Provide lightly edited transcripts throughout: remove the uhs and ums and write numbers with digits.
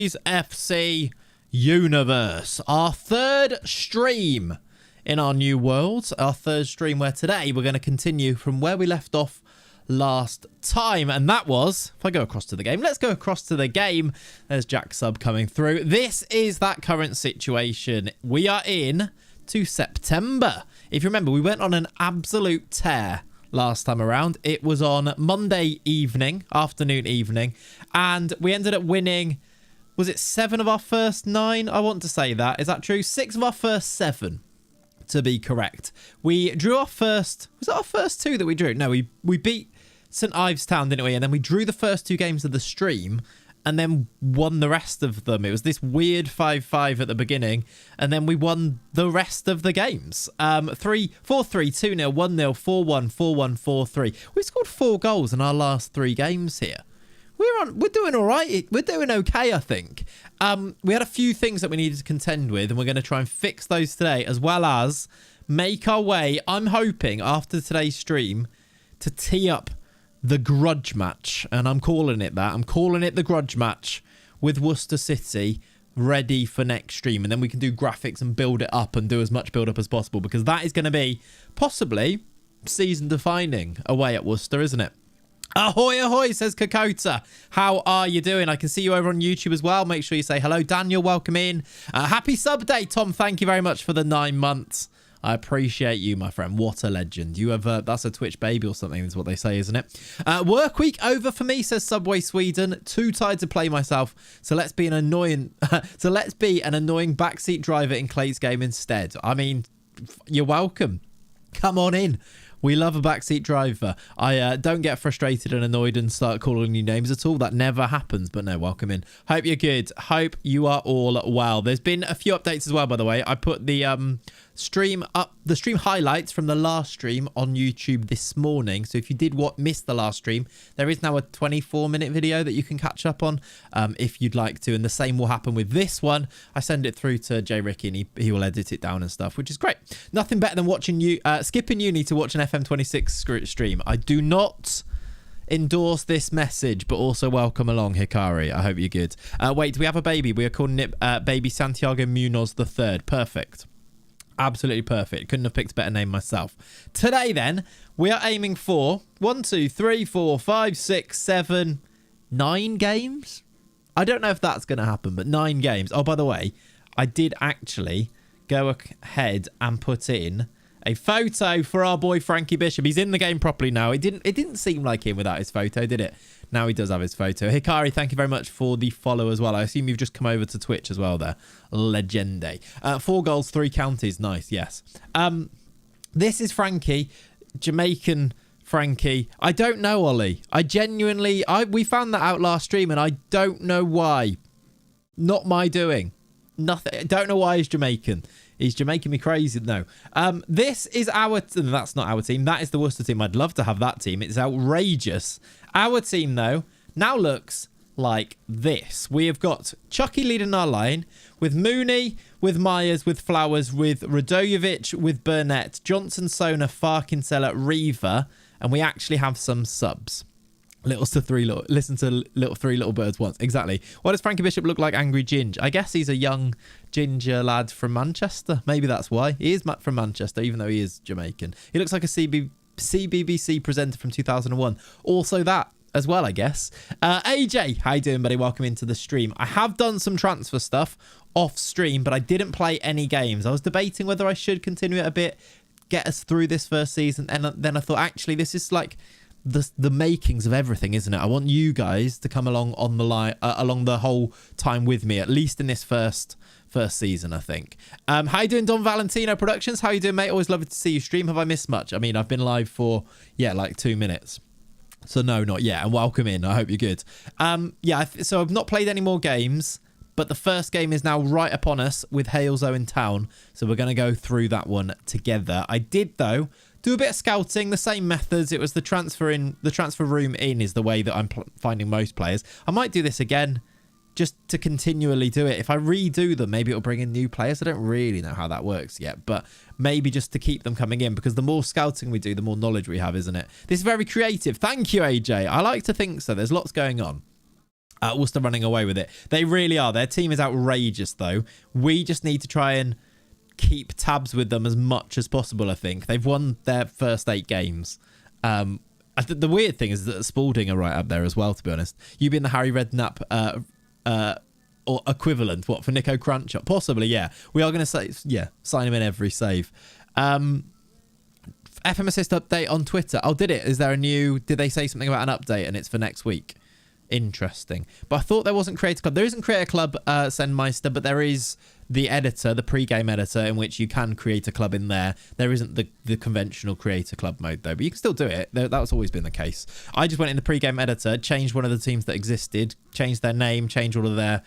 FC universe, our third stream in our new world, our third stream where today we're going to continue from where we left off last time, and that was, if I go across to the game, let's go across to the game. There's Jack Sub coming through. This is that current situation. We are in to September. If you remember, we went on an absolute tear last time around. It was on Monday evening, afternoon evening, and we ended up winning. Was it 7 of our first 9? I want to say that. Is that true? 6 of our first 7, to be correct. We drew our first... Was it our first 2 that we drew? No, we beat St Ives Town, didn't we? And then we drew the first 2 games of the stream and then won the rest of them. It was this weird 5-5 at the beginning, and then we won the rest of the games. 4-3, 2-0, 1-0, 4-1, 4-1, 4-3. We scored 4 goals in our last 3 games here. We're doing all right. We're doing okay, I think. We had a few things that we needed to contend with, and we're going to try and fix those today, as well as make our way, I'm hoping, after today's stream, to tee up the grudge match. And I'm calling it that. I'm calling it the grudge match with Worcester City, ready for next stream. And then we can do graphics and build it up and do as much build up as possible, because that is going to be possibly season defining away at Worcester, isn't it? Ahoy, ahoy, says Kakota. How are you doing? I can see you over on YouTube as well. Make sure you say hello. Daniel, welcome in. Happy sub day, Tom. Thank you very much for the 9 months. I appreciate you, my friend. What a legend. You have that's a Twitch baby or something is what they say, isn't it? Work week over for me, says Subway Sweden. Too tired to play myself. So let's be an annoying backseat driver in Clay's game instead. I mean, you're welcome. Come on in. We love a backseat driver. I don't get frustrated and annoyed and start calling you names at all. That never happens. But no, welcome in. Hope you're good. Hope you are all well. There's been a few updates as well, by the way. I put the stream highlights from the last stream on YouTube this morning. So if you did miss the last stream, there is now a 24-minute video that you can catch up on if you'd like to. And the same will happen with this one. I send it through to Jay Ricky and he will edit it down and stuff, which is great. Nothing better than skipping uni to watch an FM26 stream. I do not endorse this message, but also welcome along, Hikari. I hope you're good. Wait, do we have a baby? We are calling it baby Santiago Munoz III. Perfect. Absolutely perfect. Couldn't have picked a better name myself. Today, then, we are aiming for 1, 2, 3, 4, 5, 6, 7, 9 games. I don't know if that's going to happen, but 9 games. Oh, by the way, I did actually go ahead and put in a photo for our boy Frankie Bishop. He's in the game properly now. It didn't seem like him without his photo, did it? Now he does have his photo. Hikari, thank you very much for the follow as well. I assume you've just come over to Twitch as well there. Legende. 4 goals, 3 counties. Nice, yes. This is Frankie, Jamaican Frankie. I don't know, Ollie. We found that out last stream and I don't know why. Not my doing. Nothing. I don't know why he's Jamaican. He's Jamaican me crazy. No. This is that's not our team. That is the Worcester team. I'd love to have that team. It's outrageous. Our team, though, now looks like this. We have got Chucky leading our line with Mooney, with Myers, with Flowers, with Radojevic, with Burnett, Johnson, Sona, Farkinsella, Reaver, and we actually have some subs. Listen to little 3 little birds once. Exactly. What does Frankie Bishop look like? Angry Ginge. I guess he's a young ginger lad from Manchester. Maybe that's why. He is from Manchester, even though he is Jamaican. He looks like a CBBC presenter from 2001. Also that as well, I guess. AJ, how you doing, buddy? Welcome into the stream. I have done some transfer stuff off stream, but I didn't play any games. I was debating whether I should continue it a bit, get us through this first season, and then I thought, actually, this is like the makings of everything, isn't it? I want you guys to come along on the line along the whole time with me, at least in this first season, I think. How you doing, Don Valentino Productions? How you doing, mate? Always lovely to see you stream. Have I missed much? I mean, I've been live for like 2 minutes, so no, not yet. And welcome in. I hope you're good. So I've not played any more games, but the first game is now right upon us with Halesowen Town, so we're going to go through that one together. I did, though, do a bit of scouting, the same methods. It was the transfer room in is the way that I'm finding most players. I might do this again just to continually do it. If I redo them, maybe it'll bring in new players. I don't really know how that works yet, but maybe just to keep them coming in, because the more scouting we do, the more knowledge we have, isn't it? This is very creative. Thank you, AJ. I like to think so. There's lots going on. Worcester running away with it. They really are. Their team is outrageous, though. We just need to try and keep tabs with them as much as possible, I think. They've won their first 8 games. The weird thing is that Spalding are right up there as well, to be honest. You being the Harry Redknapp or equivalent, what, for Nico Crunchup? Possibly, yeah. We are going to say, yeah, sign him in every save. FM Assist update on Twitter. Oh, did it? Is there a new... Did they say something about an update and it's for next week? Interesting. But I thought there wasn't Creator Club. There isn't Creator Club, Sendmeister, but there is the editor, the pre-game editor, in which you can create a club in there. There isn't the conventional Creator Club mode, though, but you can still do it. That's always been the case. I just went in the pre-game editor, changed one of the teams that existed, changed their name, changed all of their,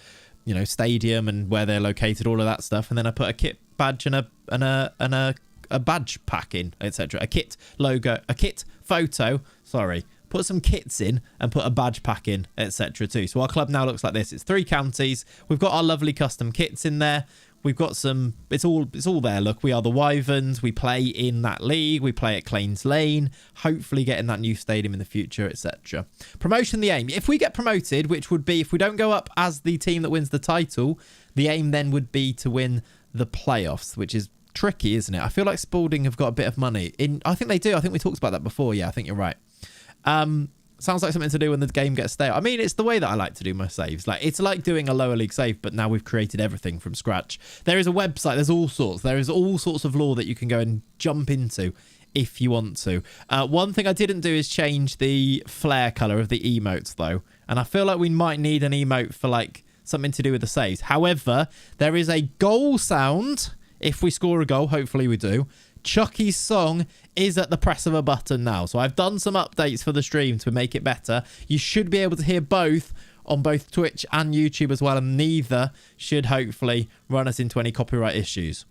you know, stadium and where they're located, all of that stuff, and then I put a kit badge and a badge pack in, etc. A kit logo, a kit photo, sorry. Put some kits in and put a badge pack in, etc. too. So our club now looks like this. It's 3 counties. We've got our lovely custom kits in there. We've got some... It's all there. Look, we are the Wyverns. We play in that league. We play at Clayts Lane. Hopefully getting that new stadium in the future, etc. Promotion, the aim. If we get promoted, which would be if we don't go up as the team that wins the title, the aim then would be to win the playoffs, which is tricky, isn't it? I feel like Spalding have got a bit of money. I think they do. I think we talked about that before. Yeah, I think you're right. Sounds like something to do when the game gets stale. I mean, it's the way that I like to do my saves. Like, it's like doing a lower league save, but now we've created everything from scratch. There is a website. There's all sorts. There is all sorts of lore that you can go and jump into if you want to. One thing I didn't do is change the flare color of the emotes, though. And I feel like we might need an emote for, like, something to do with the saves. However, there is a goal sound. If we score a goal, hopefully we do. Chucky's song is at the press of a button now. So I've done some updates for the stream to make it better. You should be able to hear both on both Twitch and YouTube as well. And neither should hopefully run us into any copyright issues.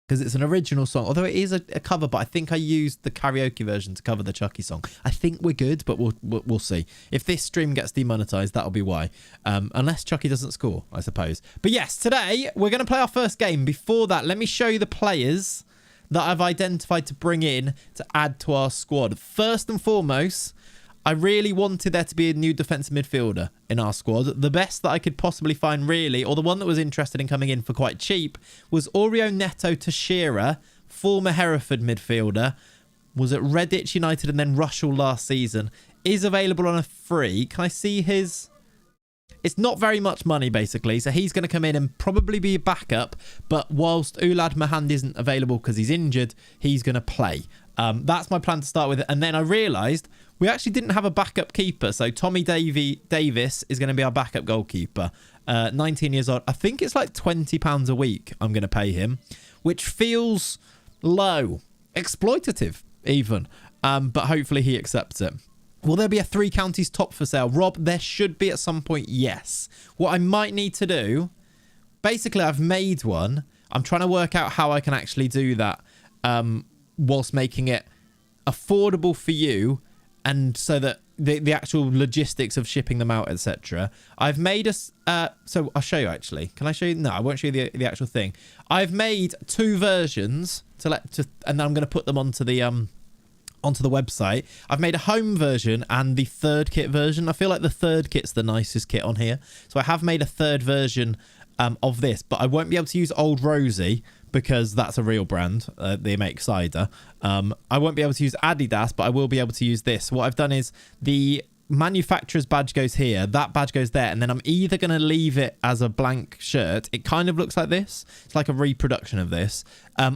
Because it's an original song. Although it is a cover, but I think I used the karaoke version to cover the Chucky song. I think we're good, but we'll see. If this stream gets demonetized, that'll be why. Unless Chucky doesn't score, I suppose. But yes, today we're going to play our first game. Before that, let me show you the players that I've identified to bring in to add to our squad. First and foremost, I really wanted there to be a new defensive midfielder in our squad. The best that I could possibly find, really, or the one that was interested in coming in for quite cheap, was Oreo Neto Teixeira, former Hereford midfielder, was at Redditch United and then Rushall last season, is available on a free. Can I see his... It's not very much money, basically, so he's going to come in and probably be a backup, but whilst Ulad Mahand isn't available because he's injured, he's going to play. That's my plan to start with, and then I realised we actually didn't have a backup keeper, so Tommy Davis is going to be our backup goalkeeper. 19 years old. I think it's like £20 a week I'm going to pay him, which feels low. Exploitative, even. But hopefully he accepts it. Will there be a 3 counties top for sale? Rob, there should be at some point, yes. What I might need to do, basically I've made one. I'm trying to work out how I can actually do that whilst making it affordable for you, and so that the actual logistics of shipping them out, etc. I've made a... so I'll show you, actually. Can I show you? No, I won't show you the actual thing. I've made 2 versions, and then I'm going to put them onto the website. I've made a home version and the third kit version. I feel like the third kit's the nicest kit on here. So I have made a third version of this, but I won't be able to use Old Rosie because that's a real brand. They make cider. I won't be able to use Adidas, but I will be able to use this. What I've done is the manufacturer's badge goes here, that badge goes there, and then I'm either going to leave it as a blank shirt. It kind of looks like this. It's like a reproduction of this.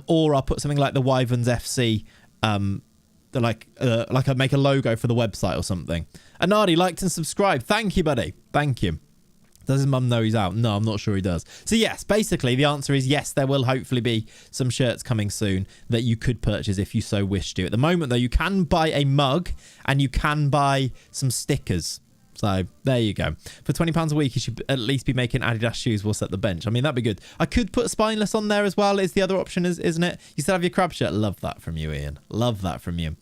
Or I'll put something like the Wyverns FC like I make a logo for the website or something. Anadi liked and subscribed. Thank you, buddy. Thank you. Does his mum know he's out? No, I'm not sure he does. So yes, basically the answer is yes, there will hopefully be some shirts coming soon that you could purchase if you so wish to. At the moment, though, you can buy a mug and you can buy some stickers. So there you go. For £20 a week, you should at least be making Adidas shoes whilst at the bench. I mean, that'd be good. I could put Spineless on there as well, is the other option, isn't it? You still have your crab shirt. Love that from you, Ian. Love that from you.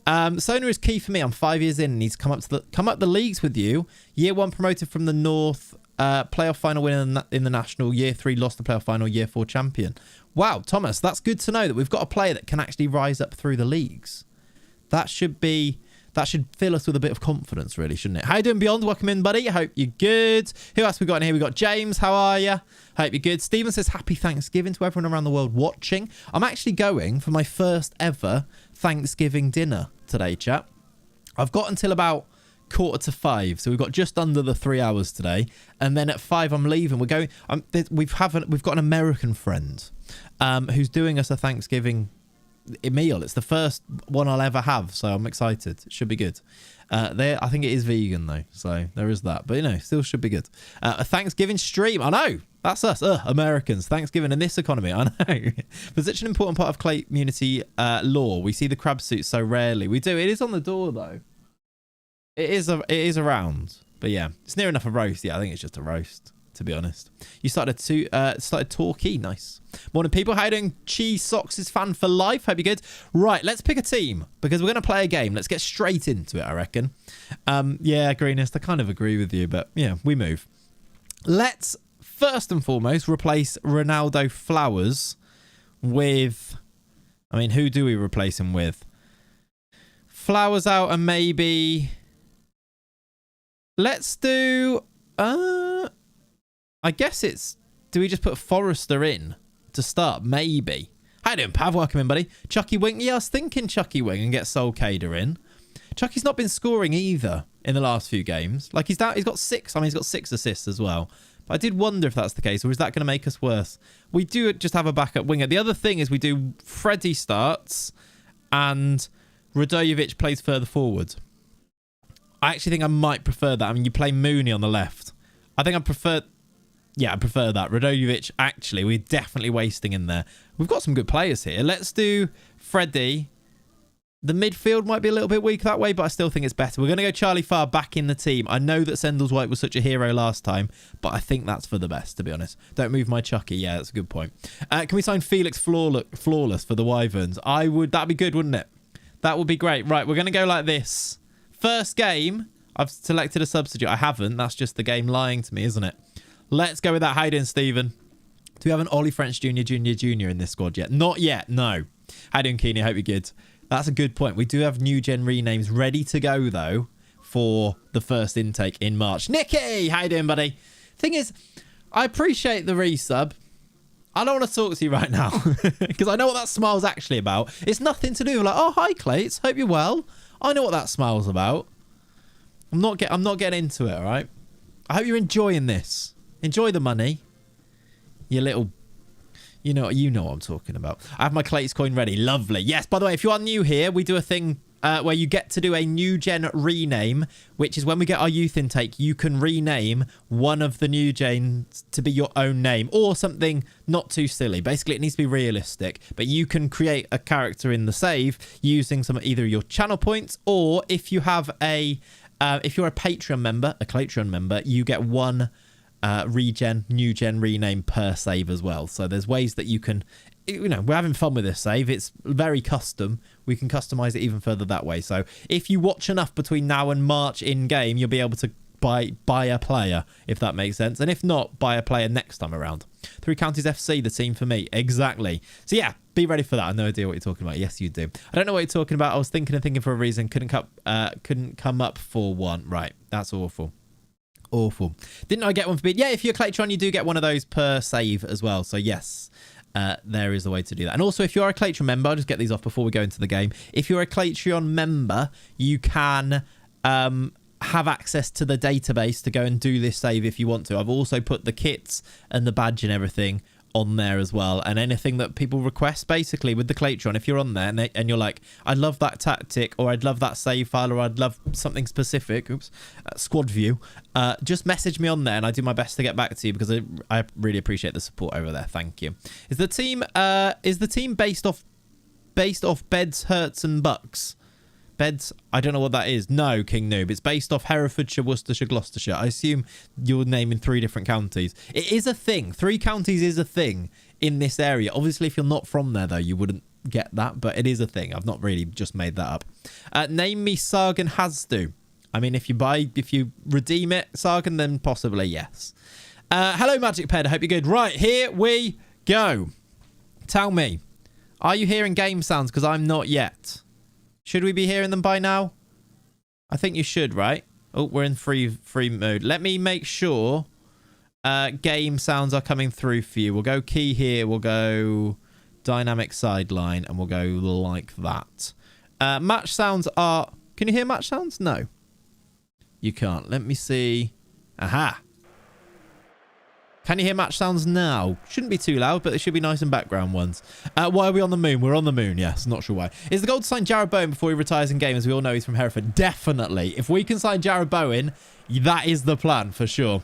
Sona is key for me. I'm 5 years in and he's come up the leagues with you. Year 1 promoted from the North, playoff final winner in the National. Year 3 lost the playoff final. Year 4 champion. Wow, Thomas, that's good to know that we've got a player that can actually rise up through the leagues. That should be that should fill us with a bit of confidence, really, shouldn't it? How you doing, Beyond? Welcome in, buddy. I hope you're good. Who else we got in here? We got James. How are you? Hope you're good. Stephen says, happy Thanksgiving to everyone around the world watching. I'm actually going for my first ever Thanksgiving dinner today, chat. I've got until about 4:45, so we've got just under the 3 hours today, and then at 5 I'm leaving. We're going. We've got an American friend who's doing us a Thanksgiving meal. It's the first one I'll ever have, so I'm excited. It should be good. I think it is vegan though, so there is that, but you know, still should be good. A Thanksgiving stream. I know that's us, Americans. Thanksgiving in this economy. I know. For such an important part of Clay community lore, we see the crab suit so rarely. We do. It is on the door though. It is around, but yeah, it's near enough a roast. Yeah, I think it's just a roast, to be honest. You started Torquay. Nice. Morning, people. How you doing? Cheese Socks is fan for life. Hope you're good. Right, let's pick a team because we're going to play a game. Let's get straight into it, I reckon. Yeah, Greenest, I kind of agree with you, but yeah, we move. Let's first and foremost replace Ronaldo Flowers with... I mean, who do we replace him with? Flowers out and maybe... Let's do... I guess it's... Do we just put Forrester in to start? Maybe. How you doing, Pav? Welcome in, buddy. Chucky Wing. Yeah, I was thinking Chucky Wing and get Soul Cader in. Chucky's not been scoring either in the last few games. Like, he's got 6. I mean, he's got 6 assists as well. But I did wonder if that's the case, or is that going to make us worse? We do just have a backup winger. The other thing is we do Freddie starts and Radojevic plays further forward. I actually think I might prefer that. I mean, you play Mooney on the left. I think I prefer... Yeah, I prefer that. Radojevic, actually, we're definitely wasting in there. We've got some good players here. Let's do Freddie. The midfield might be a little bit weak that way, but I still think it's better. We're going to go Charlie Farr back in the team. I know that Sendles-White was such a hero last time, but I think that's for the best, to be honest. Don't move my Chucky. Yeah, that's a good point. Can we sign Felix Flawless for the Wyverns? That'd be good, wouldn't it? That would be great. Right, we're going to go like this. First game, I've selected a substitute. I haven't. That's just the game lying to me, isn't it? Let's go with that. How you doing, Stephen? Do we have an Ollie French Jr. in this squad yet? Not yet, no. How you doing, Keeney? Hope you're good. That's a good point. We do have new gen renames ready to go, though, for the first intake in March. Nicky! How you doing, buddy? Thing is, I appreciate the resub. I don't want to talk to you right now because I know what that smile's actually about. It's nothing to do with like, oh, hi, Clayts. Hope you're well. I know what that smile's about. I'm not getting into it, all right? I hope you're enjoying this. Enjoy the money. You little... You know what I'm talking about. I have my Clayts coin ready. Lovely. Yes, by the way, if you are new here, we do a thing where you get to do a new gen rename, which is when we get our youth intake, you can rename one of the new gens to be your own name or something not too silly. Basically, it needs to be realistic, but you can create a character in the save using some either your channel points, or if you have if you're a Patreon member, a Claytron member, you get one new gen rename per save as well. So there's ways that you can, you know, we're having fun with this save. It's very custom. We can customize it even further that way. So if you watch enough between now and March in game, you'll be able to buy a player, if that makes sense. And if not, buy a player next time around. 3 Counties FC, the team for me. Exactly. So yeah, be ready for that. I have no idea what you're talking about. Yes, you do. I don't know what you're talking about. I was thinking for a reason. Couldn't come up for one. Right. That's awful. Awful. Didn't I get one for being... Yeah, if you're a Claytron, you do get one of those per save as well. So yes, there is a way to do that. And also, if you're a Claytron member, I'll just get these off before we go into the game. If you're a Claytron member, you can have access to the database to go and do this save if you want to. I've also put the kits and the badge and everything on there as well, and anything that people request basically with the Claytron. If you're on there and you're like, I'd love that tactic, or I'd love that save file, or I'd love something specific, squad view, just message me on there and I do my best to get back to you, because I really appreciate the support over there. Thank you. Is the team based off Beds, Herts and Bucks? Beds, I don't know what that is. No, King Noob. It's based off Herefordshire, Worcestershire, Gloucestershire. I assume you're naming 3 different counties. It is a thing. 3 counties is a thing in this area. Obviously, if you're not from there, though, you wouldn't get that, but it is a thing. I've not really just made that up. Name me Sargon Hasdu. I mean, if you redeem it, Sargon, then possibly yes. Hello, Magic Ped. I hope you're good. Right, here we go. Tell me, are you hearing game sounds? Because I'm not yet. Should we be hearing them by now? I think you should, right? Oh, we're in free mode. Let me make sure game sounds are coming through for you. We'll go key here. We'll go dynamic sideline, and we'll go like that. Match sounds are... Can you hear match sounds? No. You can't. Let me see. Aha. Can you hear match sounds now? Shouldn't be too loud, but they should be nice and background ones. Why are we on the moon? We're on the moon, yes. Not sure why. Is the goal to sign Jarrod Bowen before he retires in game? As we all know, he's from Hereford. Definitely. If we can sign Jarrod Bowen, that is the plan for sure.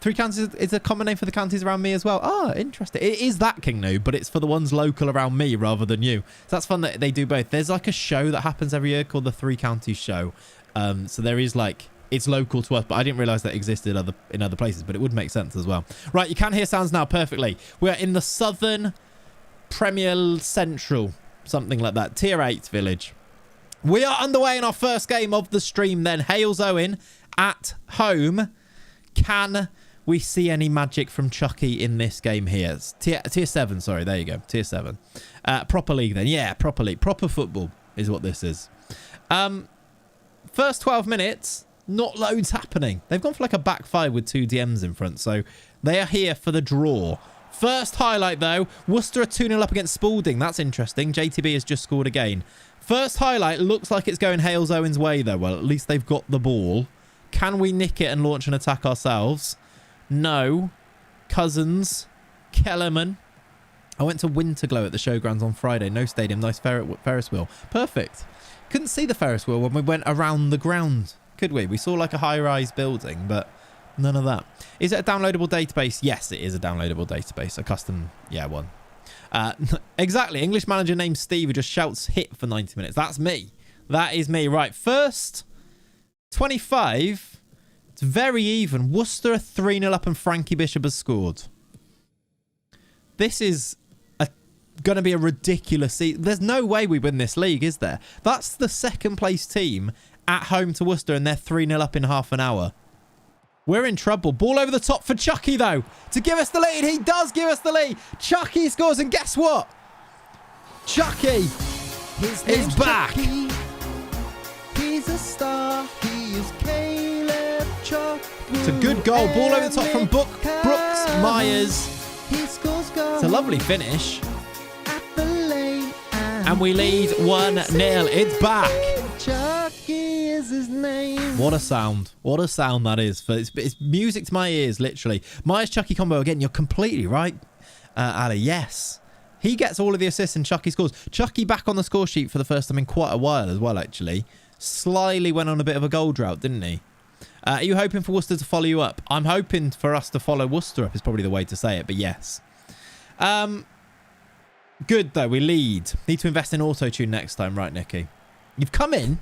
Three Counties is a common name for the counties around me as well. Oh, interesting. It is that, King Noob, but it's for the ones local around me rather than you. So that's fun that they do both. There's like a show that happens every year called the Three Counties Show. So there is like... It's local to us, but I didn't realise that existed in other places, but it would make sense as well. Right, you can hear sounds now perfectly. We are in the Southern Premier Central, something like that. Tier 8 village. We are underway in our first game of the stream then. Halesowen at home. Can we see any magic from Chucky in this game here? It's tier 7, sorry, there you go. Tier 7. Proper league then. Yeah, proper league. Proper football is what this is. First 12 minutes... Not loads happening. They've gone for like a back five with 2 DMs in front. So they are here for the draw. First highlight though. Worcester are 2-0 up against Spalding. That's interesting. JTB has just scored again. First highlight looks like it's going Halesowen's way though. Well, at least they've got the ball. Can we nick it and launch an attack ourselves? No. Cousins. Kellerman. I went to Winterglow at the showgrounds on Friday. No stadium. Nice Ferris wheel. Perfect. Couldn't see the Ferris wheel when we went around the ground. Could we? We saw like a high-rise building, but none of that. Is it a downloadable database? Yes, it is a downloadable database. A custom, yeah, one. Exactly. English manager named Steve who just shouts hit for 90 minutes. That's me. That is me. Right, first 25. It's very even. Worcester are 3-0 up and Frankie Bishop has scored. This is going to be a ridiculous season. There's no way we win this league, is there? That's the second place team at home to Worcester, and they're 3-0 up in half an hour. We're in trouble. Ball over the top for Chucky, though, to give us the lead. He does give us the lead. Chucky scores, and guess what? Chucky is back. Chucky. He's a star. He is Caleb Chuck. It's a good goal. Ball over the top from Brooks Myers. He scores goals. It's a lovely finish. At the lane, and we lead 1-0. It's back. Chucky is his name. What a sound. What a sound that is. It's music to my ears, literally. Myers Chucky combo again. You're completely right, Ali. Yes. He gets all of the assists and Chucky scores. Chucky back on the score sheet for the first time in quite a while as well, actually. Slyly went on a bit of a goal drought, didn't he? Are you hoping for Worcester to follow you up? I'm hoping for us to follow Worcester up is probably the way to say it, but yes. Good, though. We lead. Need to invest in auto-tune next time, right, Nicky? You've come in.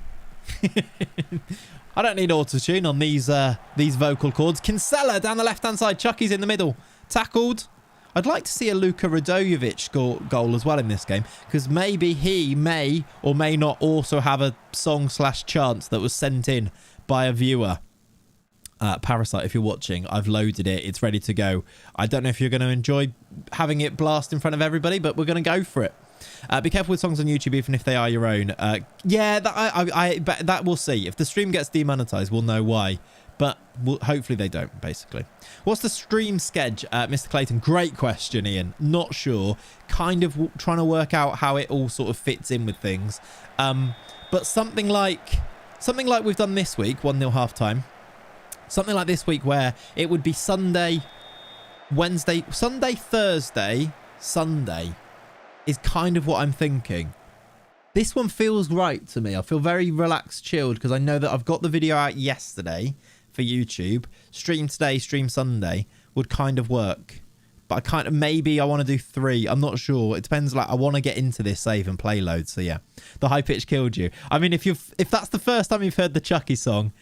I don't need auto-tune on these vocal cords. Kinsella down the left-hand side. Chucky's in the middle. Tackled. I'd like to see a Luka Radojevic goal as well in this game, because maybe he may or may not also have a song/chant that was sent in by a viewer. Parasite, if you're watching, I've loaded it. It's ready to go. I don't know if you're going to enjoy having it blast in front of everybody, but we're going to go for it. Be careful with songs on YouTube, even if they are your own. Yeah, that we'll see. If the stream gets demonetized, we'll know why. But hopefully they don't, basically. What's the stream schedule, Mr. Clayton? Great question, Ian. Not sure. Kind of trying to work out how it all sort of fits in with things. But something like we've done this week, 1-0 halftime. Something like this week where it would be Sunday, Wednesday, Sunday, Thursday, Sunday is kind of what I'm thinking. This one feels right to me. I feel very relaxed, chilled, because I know that I've got the video out yesterday for YouTube. Stream today, stream Sunday would kind of work. But maybe I want to do 3. I'm not sure. It depends. Like, I want to get into this save and play loads. So yeah, the high pitch killed you. I mean, if that's the first time you've heard the Chucky song,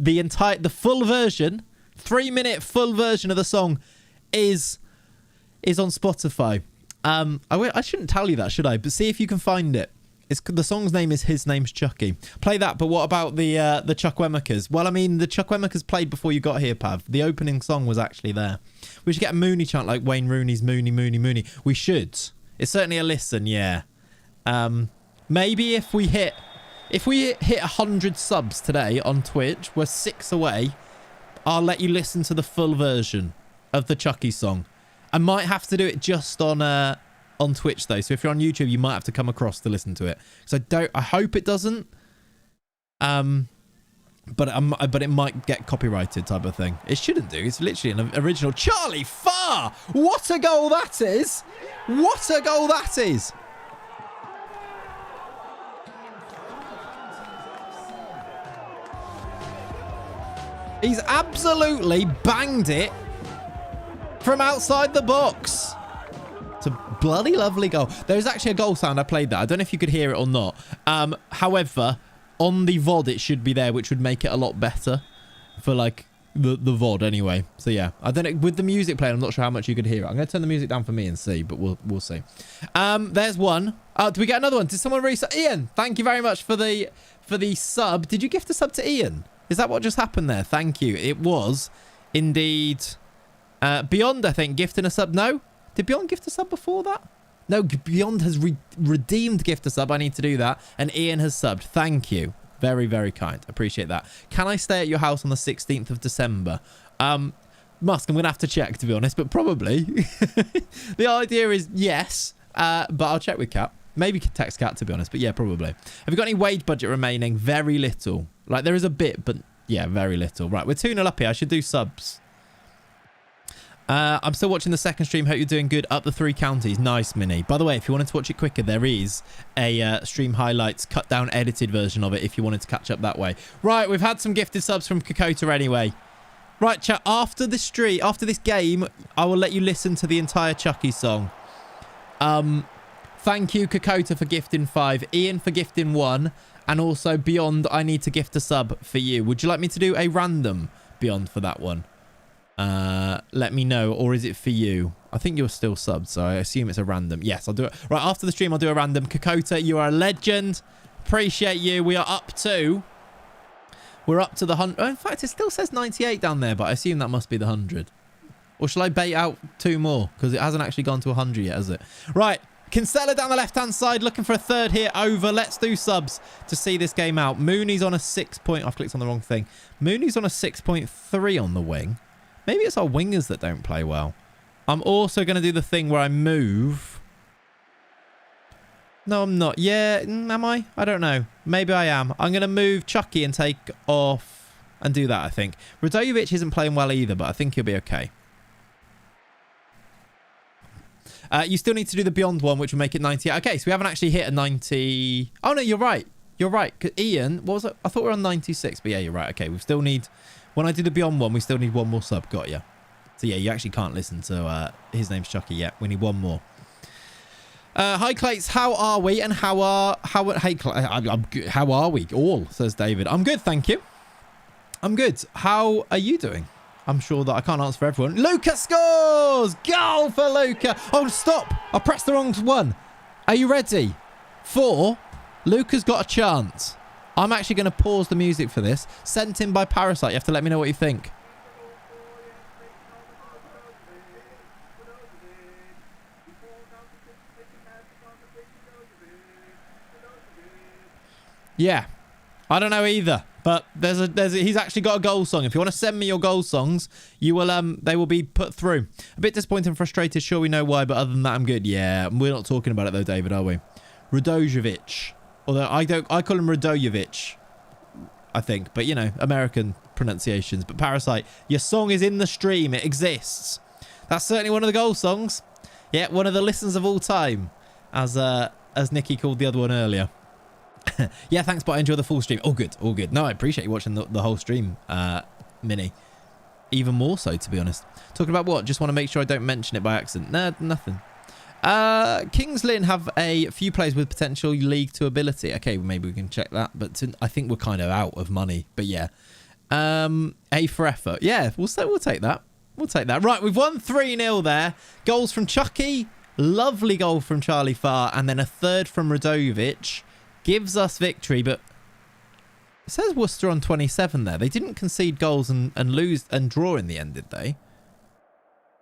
the full version, 3-minute full version of the song is on Spotify. I shouldn't tell you that, should I? But see if you can find it. The song's name is His Name's Chucky. Play that, but what about the Chuckwemekers? Well, I mean, the Chuckwemekers played before you got here, Pav. The opening song was actually there. We should get a Mooney chant like Wayne Rooney's Mooney, Mooney, Mooney. We should. It's certainly a listen, yeah. Maybe if we hit If we hit 100 subs today on Twitch, we're 6 away. I'll let you listen to the full version of the Chucky song. I might have to do it just on Twitch though. So if you're on YouTube, you might have to come across to listen to it. So I hope it doesn't. But it might get copyrighted type of thing. It shouldn't do. It's literally an original. Charlie Farr! What a goal that is! What a goal that is! He's absolutely banged it from outside the box. It's a bloody lovely goal. There's actually a goal sound. I played that. I don't know if you could hear it or not. However, on the VOD, it should be there, which would make it a lot better for like the VOD anyway. So yeah, I don't know. With the music playing, I'm not sure how much you could hear it. I'm going to turn the music down for me and see, but we'll see. There's one. Do we get another one? Did someone reset? Ian, thank you very much for the sub. Did you gift a sub to Ian? Is that what just happened there? Thank you. It was indeed Beyond, I think, gifting a sub. No? Did Beyond gift a sub before that? No, Beyond has redeemed gift a sub. I need to do that. And Ian has subbed. Thank you. Very, very kind. Appreciate that. Can I stay at your house on the 16th of December? Musk, I'm going to have to check, to be honest, but probably. The idea is yes, but I'll check with Kat. Maybe text Kat, to be honest, but yeah, probably. Have you got any wage budget remaining? Very little. Like, there is a bit, but yeah, very little. Right, we're 2-0 up here. I should do subs. I'm still watching the second stream. Hope you're doing good. Up the 3 counties. Nice, Mini. By the way, if you wanted to watch it quicker, there is a stream highlights, cut down, edited version of it if you wanted to catch up that way. Right, we've had some gifted subs from Kokota anyway. Right, chat. After this game, I will let you listen to the entire Chucky song. Thank you, Kokota, for gifting 5. Ian for gifting 1. And also, Beyond, I need to gift a sub for you. Would you like me to do a random Beyond for that one? Let me know, or is it for you? I think you're still subbed, so I assume it's a random. Yes, I'll do it. Right, after the stream, I'll do a random. Kokota, you are a legend. Appreciate you. We're up to the 100. Oh, in fact, it still says 98 down there, but I assume that must be the 100. Or shall I bait out 2 more? Because it hasn't actually gone to 100 yet, has it? Right, Kinsella down the left-hand side, looking for a third here over. Let's do subs to see this game out. Mooney's on a 6 point... I've clicked on the wrong thing. Mooney's on a 6.3 on the wing. Maybe it's our wingers that don't play well. I'm also going to do the thing where I move. No, I'm not. Yeah, am I? I don't know. Maybe I am. I'm going to move Chucky and take off and do that, I think. Radojevic isn't playing well either, but I think he'll be okay. You still need to do the Beyond one, which will make it 90. Okay, so we haven't actually hit a 90. Oh, no, you're right. You're right. Ian, what was it? I thought we were on 96, but yeah, you're right. Okay, we still need... When I do the Beyond one, we still need 1 more sub. Got ya. So yeah, you actually can't listen to his name's Chucky yet. We need 1 more. Hi Clayts, how are we? And how are we all? Says David. I'm good, thank you. I'm good. How are you doing? I'm sure that I can't answer for everyone. Luca scores! Goal for Luca! Oh, stop! I pressed the wrong one. Are you ready? 4. Luca's got a chance. I'm actually going to pause the music for this. Sent in by Parasite. You have to let me know what you think. Yeah. I don't know either. But he's actually got a goal song. If you want to send me your goal songs, you will they will be put through. A bit disappointed and frustrated. Sure, we know why, but other than that, I'm good. Yeah, we're not talking about it though, David, are we? Radojevic. Although I call him Radojevic, I think. But, you know, American pronunciations. But Parasite, your song is in the stream. It exists. That's certainly one of the goal songs. Yeah, one of the listens of all time. As Nikki called the other one earlier. Yeah, thanks, but I enjoy the full stream. All good, all good. No, I appreciate you watching the whole stream, Mini. Even more so, to be honest. Talking about what? Just want to make sure I don't mention it by accident. Nah, nothing. Kings Lynn have a few players with potential League 2 ability. Okay, well, maybe we can check that. But I think we're kind of out of money. But yeah. A for effort. Yeah, we'll take that. We'll take that. Right, we've won 3-0 there. Goals from Chucky. Lovely goal from Charlie Farr. And then a third from Radojevic. Gives us victory, but it says Worcester on 27 there. They didn't concede goals and lose and draw in the end, did they?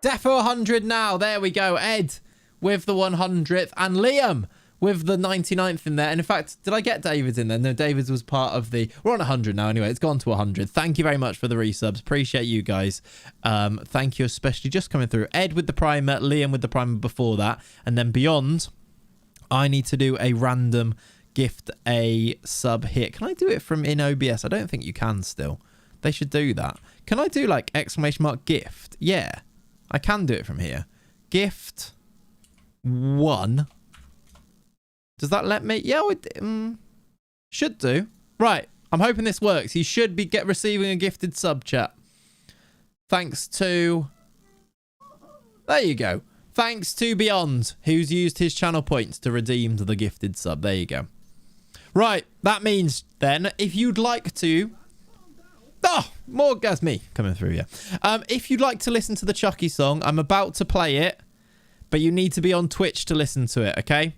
Defo 100 now. There we go. Ed with the 100th. And Liam with the 99th in there. And in fact, did I get David's in there? No, David's was part of the... We're on 100 now anyway. It's gone to 100. Thank you very much for the resubs. Appreciate you guys. Thank you especially just coming through. Ed with the primer, Liam with the primer before that. And then beyond, I need to do a random gift a sub here. Can I do it from in OBS? I don't think you can still. They should do that. Can I do like exclamation mark gift? Yeah, I can do it from here. Gift 1. Does that let me? Yeah, should do. Right. I'm hoping this works. You should be receiving a gifted sub, chat. Thanks to... There you go. Thanks to Beyond, who's used his channel points to redeem the gifted sub. There you go. Right. That means then, if you'd like to... Oh, more gas me coming through, yeah. If you'd like to listen to the Chucky song, I'm about to play it, but you need to be on Twitch to listen to it, okay?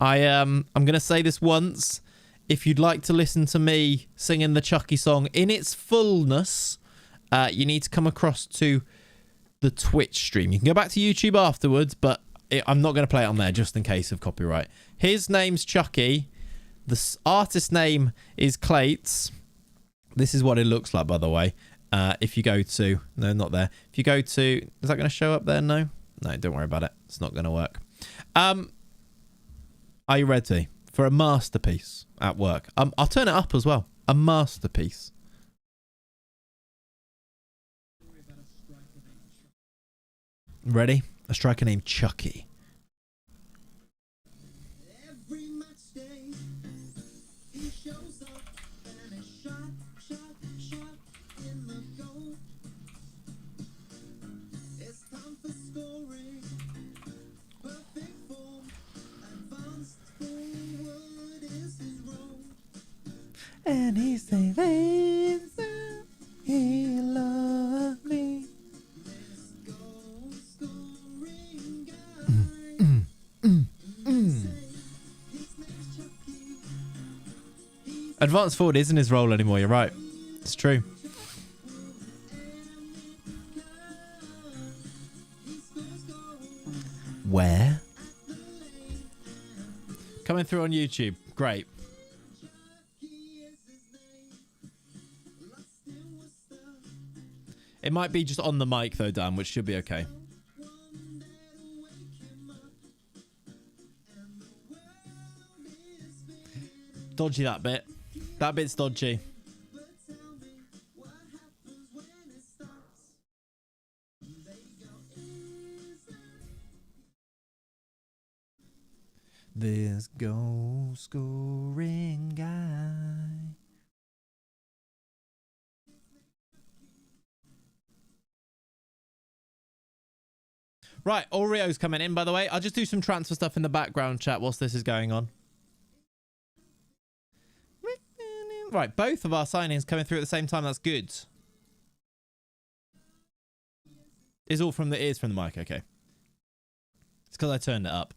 I'm going to say this once. If you'd like to listen to me singing the Chucky song in its fullness, you need to come across to the Twitch stream. You can go back to YouTube afterwards, but I'm not going to play it on there just in case of copyright. His name's Chucky. The artist name is Clayts. This is what it looks like, by the way. If you go to... No, not there. If you go to... Is that going to show up there? No? No, don't worry about it. It's not going to work. Are you ready for a masterpiece at work? I'll turn it up as well. A masterpiece. Ready? A striker named Chucky. Every match day, he shows up and is shot in the goal. It's time for scoring. Perfect form, advanced forward is his role. And he says, he loved me. Advanced forward isn't his role anymore. You're right. It's true. Where? Coming through on YouTube. Great. It might be just on the mic though, Dan, which should be okay. Dodgy that bit. That bit's dodgy. This goal scoring guy. Right, Oreo's coming in, by the way. I'll just do some transfer stuff in the background chat whilst this is going on. Right, both of our signings coming through at the same time. That's good. Is all from the ears from the mic. Okay. It's because I turned it up.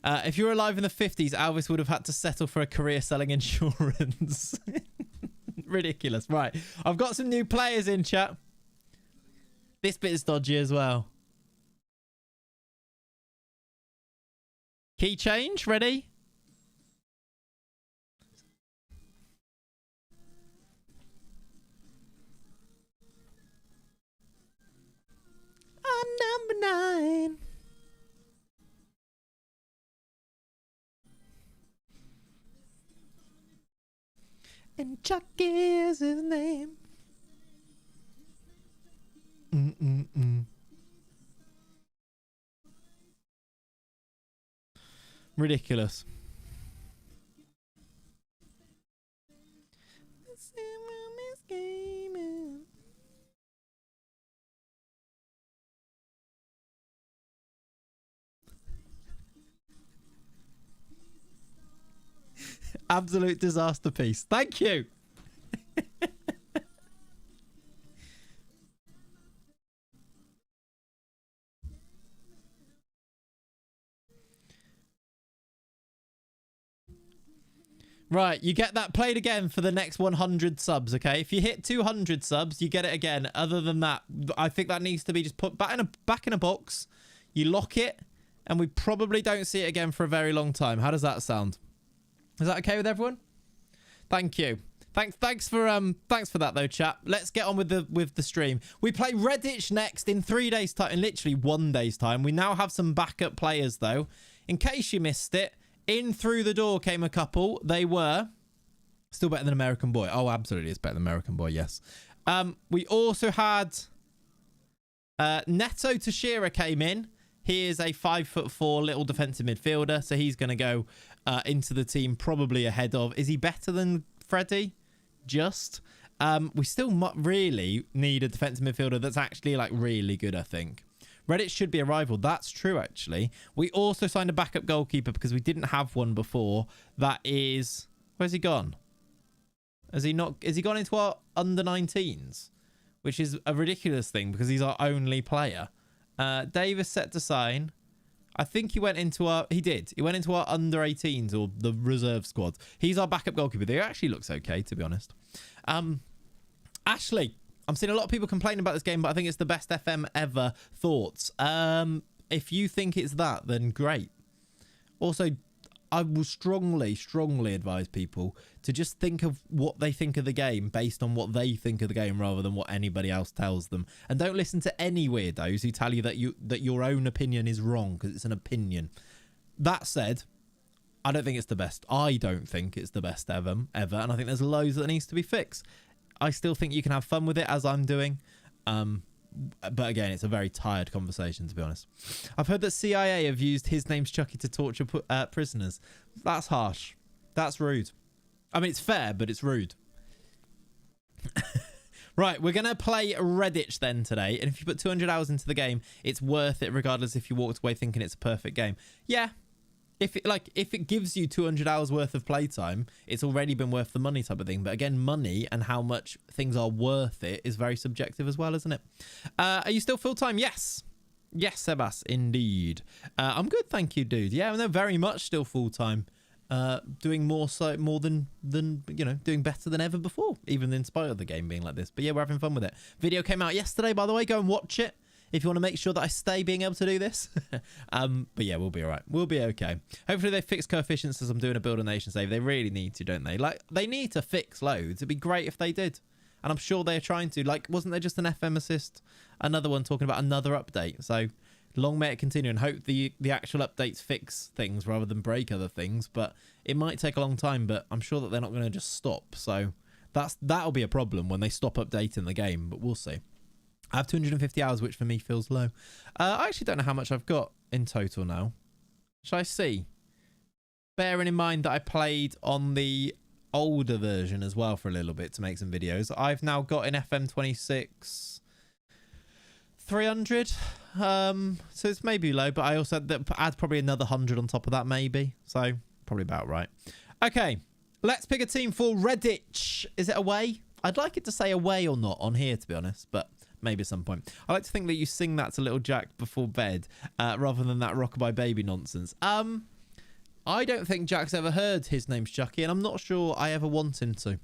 If you were alive in the 50s, Alvis would have had to settle for a career selling insurance. Ridiculous. Right. I've got some new players in, chat. This bit is dodgy as well. Key change. Ready? I'm number 9. And Chucky is his name. Ridiculous. Absolute disaster piece. Thank you. Right, you get that played again for the next 100 subs, okay? If you hit 200 subs, you get it again. Other than that, I think that needs to be just put back in a box. You lock it, and we probably don't see it again for a very long time. How does that sound? Is that okay with everyone? Thank you. Thanks for that though, chat. Let's get on with the stream. We play Redditch next in 3 days' time, in literally 1 day's time. We now have some backup players though. In case you missed it, in through the door came a couple. They were still better than American Boy. Oh, absolutely, it's better than American Boy. Yes. We also had Neto Teixeira came in. He is a 5'4" little defensive midfielder, so he's going to go into the team probably ahead of. Is he better than Freddie? Just. We still really need a defensive midfielder that's actually like really good, I think. Redditch should be a rival. That's true, actually. We also signed a backup goalkeeper because we didn't have one before. That is... Where's he gone? Has he gone into our under-19s? Which is a ridiculous thing because he's our only player. Davis set to sign. I think he went into our... He did. He went into our under-18s or the reserve squad. He's our backup goalkeeper. He actually looks okay, to be honest. Ashley... I'm seeing a lot of people complaining about this game, but I think it's the best FM ever. Thoughts? If you think it's that, then great. Also, I will strongly advise people to just think of what they think of the game based on what they think of the game rather than what anybody else tells them. And don't listen to any weirdos who tell you that your own opinion is wrong because it's an opinion. That said, I don't think it's the best. I don't think it's the best ever. And I think there's loads that needs to be fixed. I still think you can have fun with it as I'm doing. But again, it's a very tired conversation, to be honest. I've heard that CIA have used His Name's Chucky to torture prisoners. That's harsh. That's rude. I mean, it's fair, but it's rude. Right, we're going to play Redditch then today. And if you put 200 hours into the game, it's worth it regardless if you walked away thinking it's a perfect game. Yeah. If it gives you 200 hours worth of playtime, it's already been worth the money type of thing. But again, money and how much things are worth it is very subjective as well, isn't it? Are you still full-time? Yes. Yes, Sebas, indeed. I'm good, thank you, dude. Yeah, no, very much still full-time. Doing more than doing better than ever before, even in spite of the game being like this. But yeah, we're having fun with it. Video came out yesterday, by the way. Go and watch it if you want to make sure that I stay being able to do this. But yeah, we'll be all right. We'll be okay. Hopefully they fix coefficients as I'm doing a build a nation save. They really need to, don't they? Like, they need to fix loads. It'd be great if they did. And I'm sure they're trying to. Like, wasn't there just an FM assist? Another one talking about another update. So long may it continue and hope the actual updates fix things rather than break other things. But it might take a long time, but I'm sure that they're not going to just stop. So that'll be a problem when they stop updating the game, but we'll see. I have 250 hours, which for me feels low. I actually don't know how much I've got in total now. Shall I see? Bearing in mind that I played on the older version as well for a little bit to make some videos. I've now got in FM26 300. So it's maybe low, but I also add probably another 100 on top of that maybe. So probably about right. Okay, let's pick a team for Redditch. Is it away? I'd like it to say away or not on here, to be honest, but maybe at some point. I like to think that you sing that to little Jack before bed rather than that Rockabye Baby nonsense. I don't think Jack's ever heard His Name's Chucky, and I'm not sure I ever want him to.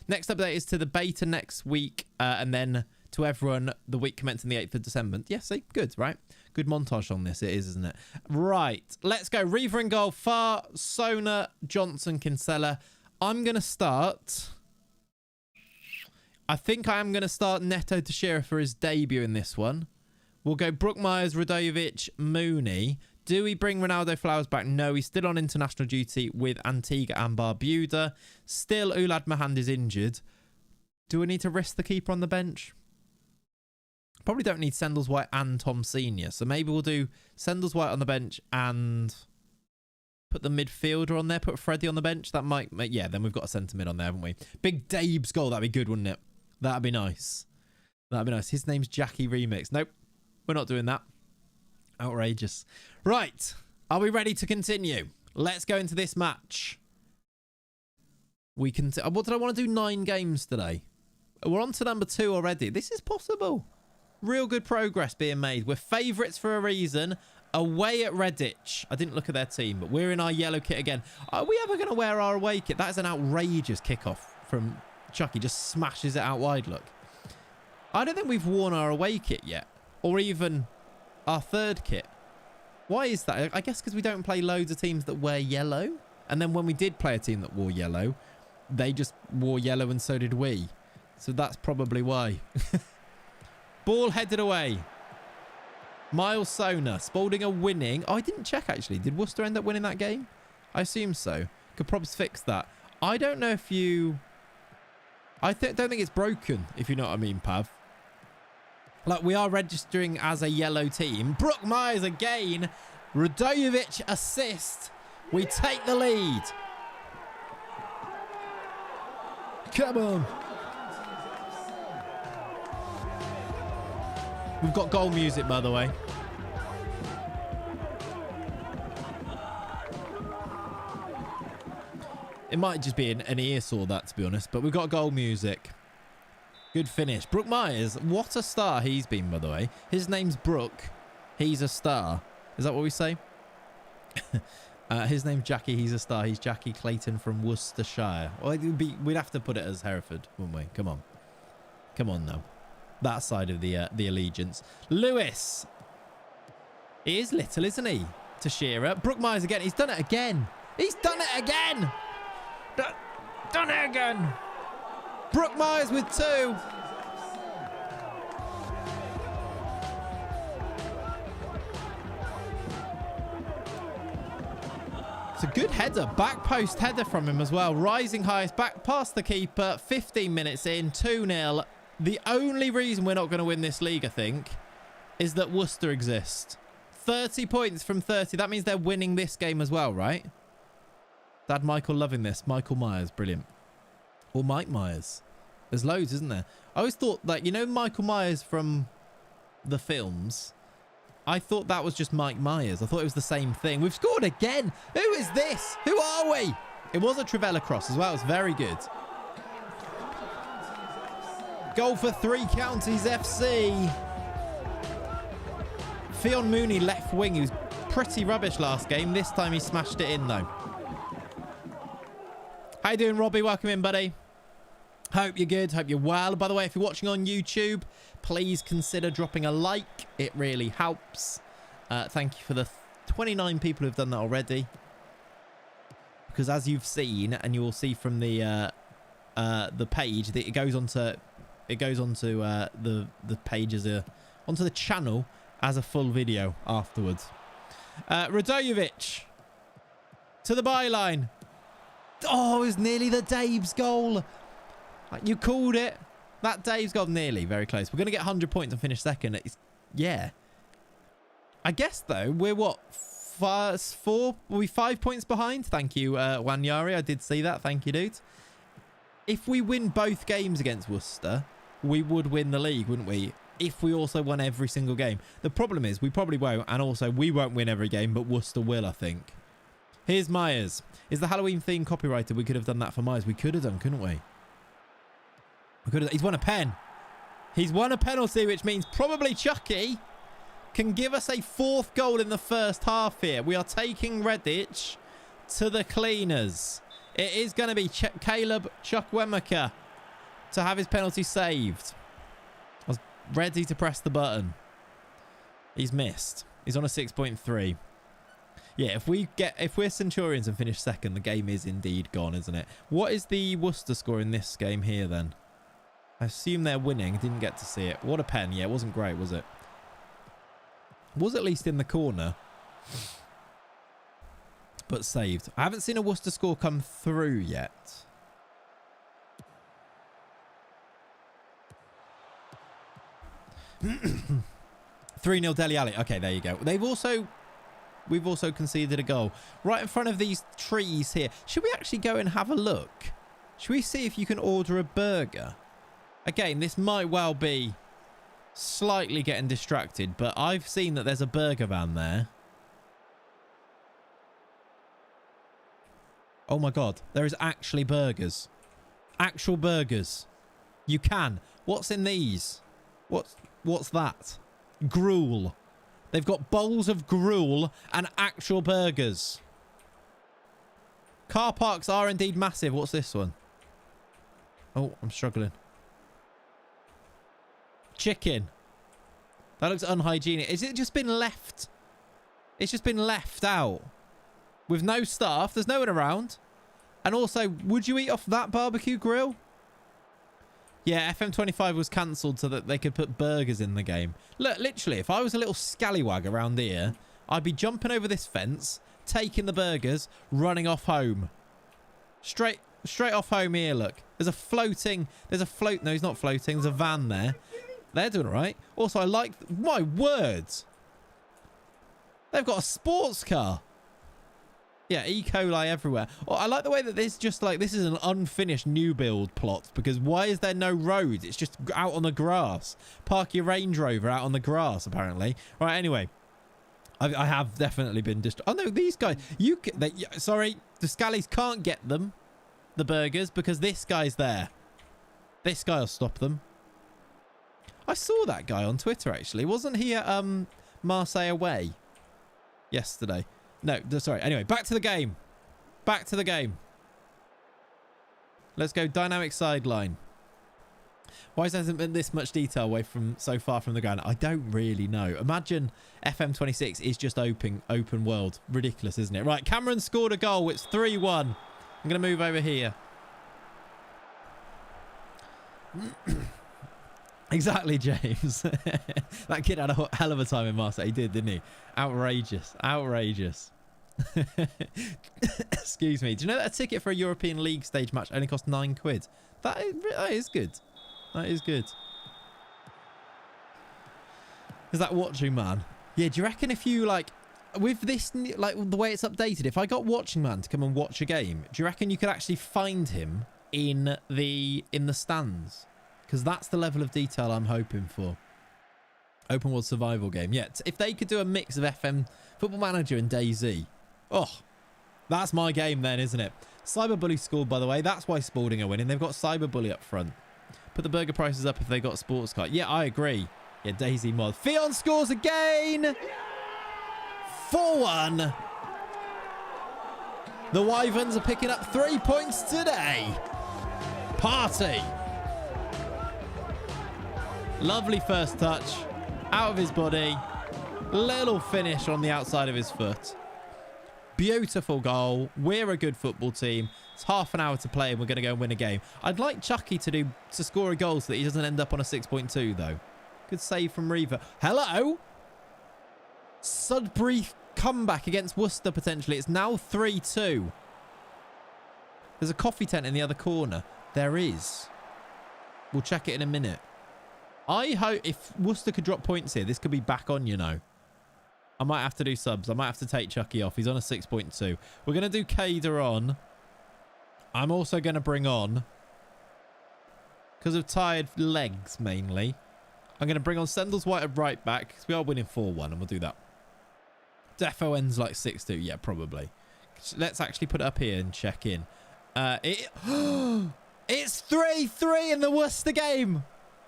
Next update is to the beta next week, and then to everyone the week commencing the 8th of December. Yeah, see? Good, right? Good montage on this. It is, isn't it? Right. Let's go. Reaver in goal. Far, Sona, Johnson, Kinsella. I'm going to start... I think I am going to start Neto Teixeira for his debut in this one. We'll go Brookmyers, Radovic, Mooney. Do we bring Ronaldo Flowers back? No, he's still on international duty with Antigua and Barbuda. Still, Ulad Mahand is injured. Do we need to risk the keeper on the bench? Probably don't need Sendles White and Tom Senior. So maybe we'll do Sendles White on the bench and put the midfielder on there. Put Freddie on the bench. That might... Yeah, then we've got a centre mid on there, haven't we? Big Dabe's goal. That'd be good, wouldn't it? That'd be nice. That'd be nice. His name's Jackie Remix. Nope. We're not doing that. Outrageous. Right. Are we ready to continue? Let's go into this match. We can... What did I want to do? 9 games today. We're on to number 2 already. This is possible. Real good progress being made. We're favourites for a reason. Away at Redditch. I didn't look at their team, but we're in our yellow kit again. Are we ever going to wear our away kit? That is an outrageous kickoff from Chucky. Just smashes it out wide, look. I don't think we've worn our away kit yet. Or even our third kit. Why is that? I guess because we don't play loads of teams that wear yellow. And then when we did play a team that wore yellow, they just wore yellow and so did we. So that's probably why. Ball headed away. Miles Sona. Spalding are winning. Oh, I didn't check actually. Did Worcester end up winning that game? I assume so. Could probs fix that. I don't know if you... don't think it's broken, if you know what I mean, Pav. Like, we are registering as a yellow team. Brook Myers again. Radojevic assist. We take the lead. Come on. We've got goal music, by the way. It might just be an ear saw, that, to be honest. But we've got goal music. Good finish. Brook Myers, what a star he's been, by the way. His name's Brook. He's a star. Is that what we say? His name's Jackie. He's a star. He's Jackie Clayton from Worcestershire. Well, we'd have to put it as Hereford, wouldn't we? Come on. Come on, now. That side of the allegiance. Lewis. He is little, isn't he? To Shearer. Brook Myers again. He's done it again. He's done it again. Done it again. Brook Myers with 2. It's a good header. Back post header from him as well. Rising highest. Back past the keeper. 15 minutes in. 2-0. The only reason we're not going to win this league, I think, is that Worcester exists. 30 points from 30. That means they're winning this game as well, right? Dad Michael loving this. Michael Myers. Brilliant. Or Mike Myers. There's loads, isn't there? I always thought that, you know, Michael Myers from the films. I thought that was just Mike Myers. I thought it was the same thing. We've scored again. Who is this? Who are we? It was a Trevella cross as well. It was very good. Goal for 3 Counties FC. Fionn Mooney, left wing. He was pretty rubbish last game. This time he smashed it in, though. How you doing, Robbie? Welcome in, buddy. Hope you're good. Hope you're well. By the way, if you're watching on YouTube, please consider dropping a like. It really helps. Thank you for the 29 people who've done that already. Because as you've seen, and you will see from the page, that it goes onto the page as onto the channel as a full video afterwards. Radojevic to the byline. Oh, it was nearly the Dave's goal. You called it. That Dave's goal, nearly. Very close. We're going to get 100 points and finish second. Yeah. I guess, though, we're what? 5 points behind? Thank you, Wanyari. I did see that. Thank you, dude. If we win both games against Worcester, we would win the league, wouldn't we? If we also won every single game. The problem is we probably won't. And also, we won't win every game, but Worcester will, I think. Here's Myers. Is the Halloween theme copyrighted? We could have done that for Myers. We could have done, couldn't we? He's won a pen. He's won a penalty, which means probably Chucky can give us a 4th goal in the first half here. We are taking Redditch to the cleaners. It is going to be Caleb Chukwemeka to have his penalty saved. I was ready to press the button. He's missed. He's on a 6.3. Yeah, if we're Centurions and finish second, the game is indeed gone, isn't it? What is the Worcester score in this game here then? I assume they're winning. Didn't get to see it. What a pen. Yeah, it wasn't great, was it? Was at least in the corner. But saved. I haven't seen a Worcester score come through yet. (3-0) Dele Alli. Okay, there you go. We've also conceded a goal. Right in front of these trees here. Should we actually go and have a look? Should we see if you can order a burger? Again, this might well be slightly getting distracted, but I've seen that there's a burger van there. Oh my God, there is actually burgers. Actual burgers. You can. What's in these? What's that? Gruel. They've got bowls of gruel and actual burgers. Car parks are indeed massive. What's this one? Oh, I'm struggling. Chicken. That looks unhygienic. Is it just been left? It's just been left out. With no staff. There's no one around. And also, would you eat off that barbecue grill? Yeah, FM25 was cancelled so that they could put burgers in the game. Look, literally, if I was a little scallywag around here, I'd be jumping over this fence, taking the burgers, running off home. Straight off home here, look. No, he's not floating. There's a van there. They're doing all right. Also, I like... My words. They've got a sports car. Yeah, E. coli everywhere. Oh, I like the way that this this is an unfinished new build plot, because why is there no roads? It's just out on the grass. Park your Range Rover out on the grass, apparently. Right, anyway. I have definitely been oh, no, these guys. Sorry, the Scallies can't get them, the burgers, because this guy's there. This guy will stop them. I saw that guy on Twitter, actually. Wasn't he at Marseille away yesterday? No, sorry. Anyway, back to the game. Back to the game. Let's go dynamic sideline. Why hasn't there been this much detail away from so far from the ground? I don't really know. Imagine FM26 is just open world. Ridiculous, isn't it? Right, Cameron scored a goal. It's 3-1. I'm going to move over here. Exactly, James. That kid had a hell of a time in Marseille. He did, didn't he? Outrageous. Outrageous. Excuse me. Do you know that a ticket for a European League stage match only costs £9? That is good. That is good. Is that Watching Man? Yeah, do you reckon if you, with this, the way it's updated, if I got Watching Man to come and watch a game, do you reckon you could actually find him in the stands? Because that's the level of detail I'm hoping for. Open world survival game. Yeah, if they could do a mix of FM Football Manager and DayZ. Oh, that's my game then, isn't it? Cyberbully scored, by the way. That's why Spalding are winning. They've got Cyberbully up front. Put the burger prices up if they got a sports car. Yeah, I agree. Yeah, DayZ mod. Fion scores again. 4-1. The Wyverns are picking up 3 points today. Party. Lovely first touch. Out of his body. Little finish on the outside of his foot. Beautiful goal. We're a good football team. It's half an hour to play and we're going to go and win a game. I'd like Chucky to score a goal so that he doesn't end up on a 6.2 though. Good save from Reaver. Hello? Sudbury comeback against Worcester potentially. It's now 3-2. There's a coffee tent in the other corner. There is. We'll check it in a minute. I hope if Worcester could drop points here, this could be back on, you know. I might have to do subs. I might have to take Chucky off. He's on a 6.2. We're going to do Kader on. I'm also going to bring on, because of tired legs mainly, I'm going to bring on Sendles White at right back, because we are winning 4-1, and we'll do that. Defo ends like 6-2. Yeah, probably. Let's actually put it up here and check in. It's 3-3 in the Worcester game.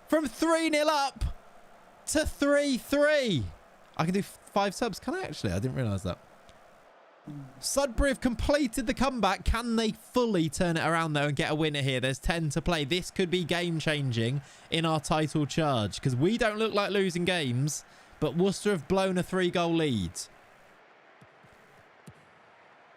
From 3-0 up to 3-3. I can do 5 subs. Can I actually? I didn't realise that. Sudbury have completed the comeback. Can they fully turn it around, though, and get a winner here? There's 10 to play. This could be game-changing in our title charge, because we don't look like losing games, but Worcester have blown a 3-goal lead.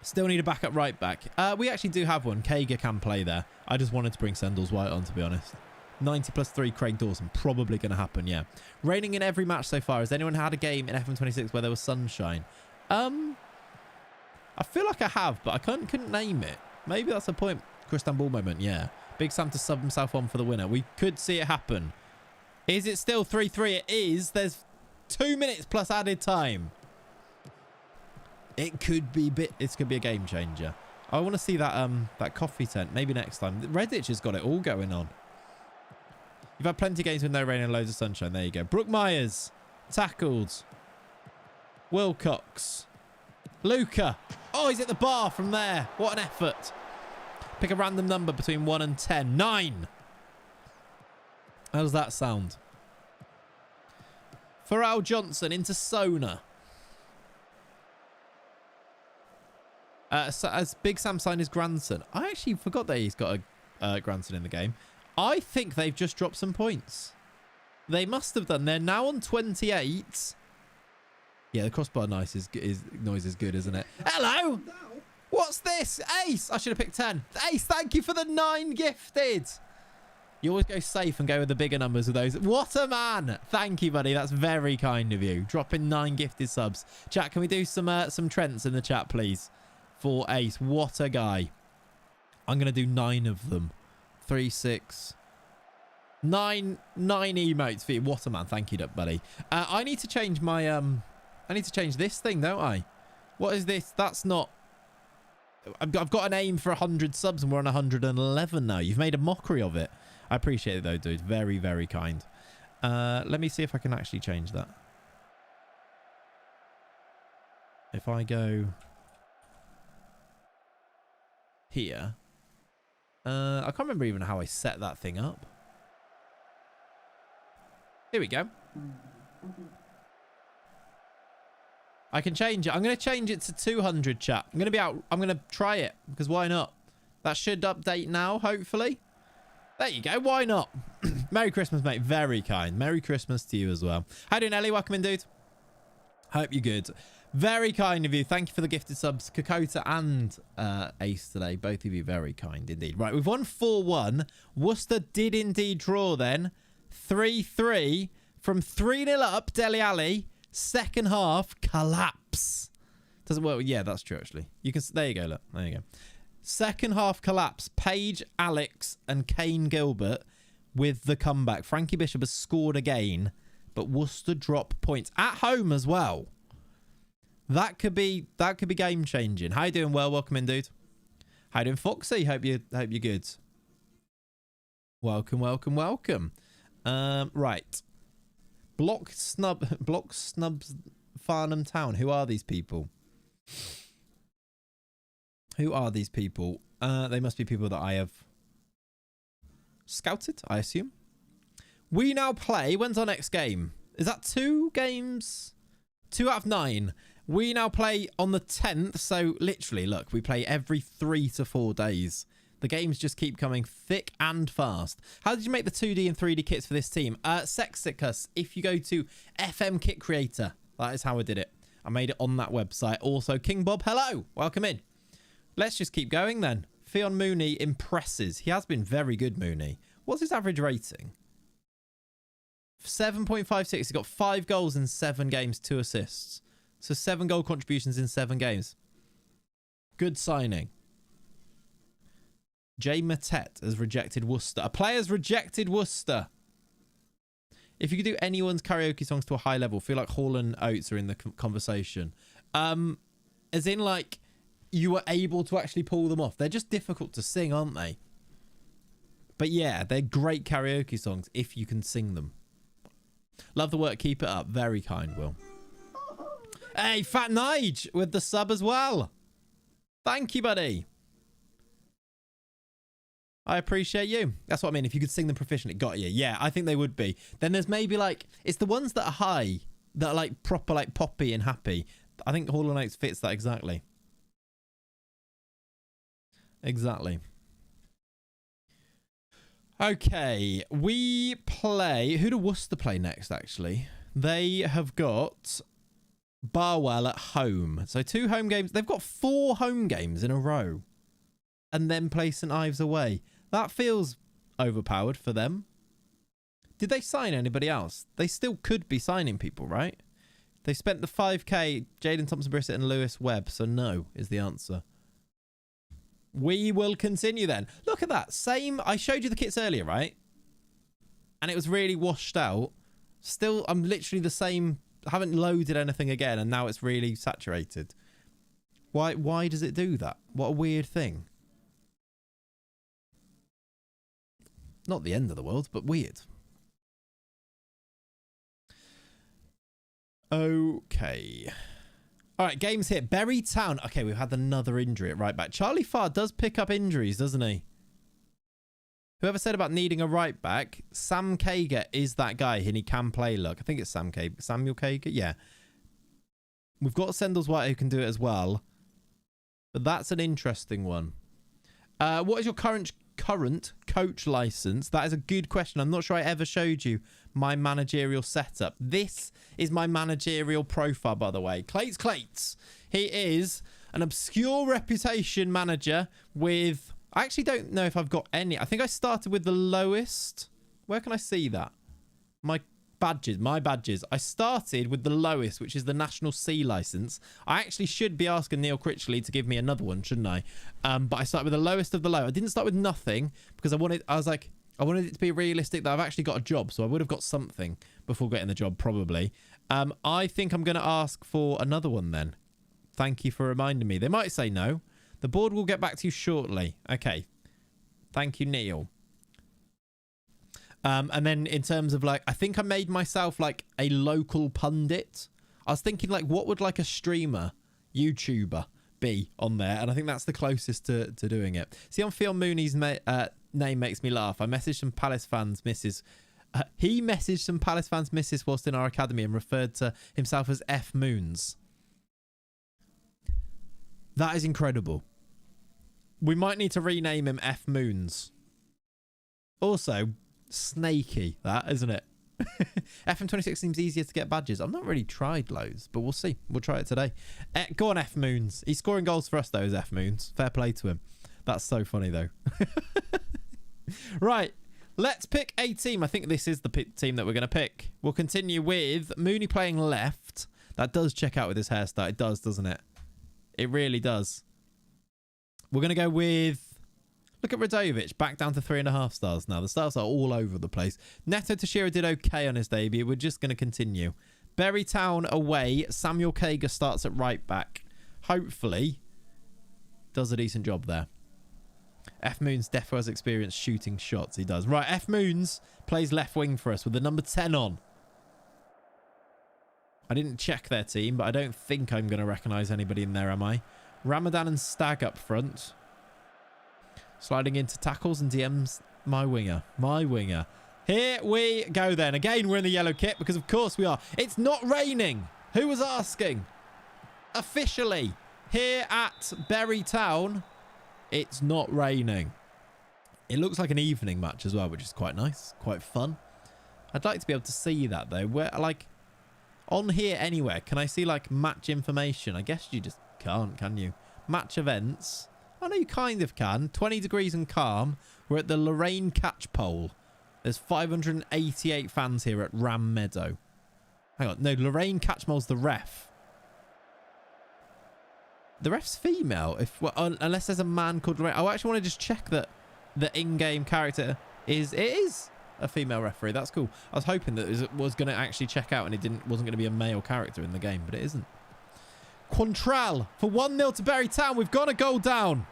Still need a backup right back. We actually do have one. Kager can play there. I just wanted to bring Sendles White on, to be honest. 90 plus 3, Craig Dawson. Probably going to happen, yeah. Raining in every match so far. Has anyone had a game in FM26 where there was sunshine? I feel like I have, but I couldn't name it. Maybe that's a point. Christian Ball moment, yeah. Big Sam to sub himself on for the winner. We could see it happen. Is it still 3-3? It is. There's 2 minutes plus added time. It could be this could be a game changer. I want to see that coffee tent. Maybe next time. Redditch has got it all going on. You've had plenty of games with no rain and loads of sunshine. There you go. Brooke Myers. Tackled. Wilcox. Luca. Oh, he's at the bar from there. What an effort. Pick a random number between 1 and 10. 9. How does that sound? Pharrell Johnson into Sona. So as Big Sam signed his grandson. I actually forgot that he's got a grandson in the game. I think they've just dropped some points. They must have done. They're now on 28. Yeah, the crossbar noise is good, isn't it? Hello! What's this? Ace! I should have picked 10. Ace, thank you for the 9 gifted. You always go safe and go with the bigger numbers with those. What a man! Thank you, buddy. That's very kind of you. Dropping 9 gifted subs. Chat, can we do some Trents in the chat, please? For Ace. What a guy. I'm going to do 9 of them. 3, 6... 9 emotes for you. What a man. Thank you, buddy. I need to change my I need to change this thing, don't I? What is this? That's not... I've got an aim for 100 subs and we're on 111 now. You've made a mockery of it. I appreciate it though, dude. Very, very kind. Let me see if I can actually change that. If I go here. I can't remember even how I set that thing up. Here we go. I can change it. I'm going to change it to 200, chat. I'm going to try it because why not? That should update now, hopefully. There you go. Why not? Merry Christmas, mate. Very kind. Merry Christmas to you as well. How you doing, Ellie? Welcome in, dude. Hope you're good. Very kind of you. Thank you for the gifted subs, Kokota and Ace today. Both of you very kind indeed. Right, we've won 4-1. Worcester did indeed draw then. 3-3 from 3-0 up. Dele Alli. Second half collapse. Doesn't work. Yeah, that's true actually. You can. There you go. Look. There you go. Second half collapse. Paige, Alex, and Kane Gilbert with the comeback. Frankie Bishop has scored again, but Worcester drop points at home as well. That could be game changing. How you doing? Well, welcome in, dude. How you doing, Foxy? Hope you're good. Welcome, welcome, welcome. Right. Block Snubs Farnham Town. Who are these people? Who are these people? They must be people that I have scouted, I assume. We now play. When's our next game? Is that 2 games? 2 out of 9. We now play on the 10th. So literally, look, we play every 3 to 4 days. The games just keep coming thick and fast. How did you make the 2D and 3D kits for this team? Sexicus, if you go to FM Kit Creator, that is how I did it. I made it on that website. Also, King Bob, hello. Welcome in. Let's just keep going then. Fionn Mooney impresses. He has been very good, Mooney. What's his average rating? 7.56. He's got 5 goals in 7 games, 2 assists. So 7 goal contributions in 7 games. Good signing. Jay Matet has rejected Worcester. A player's rejected Worcester. If you could do anyone's karaoke songs to a high level, feel like Hall and Oates are in the conversation. As in, like, you were able to actually pull them off. They're just difficult to sing, aren't they? But yeah, they're great karaoke songs if you can sing them. Love the work. Keep it up. Very kind, Will. Hey, Fat Nige with the sub as well. Thank you, buddy. I appreciate you. That's what I mean. If you could sing them proficiently, got you. Yeah, I think they would be. Then there's maybe like, it's the ones that are high, that are like proper like poppy and happy. I think Hall & Oates fits that exactly. Exactly. Okay, we play... Who do Worcester play next, actually? They have got Barwell at home. So 2 home games. They've got 4 home games in a row. And then play St Ives away. That feels overpowered for them. Did they sign anybody else? They still could be signing people, right? They spent the 5k, Jaden Thompson-Brissett and Lewis Webb. So no is the answer. We will continue then. Look at that. Same. I showed you the kits earlier, right? And it was really washed out. Still, I'm literally the same. I haven't loaded anything again. And now it's really saturated. Why does it do that? What a weird thing. Not the end of the world, but weird. Okay. All right, games here. Bury Town. Okay, we've had another injury at right back. Charlie Farr does pick up injuries, doesn't he? Whoever said about needing a right back, Sam Kager is that guy and he can play look. I think it's Sam Kager. Samuel Kager? Yeah. We've got Sendles White who can do it as well. But that's an interesting one. What is your current coach license? That is a good question. I'm not sure I ever showed you my managerial setup. This is my managerial profile, by the way. Clayts. He is an obscure reputation manager with... I actually don't know if I've got any. I think I started with the lowest. Where can I see that? My badges. I started with the lowest, which is the National C license. I actually should be asking Neil Critchley to give me another one, shouldn't I? But I started with the lowest of the low. I didn't start with nothing because I wanted it to be realistic that I've actually got a job. So I would have got something before getting the job, probably. I think I'm going to ask for another one then. Thank you for reminding me. They might say no. The board will get back to you shortly. Okay. Thank you, Neil. And then in terms of like, I think I made myself like a local pundit. I was thinking like, what would like a streamer, YouTuber be on there? And I think that's the closest to doing it. See, on Phil Mooney's name makes me laugh. I messaged some Palace fans, Mrs. He messaged some Palace fans, Mrs. whilst in our academy and referred to himself as F Moons. That is incredible. We might need to rename him F Moons. Also, snaky, that, isn't it? FM26 seems easier to get badges. I've not really tried loads, but we'll see. We'll try it today. Go on, F Moons. He's scoring goals for us, though, as F Moons. Fair play to him. That's so funny, though. Right. Let's pick a team. I think this is the team that we're going to pick. We'll continue with Mooney playing left. That does check out with his hairstyle. It does, doesn't it? It really does. We're going to go with... Look at Radovic. Back down to 3.5 stars now. The stars are all over the place. Neto Teixeira did okay on his debut. We're just going to continue. Bury Town away. Samuel Kager starts at right back. Hopefully, does a decent job there. F Moons defo has experience shooting shots. He does. Right, F Moons plays left wing for us with the number 10 on. I didn't check their team, but I don't think I'm going to recognise anybody in there, am I? Ramadan and Stag up front. Sliding into tackles and DMs my winger. My winger. Here we go then. Again, we're in the yellow kit because of course we are. It's not raining. Who was asking? Officially, here at Bury Town, it's not raining. It looks like an evening match as well, which is quite nice. Quite fun. I'd like to be able to see that though. Where, like, on here anywhere, can I see like match information? I guess you just can't, can you? Match events. I know you kind of can. 20 degrees and calm. We're at the Lorraine Catchpole. There's 588 fans here at Ram Meadow. Hang on. No, Lorraine Catchpole's the ref. The ref's female. Unless there's a man called Lorraine. I actually want to just check that the in-game character is... It is a female referee. That's cool. I was hoping that it was going to actually check out and it wasn't going to be a male character in the game, but it isn't. Quantral for 1-0 to Bury Town. We've got a goal down.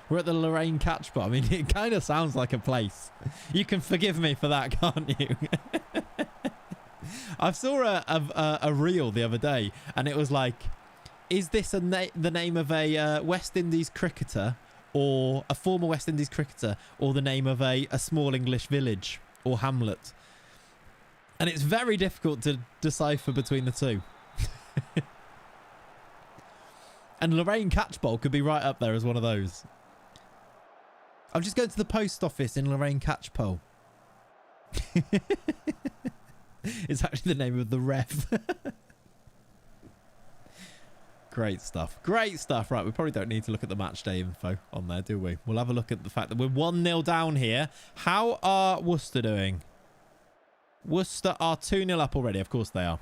We're at the Lorraine Catchpole. I mean, it kind of sounds like a place. You can forgive me for that, can't you? I saw a reel the other day, and it was like, is this the name of a West Indies cricketer, or a former West Indies cricketer, or the name of a small English village or hamlet? And it's very difficult to decipher between the two. And Lorraine Catchpole could be right up there as one of those. I'm just going to the post office in Lorraine Catchpole. It's actually the name of the ref. Great stuff. Great stuff. Right, we probably don't need to look at the match day info on there, do we? We'll have a look at the fact that we're 1-0 down here. How are Worcester doing? Worcester are 2-0 up already. Of course they are.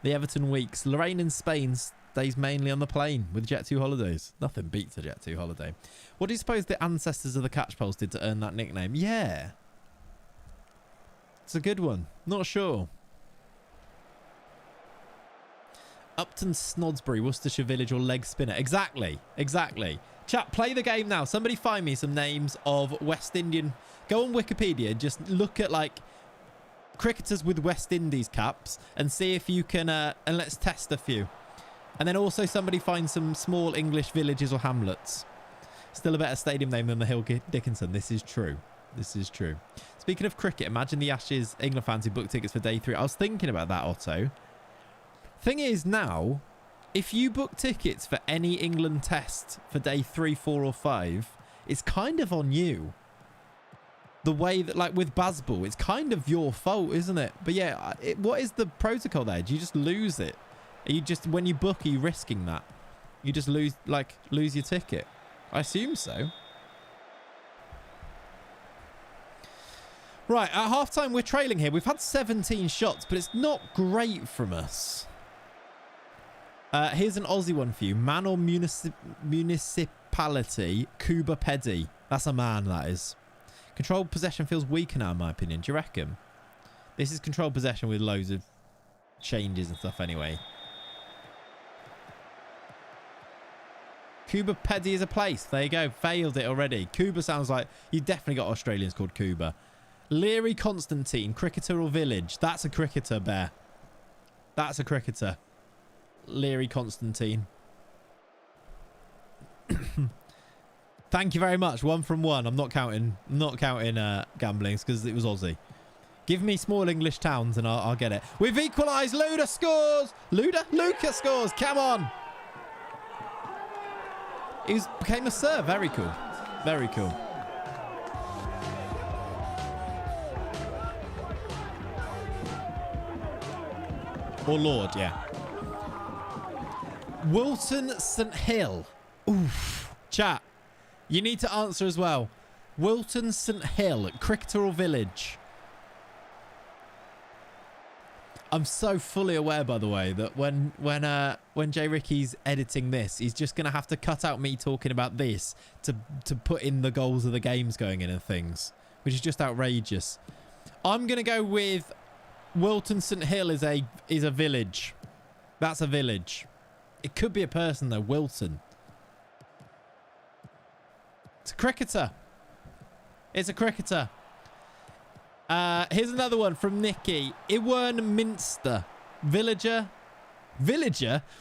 The Everton Weeks. Lorraine in Spain stays mainly on the plane with Jet2 holidays. Nothing beats a Jet2 holiday. What do you suppose the ancestors of the Catchpoles did to earn that nickname? Yeah. It's a good one. Not sure. Upton Snodsbury, Worcestershire Village or leg spinner. Exactly. Exactly. Chat, play the game now. Somebody find me some names of West Indian. Go on Wikipedia. Just look at like cricketers with West Indies caps and see if you can, and let's test a few. And then also somebody find some small English villages or hamlets. Still a better stadium name than the Hill Dickinson. This is true. This is true. Speaking of cricket, imagine the Ashes England fans who booked tickets for day 3. I was thinking about that, Otto. Thing is now, if you book tickets for any England test for day 3, 4 or 5, it's kind of on you. The way that, like with Bazball, it's kind of your fault, isn't it? But yeah, what is the protocol there? Do you just lose it? Are you just, when you book, are you risking that? You just lose your ticket? I assume so. Right, at half-time, we're trailing here. We've had 17 shots, but it's not great from us. Here's an Aussie one for you. Man or municipality, Cuba Peddy. That's a man, that is. Controlled possession feels weaker now, in my opinion. Do you reckon? This is controlled possession with loads of changes and stuff anyway. Cuba Peddy is a place. There you go. Failed it already. Cuba sounds like... You've definitely got Australians called Cuba. Leary Constantine, cricketer or village? That's a cricketer, Bear. That's a cricketer. Leary Constantine. Thank you very much. 1 from 1. I'm not counting gamblings because it was Aussie. Give me small English towns and I'll get it. We've equalised. Luda scores. Luca scores. Come on. He became a serve. Very cool. Very cool. Or Lord, yeah. Wilton St Hill. Oof. Chat. You need to answer as well. Wilton St Hill, cricketer or village? I'm so fully aware, by the way, that when Jay Ricky's editing this, he's just gonna have to cut out me talking about this to put in the goals of the games going in and things, which is just outrageous. I'm gonna go with Wilton St Hill is a village. That's a village. It could be a person though. Wilton. It's a cricketer. It's a cricketer. Here's another one from Nikki. Iwern Minster. Villager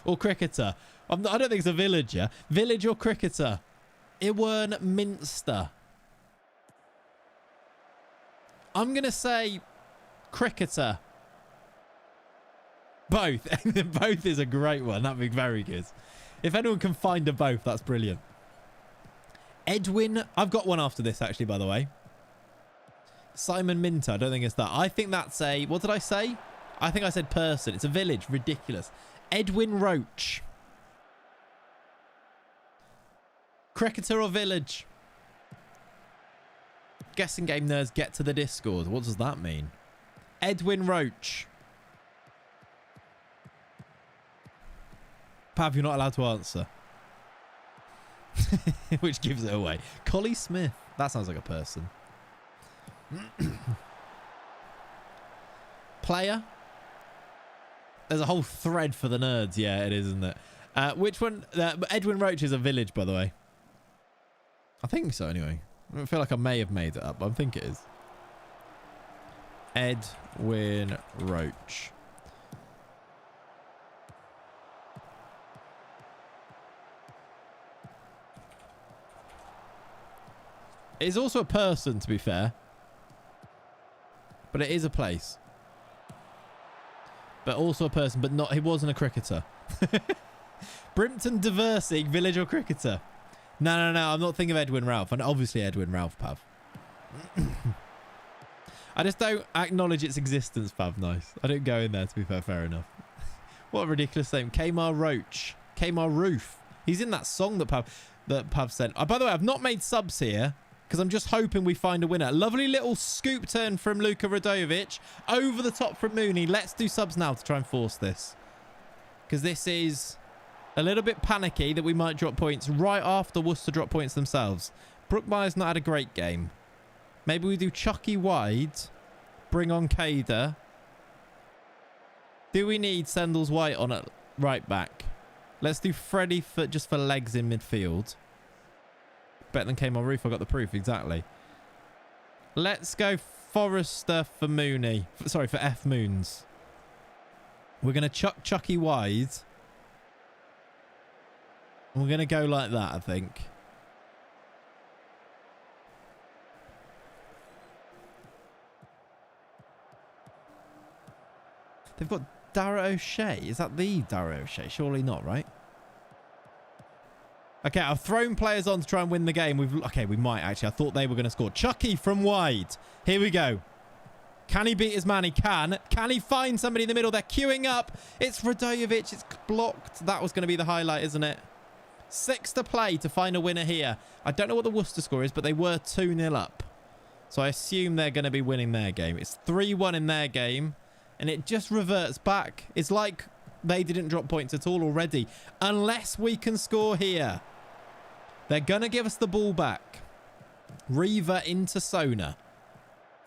or cricketer? I don't think it's a villager. Village or cricketer? Iwern Minster. I'm going to say cricketer. Both. Both is a great one. That'd be very good. If anyone can find a both, that's brilliant. Edwin. I've got one after this, actually, by the way. Simon Minter. I don't think it's that. I think that's a... What did I say? I think I said person. It's a village. Ridiculous. Edwin Roach. Cricketer or village? Guessing game nerds, get to the Discord. What does that mean? Edwin Roach. Pav, you're not allowed to answer. Which gives it away. Collie Smith. That sounds like a person. Player. There's a whole thread for the nerds. Yeah, it is, isn't it? Which one? Edwin Roach is a village, by the way. I think so, anyway. I feel like I may have made it up, but I think it is. Edwin Roach. It's also a person, to be fair. But it is a place. But also a person, but not... He wasn't a cricketer. Brimpton Diversing, village or cricketer? No. I'm not thinking of Edwin Ralph. And obviously Edwin Ralph, Pav. I just don't acknowledge its existence, Pav. Nice. I don't go in there, to be fair. Fair enough. What a ridiculous name. Kmar Roach. Kmar Roof. He's in that song that Pav sent. Oh, by the way, I've not made subs here, because I'm just hoping we find a winner. Lovely little scoop turn from Luka Radovic. Over the top from Mooney. Let's do subs now to try and force this. Because this is a little bit panicky that we might drop points right after Worcester drop points themselves. Brookmeyer's not had a great game. Maybe we do Chucky wide. Bring on Kader. Do we need Sendles White on at right back? Let's do Freddie just for legs in midfield. Better than came on roof. I got the proof. Exactly. Let's go Forrester for Mooney. Sorry, for F Moons. We're going to chuck Chucky wide. We're going to go like that, I think. They've got Darragh O'Shea. Is that the Darragh O'Shea? Surely not, right? Okay, I've thrown players on to try and win the game. Okay, we might actually. I thought they were going to score. Chucky from wide. Here we go. Can he beat his man? He can. Can he find somebody in the middle? They're queuing up. It's Radojevic. It's blocked. That was going to be the highlight, isn't it? 6 to play to find a winner here. I don't know what the Worcester score is, but they were 2-0 up. So I assume they're going to be winning their game. It's 3-1 in their game, and it just reverts back. It's like they didn't drop points at all already, unless we can score here. They're going to give us the ball back. Reaver into Sona.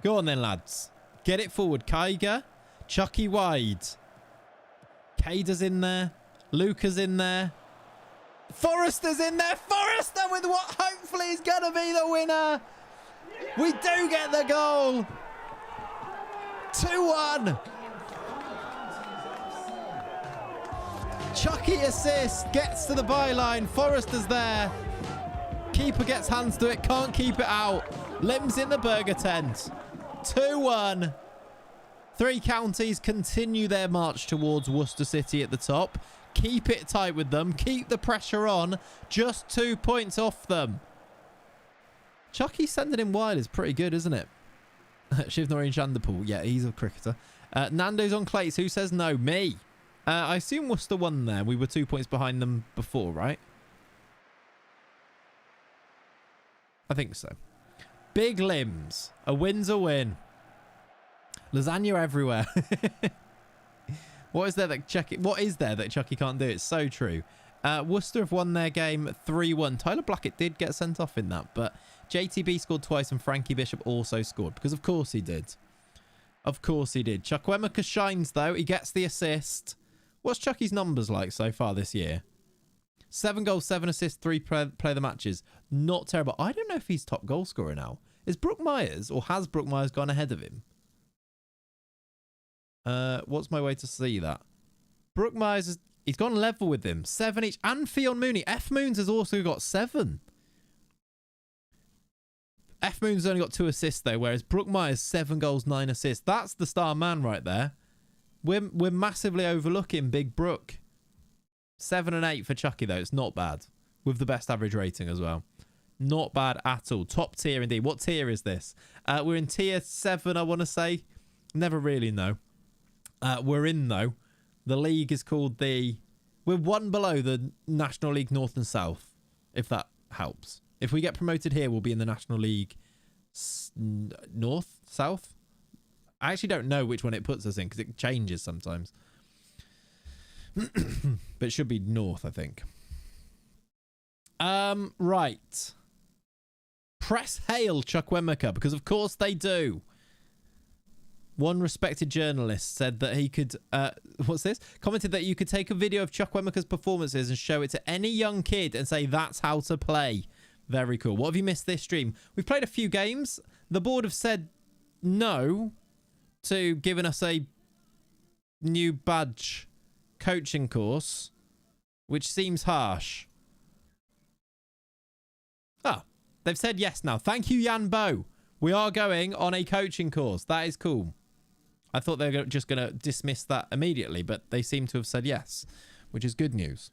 Go on then, lads. Get it forward. Kyger. Chucky wide. Cader's in there. Luca's in there. Forrester's in there. Forrester with what hopefully is going to be the winner. We do get the goal. 2-1. Chucky assist. Gets to the byline. Forrester's there. Keeper gets hands to it. Can't keep it out. Limbs in the burger tent. 2-1. 3 counties continue their march towards Worcester City at the top. Keep it tight with them. Keep the pressure on. Just 2 points off them. Chucky sending him wide is pretty good, isn't it? Shivnori Chanderpool. Yeah, he's a cricketer. Nando's on Clayts. Who says no? Me. I assume Worcester won there. We were 2 points behind them before, right? I think so. Big limbs. A win's a win. Lasagna everywhere. What is there that Chucky can't do? It's so true. Worcester have won their game 3-1. Tyler Blackett did get sent off in that, but JTB scored twice and Frankie Bishop also scored because of course he did. Of course he did. Chukwuemeka shines though. He gets the assist. What's Chucky's numbers like so far this year? 7 goals, 7 assists, 3 play the matches. Not terrible. I don't know if he's top goal scorer now. Is Brook Myers or has Brook Myers gone ahead of him? What's my way to see that? Brook Myers, he's gone level with him. 7 each. And Fionn Mooney. F Moons has also got 7. F Moon's only got 2 assists though, whereas Brook Myers 7 goals, 9 assists. That's the star man right there. We're massively overlooking Big Brook. 7 and 8 for Chucky though. It's not bad. With the best average rating as well. Not bad at all. Top tier indeed. What tier is this? We're in tier 7, I want to say. Never really know. We're in though. The league is called the... We're 1 below the National League North and South. If that helps. If we get promoted here, we'll be in the National League North? South? I actually don't know which one it puts us in because it changes sometimes. But it should be North, I think. Right. Press hail Chukwuemeka because of course they do. One respected journalist said that he could, what's this? Commented that you could take a video of Chukwuemeka's performances and show it to any young kid and say that's how to play. Very cool. What have you missed this stream? We've played a few games. The board have said no to giving us a new badge coaching course, which seems harsh. Ah, they've said yes now. Thank you, Jan Bo. We are going on a coaching course. That is cool. I thought they were just going to dismiss that immediately, but they seem to have said yes, which is good news.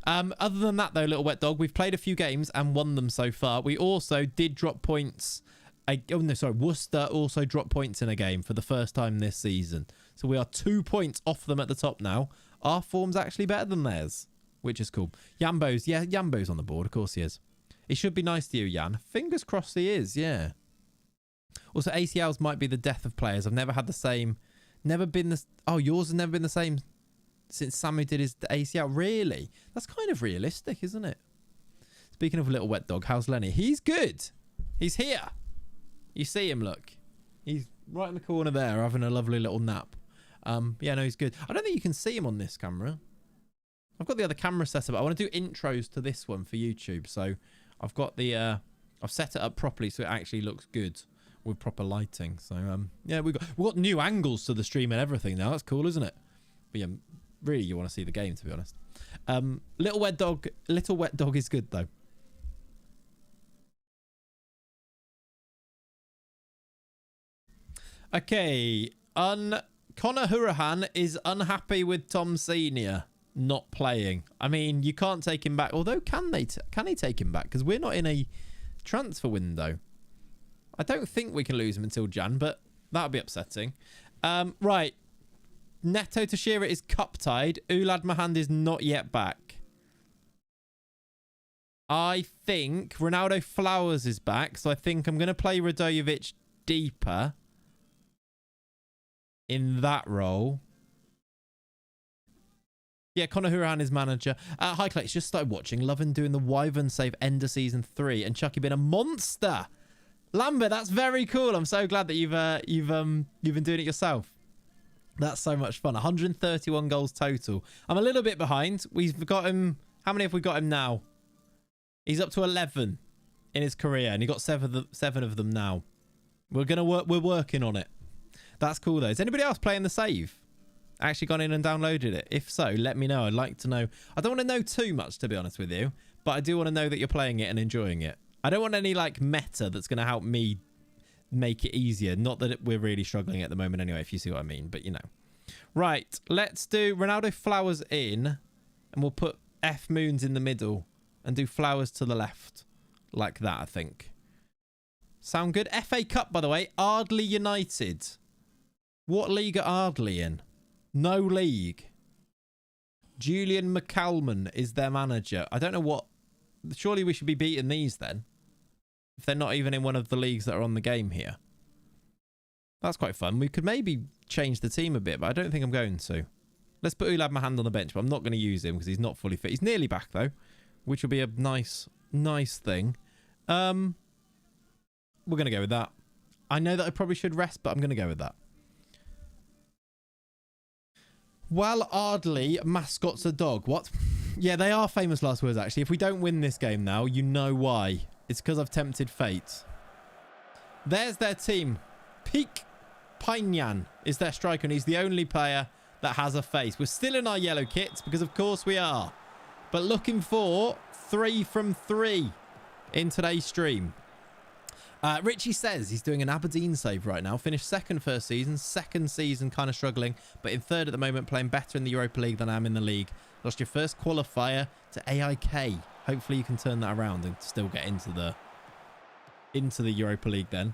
Other than that, though, Little Wet Dog, we've played a few games and won them so far. We also did drop points. Worcester also dropped points in a game for the first time this season. So we are 2 points off them at the top now. Our form's actually better than theirs, which is cool. Yambo's on the board. Of course he is. He should be nice to you, Jan. Fingers crossed he is, yeah. Also, ACLs might be the death of players. I've never had the same. Never been the... Oh, yours has never been the same since Samu did his ACL. Really? That's kind of realistic, isn't it? Speaking of Little Wet Dog, how's Lenny? He's good. He's here. You see him, look. He's right in the corner there having a lovely little nap. Yeah, no, he's good. I don't think you can see him on this camera. I've got the other camera set up. I want to do intros to this one for YouTube. So I've got the... I've set it up properly so it actually looks good with proper lighting. So, yeah, we've got new angles to the stream and everything now. That's cool, isn't it? But yeah, really, you want to see the game, to be honest. Little Wet Dog is good, though. Okay, Connor Hurahan is unhappy with Tom Senior not playing. I mean, you can't take him back. Although, can he take him back? Because we're not in a transfer window. I don't think we can lose him until Jan, but that would be upsetting. Right. Neto Tashira is cup-tied. Ulad Mahand is not yet back. I think Ronaldo Flowers is back, so I think I'm going to play Radojevic deeper in that role. Yeah, Conor Hurahan is manager. Hi, Clayts. Just started watching. Loving doing the Wyvern save end of season 3, and Chucky been a monster. Lambert, that's very cool. I'm so glad that you've been doing it yourself. That's so much fun. 131 goals total. I'm a little bit behind. We've got him. How many have we got him now? He's up to 11 in his career, and he got seven of them now. We're working on it. That's cool though. Is anybody else playing the save? Actually gone in and downloaded it? If so, let me know. I'd like to know. I don't want to know too much, to be honest with you, but I do want to know that you're playing it and enjoying it. I don't want any like meta that's going to help me make it easier. Not that we're really struggling at the moment anyway, if you see what I mean, but you know. Right, let's do Ronaldo Flowers in, and we'll put F Moons in the middle and do Flowers to the left. Like that, I think. Sound good? FA Cup, by the way. Ardley United. What league are Ardley in? No league. Julian McCalman is their manager. I don't know what... Surely we should be beating these then. If they're not even in one of the leagues that are on the game here. That's quite fun. We could maybe change the team a bit, but I don't think I'm going to. Let's put Ulad Mahand on the bench, but I'm not going to use him because he's not fully fit. He's nearly back though, which will be a nice thing. We're going to go with that. I know that I probably should rest, but I'm going to go with that. Well, Ardley mascots a dog. What? Yeah, they are famous last words, actually. If we don't win this game now, you know why. It's because I've tempted fate. There's their team. Peak Painyan is their striker, and he's the only player that has a face. We're still in our yellow kits, because of course we are. But looking for 3 from 3 in today's stream. Richie says he's doing an Aberdeen save right now. Finished second first season. Second season kind of struggling. But in third at the moment, playing better in the Europa League than I am in the league. Lost your first qualifier to AIK. Hopefully you can turn that around and still get into the Europa League then.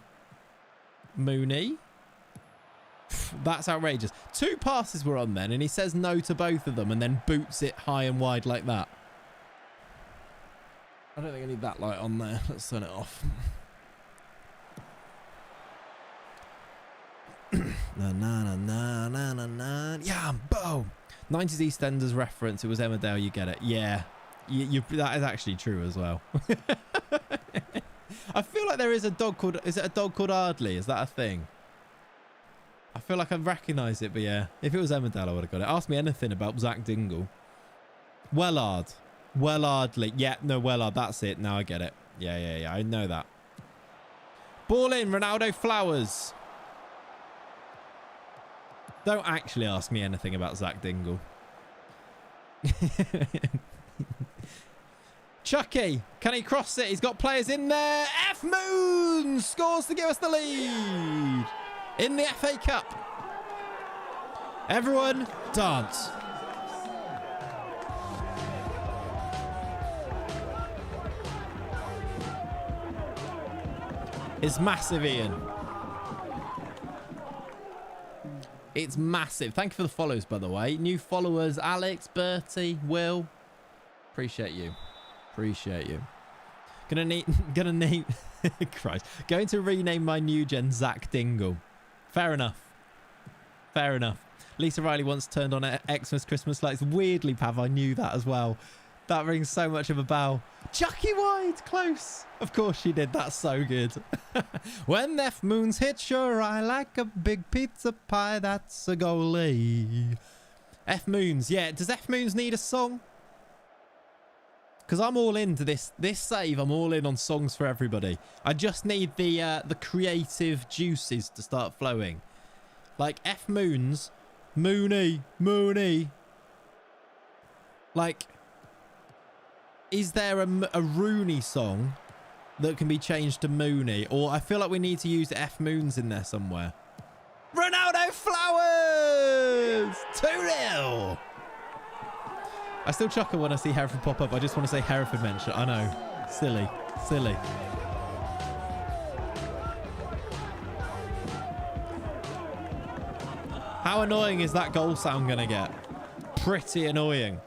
Mooney. That's outrageous. 2 passes were on then, and he says no to both of them and then boots it high and wide like that. I don't think I need that light on there. Let's turn it off. Na na na na na na na. Yeah, boom. 90s EastEnders reference. It was Emmerdale. You get it. Yeah, that is actually true as well. I feel like there is a dog called. Is it a dog called Ardley? Is that a thing? I feel like I recognise it, but yeah, if it was Emmerdale, I would have got it. Ask me anything about Zach Dingle. Wellard. Wellardley. Yeah, no, Wellard. That's it. Now I get it. Yeah. I know that. Ball in. Ronaldo Flowers. Don't actually ask me anything about Zach Dingle. Chucky, can he cross it? He's got players in there. F Moon scores to give us the lead in the FA Cup. Everyone dance. It's massive, Ian. It's massive. Thank you for the follows, by the way. New followers, Alex, Bertie, Will. Appreciate you. Appreciate you. Gonna name Christ. Going to rename my new gen Zach Dingle. Fair enough. Fair enough. Lisa Riley once turned on Xmas Christmas lights. Weirdly, Pav, I knew that as well. That rings so much of a bell. Chucky Wide, close. Of course she did. That's so good. When F Moons hit your eye like a big pizza pie, that's a goalie. F Moons, yeah. Does F Moons need a song? Because I'm all into this save. I'm all in on songs for everybody. I just need the creative juices to start flowing. Like F Moons, Mooney. Like, is there a Rooney song that can be changed to Mooney? Or I feel like we need to use F Moons in there somewhere. Ronaldo Flowers! 2-0. I still chuckle when I see Hereford pop up. I just want to say Hereford mention. I know. Silly. Silly. How annoying is that goal sound going to get? Pretty annoying.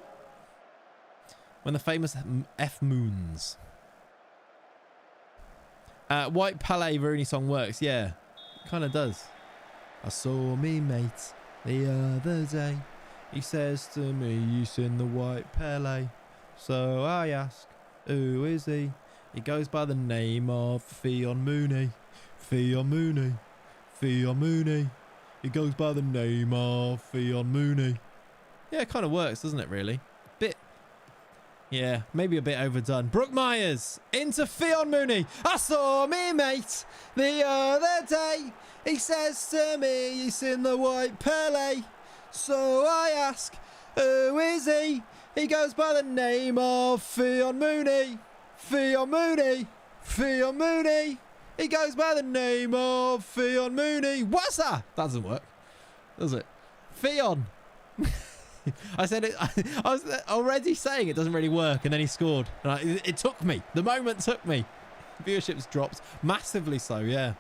When the famous F-Moons. White Palais Rooney song works. Yeah, kind of does. I saw me mate the other day. He says to me, he's in the White Palais. So I ask, who is he? He goes by the name of Fionn Mooney. Fionn Mooney. Fionn Mooney. He goes by the name of Fionn Mooney. Yeah, it kind of works, doesn't it, really? Yeah, maybe a bit overdone. Brooke Myers into Fionn Mooney. I saw me mate the other day. He says to me he's in the White Palais. So I ask, who is he? He goes by the name of Fionn Mooney. Fionn Mooney. Fionn Mooney. He goes by the name of Fionn Mooney. What's that? Doesn't work, does it? Fionn. I said it. I was already saying it doesn't really work, and then he scored. And it took me. The moment took me. Viewership's dropped massively. So yeah,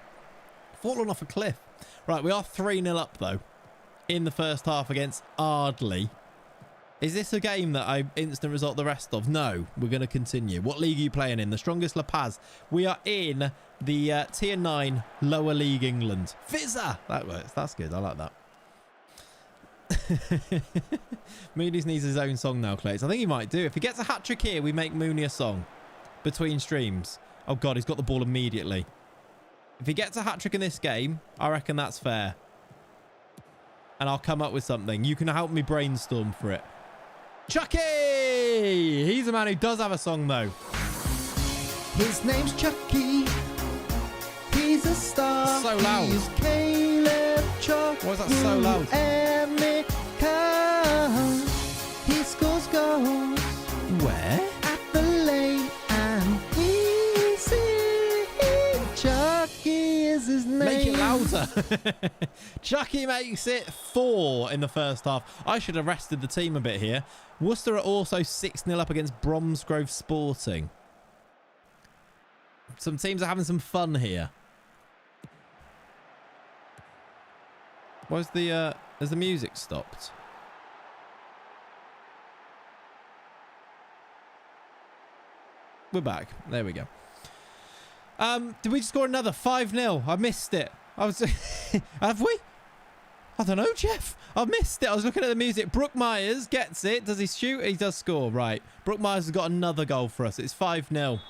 fallen off a cliff. Right, we are 3-0 up though in the first half against Ardley. Is this a game that I instant result the rest of? No, we're going to continue. What league are you playing in? The strongest La Paz. We are in the Tier 9 Lower League England. Fizzer! That works. That's good. I like that. Mooney's needs his own song now, Clayts. I think he might do. If he gets a hat-trick here, we make Mooney a song between streams. Oh, God, he's got the ball immediately. If he gets a hat-trick in this game, I reckon that's fair. And I'll come up with something. You can help me brainstorm for it. Chucky! He's a man who does have a song, though. His name's Chucky. He's a star. So loud. He's Caleb Chuck. Why is that so loud? He scores goals. Where? At the lane and easy. Chucky is his name. Make it louder. Chucky makes it 4 in the first half. I should have rested the team a bit here. Worcester are also 6-0 up against Bromsgrove Sporting. Some teams are having some fun here. Why's the has the music stopped? We're back. There we go. Did we just score another 5-0? I missed it. I was have we? I don't know, Jeff. I missed it. I was looking at the music. Brooke Myers gets it. Does he shoot? He does score. Right. Brooke Myers has got another goal for us. It's 5-0.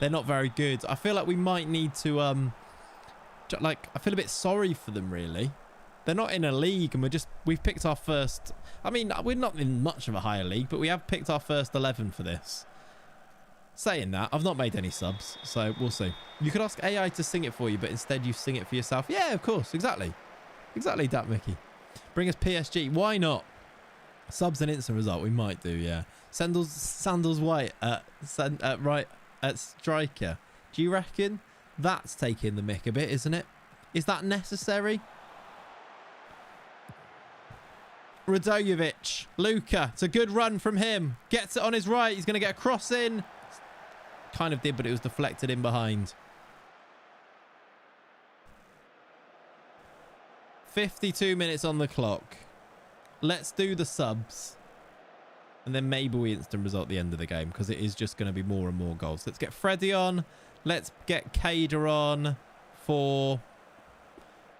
They're not very good. I feel like we might need to I feel a bit sorry for them, really. They're not in a league, and we've picked our first. I mean, we're not in much of a higher league, but we have picked our first 11 for this. Saying that, I've not made any subs, so we'll see. You could ask AI to sing it for you, but instead you sing it for yourself. Yeah, of course, exactly, Dat Mickey. Bring us PSG. Why not? Subs and instant result. We might do, yeah. Sandals White right at striker. Do you reckon that's taking the mick a bit, isn't it? Is that necessary? Radojevic. Luka. It's a good run from him. Gets it on his right. He's going to get a cross in. Kind of did, but it was deflected in behind. 52 minutes on the clock. Let's do the subs. And then maybe we instant result at the end of the game, because it is just going to be more and more goals. Let's get Freddie on. Let's get Kader on for...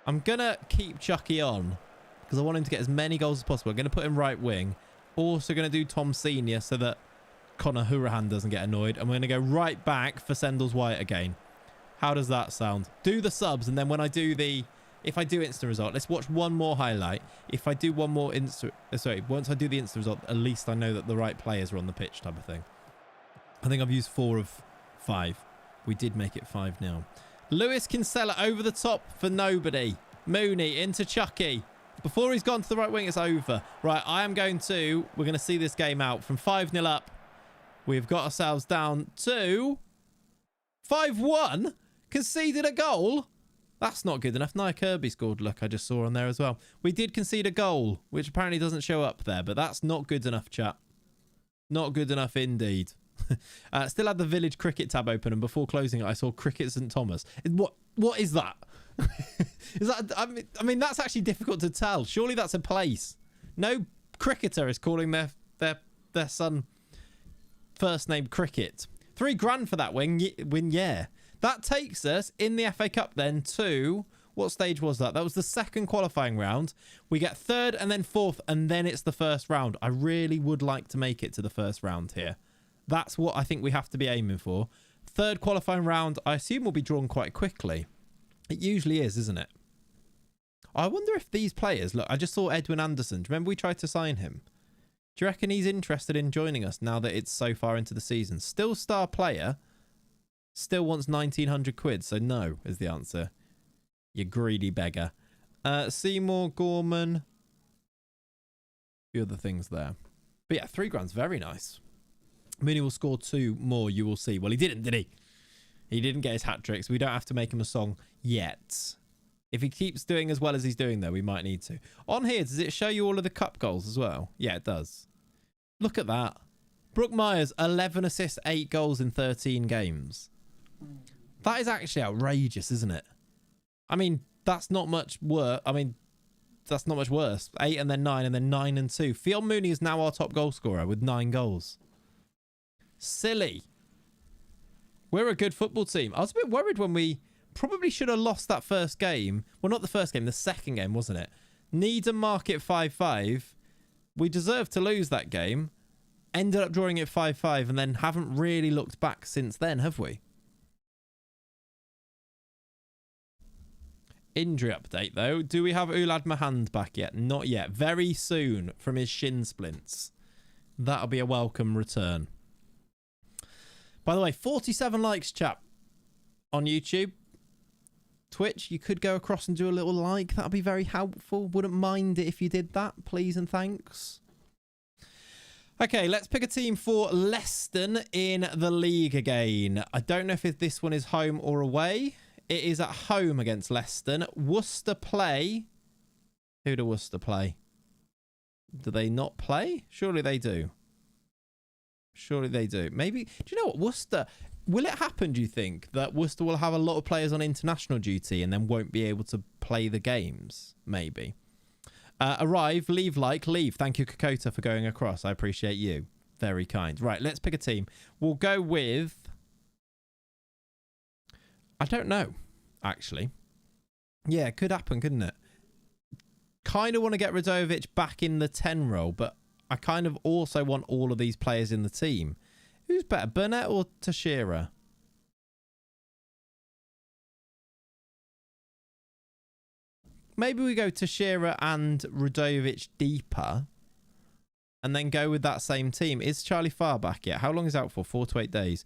I'm going to keep Chucky on, because I want him to get as many goals as possible. I'm going to put him right wing. Also going to do Tom Senior so that Connor Hurahan doesn't get annoyed. I'm going to go right back for Sendles White again. How does that sound? Do the subs, and then when I do the... If I do instant result, let's watch one more highlight. If I do one more instant... Sorry, once I do the instant result, at least I know that the right players are on the pitch type of thing. I think I've used 4 of 5. We did make it 5 now. Lewis Kinsella over the top for nobody. Mooney into Chucky. Before he's gone to the right wing, it's over. Right, we're going to see this game out from 5-0 up. We've got ourselves down to 5-1. Conceded a goal. That's not good enough. Nia Kirby scored, look, I just saw on there as well. We did concede a goal, which apparently doesn't show up there, but that's not good enough, chat. Not good enough indeed. Still had the village cricket tab open, and before closing it, I saw Cricket St Thomas. What is that? Is that? I mean, that's actually difficult to tell. Surely that's a place. No cricketer is calling their son first name Cricket. £3,000 for that win. Yeah. That takes us in the FA Cup then to, what stage was that? That was the second qualifying round. We get third and then fourth, and then it's the first round. I really would like to make it to the first round here. That's what I think we have to be aiming for. Third qualifying round, I assume will be drawn quite quickly. It usually is, isn't it? I wonder if these players... Look, I just saw Edwin Anderson. Do you remember we tried to sign him? Do you reckon he's interested in joining us now that it's so far into the season? Still star player. Still wants 1,900 quid. So no is the answer. You greedy beggar. Seymour, Gorman. A few other things there. But yeah, £3,000's very nice. Mooney will score 2 more, you will see. Well, he didn't, did he? He didn't get his hat-trick, so we don't have to make him a song yet. If he keeps doing as well as he's doing, though, we might need to. On here, does it show you all of the cup goals as well? Yeah, it does. Look at that. Brooke Myers, 11 assists, 8 goals in 13 games. That is actually outrageous, isn't it? I mean, that's not much worse. I mean, that's not much worse. 8 and then 9 and then 9 and 2. Fionn Mooney is now our top goal scorer with 9 goals. Silly. We're a good football team. I was a bit worried when we probably should have lost that first game. Well, not the first game, the second game, wasn't it? Needham Market 5-5. We deserved to lose that game. Ended up drawing it 5-5 and then haven't really looked back since then, have we? Injury update, though. Do we have Ulad Mahand back yet? Not yet. Very soon from his shin splints. That'll be a welcome return. By the way, 47 likes, chap, on YouTube. Twitch, you could go across and do a little like. That'd be very helpful. Wouldn't mind it if you did that. Please and thanks. Okay, let's pick a team for Leicester in the league again. I don't know if this one is home or away. It is at home against Leicester. Worcester play. Who do Worcester play? Do they not play? Surely they do. Surely they do. Maybe. Do you know what? Worcester. Will it happen, do you think, that Worcester will have a lot of players on international duty and then won't be able to play the games? Maybe. Arrive, leave, like, leave. Thank you, Kokota, for going across. I appreciate you. Very kind. Right, let's pick a team. We'll go with... I don't know, actually. Yeah, it could happen, couldn't it? Kind of want to get Radovic back in the 10 role, but I kind of also want all of these players in the team. Who's better, Burnett or Teixeira? Maybe we go Teixeira and Radovic deeper and then go with that same team. Is Charlie Farr back yet? How long is out for? 4 to 8 days.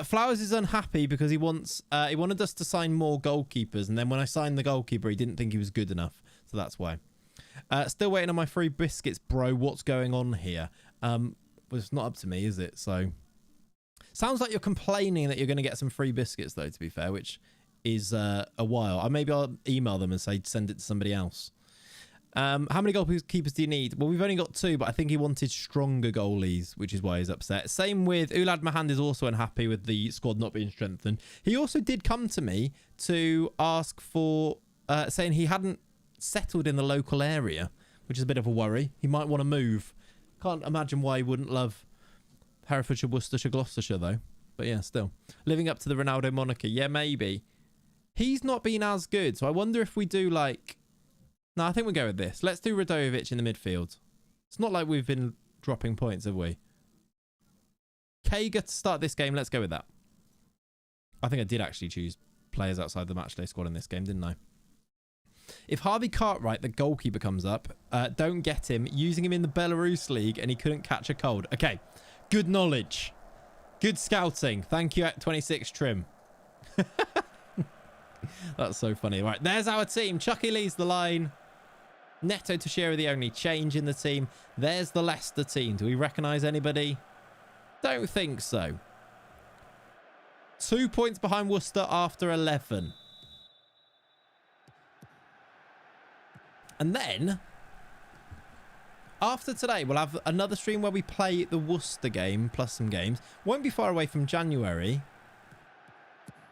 Flowers is unhappy because he wanted us to sign more goalkeepers, and then when I signed the goalkeeper, he didn't think he was good enough. So that's why. Still waiting on my free biscuits, bro. What's going on here? Well, it's not up to me, is it? So sounds like you're complaining that you're going to get some free biscuits, though, to be fair, which is a while. Maybe I'll email them and say send it to somebody else. How many goalkeepers do you need? Well, we've only got 2, but I think he wanted stronger goalies, which is why he's upset. Same with Ulad Mahand is also unhappy with the squad not being strengthened. He also did come to me to ask for, saying he hadn't settled in the local area, which is a bit of a worry. He might want to move. Can't imagine why he wouldn't love Herefordshire, Worcestershire, Gloucestershire, though. But yeah, still. Living up to the Ronaldo moniker. Yeah, maybe. He's not been as good, so I wonder if we do, like... No, I think we'll go with this. Let's do Radovic in the midfield. It's not like we've been dropping points, have we? Kager to start this game. Let's go with that. I think I did actually choose players outside the matchday squad in this game, didn't I? If Harvey Cartwright, the goalkeeper, comes up, don't get him. Using him in the Belarus League and he couldn't catch a cold. Okay. Good knowledge. Good scouting. Thank you at 26 Trim. That's so funny. Right, there's our team. Chucky leads the line. Neto Teixeira the only change in the team. There's the Leicester team. Do we recognise anybody? Don't think so. 2 points behind Worcester after 11. And then after today, we'll have another stream where we play the Worcester game plus some games. Won't be far away from January.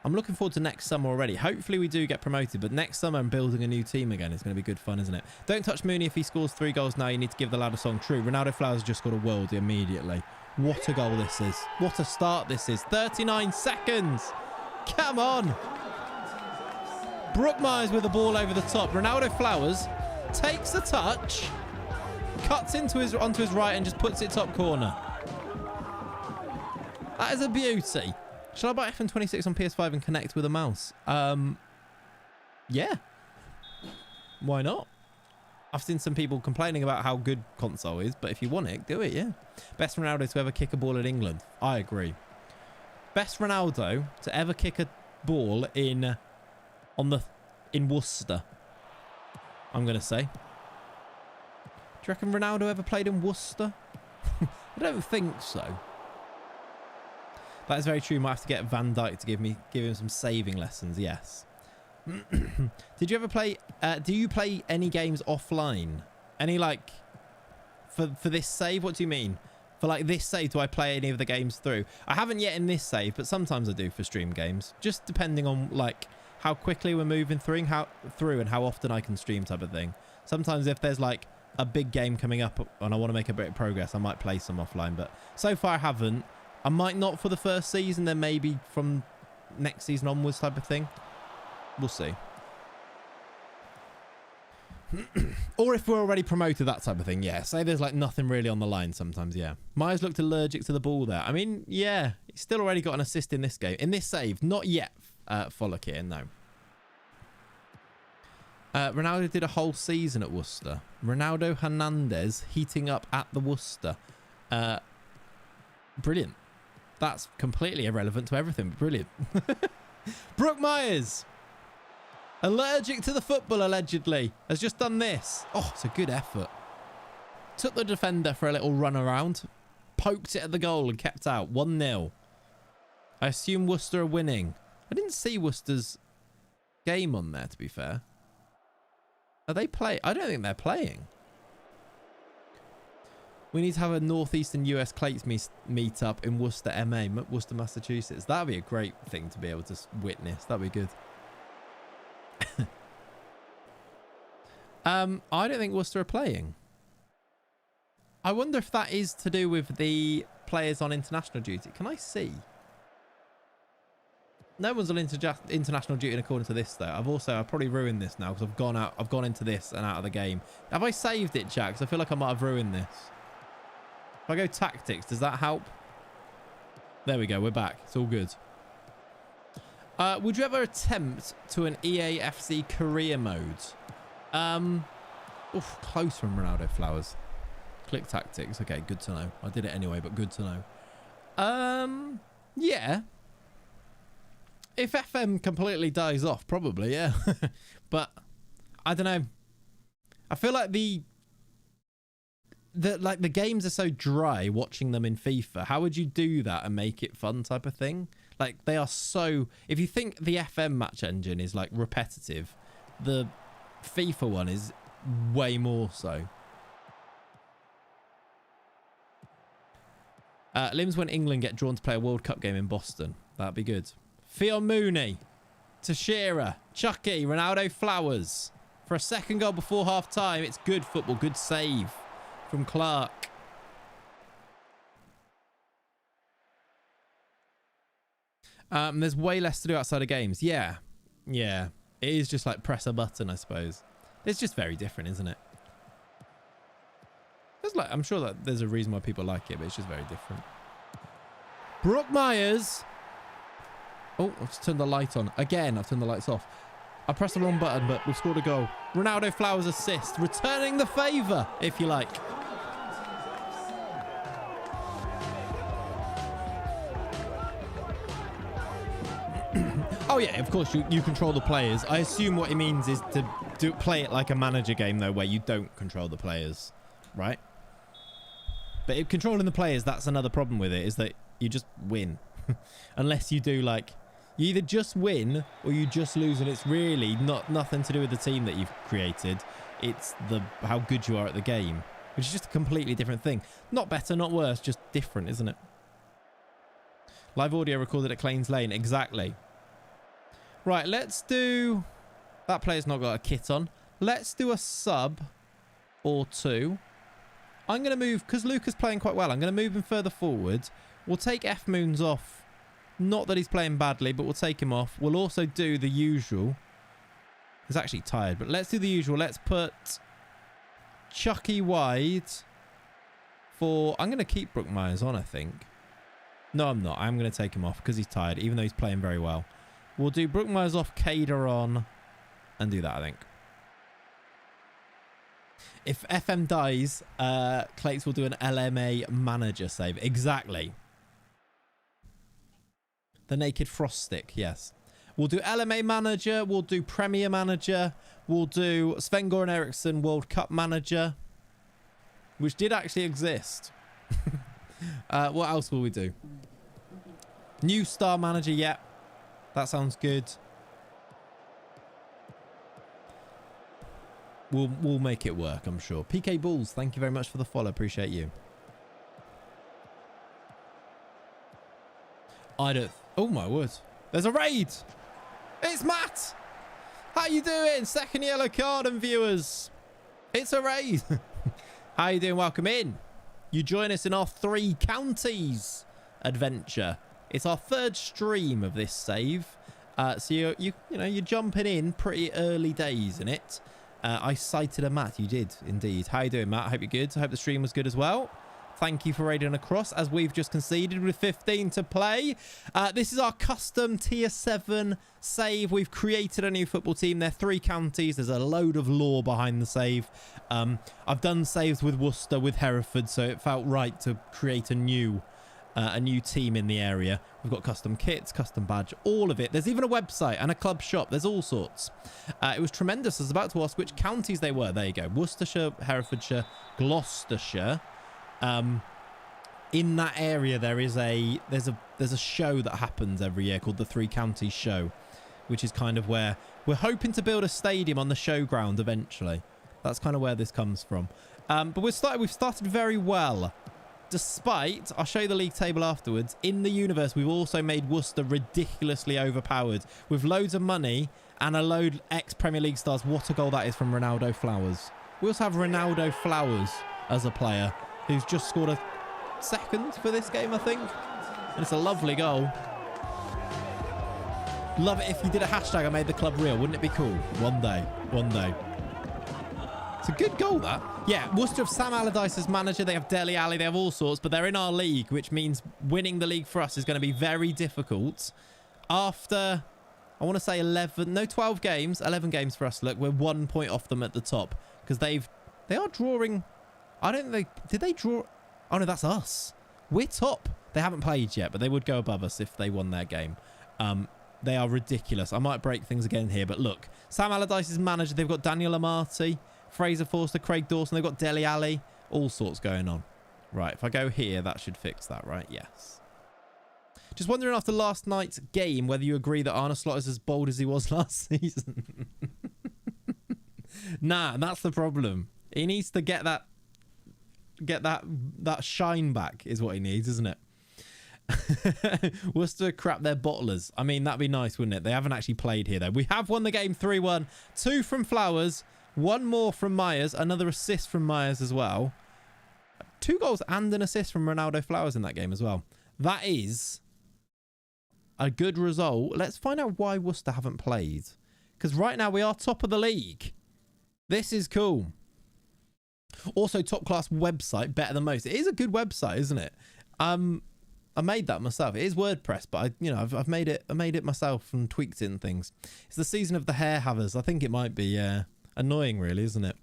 I'm looking forward to next summer already. Hopefully we do get promoted, but next summer I'm building a new team again. It's going to be good fun, isn't it? Don't touch Mooney if he scores 3 goals now. You need to give the lad a song. True. Ronaldo Flowers just got a worldie immediately. What a goal this is. What a start this is. 39 seconds. Come on. Brook Myers with the ball over the top. Ronaldo Flowers takes the touch, cuts onto his right and just puts it top corner. That is a beauty. Shall I buy FM26 on PS5 and connect with a mouse? Yeah. Why not? I've seen some people complaining about how good console is, but if you want it, do it, yeah. Best Ronaldo to ever kick a ball in England. I agree. Best Ronaldo to ever kick a ball in Worcester, I'm going to say. Do you reckon Ronaldo ever played in Worcester? I don't think so. That is very true. Might have to get Van Dijk to give him some saving lessons. Yes. Did you ever play? Do you play any games offline? Any like for this save? What do you mean? For like this save, do I play any of the games through? I haven't yet in this save, but sometimes I do for stream games. Just depending on like how quickly we're moving through and how often I can stream type of thing. Sometimes if there's like a big game coming up and I want to make a bit of progress, I might play some offline. But so far I haven't. I might not for the first season, then maybe from next season onwards type of thing. We'll see. Or if we're already promoted, that type of thing. Yeah, say there's like nothing really on the line sometimes, yeah. Myers looked allergic to the ball there. I mean, yeah, he's still already got an assist in this game. In this save, not yet, Follock-Here, no. Ronaldo did a whole season at Worcester. Ronaldo Hernandez heating up at the Worcester. Brilliant. That's completely irrelevant to everything, but brilliant. Brook Myers, allergic to the football, allegedly, has just done this. Oh, it's a good effort. Took the defender for a little run around, poked it at the goal and kept out. 1-0. I assume Worcester are winning. I didn't see Worcester's game on there, to be fair. Are they playing? I don't think they're playing. We need to have a northeastern US Clayts meet up in Worcester, Worcester, Massachusetts. That would be a great thing to be able to witness. That would be good. I don't think Worcester are playing. I wonder if that is to do with the players on international duty. Can I see? No one's on international duty according to this, though. I've probably ruined this now because I've gone into this and out of the game. Have I saved it, Jack? Because I feel like I might have ruined this. If I go tactics, does that help? There we go. We're back. It's all good. Would you ever attempt to an EAFC career mode? Close from Ronaldo Flowers. Click tactics. Okay, good to know. I did it anyway, but good to know. Yeah. If FM completely dies off, probably, yeah. But I don't know. I feel like the games are so dry watching them in FIFA. How would you do that and make it fun type of thing? Like they are so, if you think the FM match engine is like repetitive, the FIFA one is way more so. Limbs when England get drawn to play a World Cup game in Boston. That'd be good. Theo Mooney, Teixeira, Chucky, Ronaldo Flowers. For a second goal before half time. It's good football. Good save from Clark. There's way less to do outside of games. Yeah. Yeah. It is just like press a button, I suppose. It's just very different, isn't it? I'm sure that there's a reason why people like it, but it's just very different. Brook Myers. Oh, I've just turned the light on. Again, I've turned the lights off. I pressed the wrong button, but we've scored a goal. Ronaldo Flowers assist. Returning the favour, if you like. Oh, yeah, of course, you control the players. I assume what it means is to play it like a manager game, though, where you don't control the players, right? But if controlling the players, that's another problem with it, is that you just win. Unless you do, like, You either just win or you just lose, and it's really nothing to do with the team that you've created. It's how good you are at the game, which is just a completely different thing. Not better, not worse, just different, isn't it? Live audio recorded at Clayts Lane. Exactly. Right, let's do... That player's not got a kit on. Let's do a sub or two. I'm going to move, because Luca's playing quite well, I'm going to move him further forward. We'll take F Moons off. Not that he's playing badly, but we'll take him off. We'll also do the usual. He's actually tired, but let's do the usual. Let's put Chucky wide for... I'm going to keep Brook Myers on, I think. No, I'm not. I'm going to take him off because he's tired, even though he's playing very well. We'll do Brook Myers off, Kader on, and do that, I think. If FM dies, Clayts will do an LMA manager save. Exactly. The Naked Frost Stick, yes. We'll do LMA manager. We'll do Premier manager. We'll do Sven-Goran Eriksson World Cup manager, which did actually exist. What else will we do? New star manager, yeah. That sounds good. We'll make it work, I'm sure. PK Bulls, thank you very much for the follow. Appreciate you. I don't... Oh, my word. There's a raid. It's Matt. How you doing? Second yellow card and viewers. It's a raid. How you doing? Welcome in. You join us in our 3 counties adventure. It's our 3rd stream of this save. So you're jumping in pretty early days in it. I cited a Matt. You did indeed. How you doing, Matt? I hope you're good. I hope the stream was good as well. Thank you for raiding across as we've just conceded with 15 to play. This is our custom tier 7 save. We've created a new football team. They're 3 counties. There's a load of lore behind the save. I've done saves with Worcester, with Hereford, so it felt right to create a new team in the area. We've got custom kits, custom badge, all of it. There's even a website and a club shop. There's all sorts. It was tremendous. I was about to ask which counties they were. There you go. Worcestershire, Herefordshire, Gloucestershire. In that area there's a show that happens every year called the 3 Counties Show, which is kind of where we're hoping to build a stadium on the showground eventually. That's kind of where this comes from. But we've started very well. Despite, I'll show you the league table afterwards, in the universe we've also made Worcester ridiculously overpowered with loads of money and a load ex-Premier League stars. What a goal that is from Ronaldo Flowers. We also have Ronaldo Flowers as a player who's just scored a 2nd for this game, I think. And it's a lovely goal. Love it if you did a hashtag I made the club real. Wouldn't it be cool? One day. One day. It's a good goal, that. Yeah, Worcester have Sam Allardyce as manager. They have Dele Alli. They have all sorts. But they're in our league, which means winning the league for us is going to be very difficult. After, I want to say 12 games. 11 games for us. Look, we're 1 point off them at the top. Because they are drawing... I don't think did they draw? Oh no, that's us. We're top. They haven't played yet, but they would go above us if they won their game. They are ridiculous. I might break things again here, but look, Sam Allardyce's manager. They've got Daniel Amati, Fraser Forster, Craig Dawson. They've got Dele Alli. All sorts going on. Right, if I go here, that should fix that, right? Yes. Just wondering after last night's game whether you agree that Arne Slot is as bold as he was last season. Nah, that's the problem. He needs to get that shine back is what he needs, isn't it? Worcester crap their bottlers. I mean, that'd be nice, wouldn't it? They haven't actually played here though. We have won the game 3-1. 2 from Flowers, 1 more from Myers, another assist from Myers as well. 2 goals and an assist from Ronaldo Flowers in that game as well. That is a good result. Let's find out why Worcester haven't played, because right now we are top of the league. This is cool. Also, top class website, better than most. It is a good website, isn't it? I made that myself. It is WordPress, but I've made it myself and tweaked it and things. It's the season of the hair havers. I think it might be annoying, really, isn't it?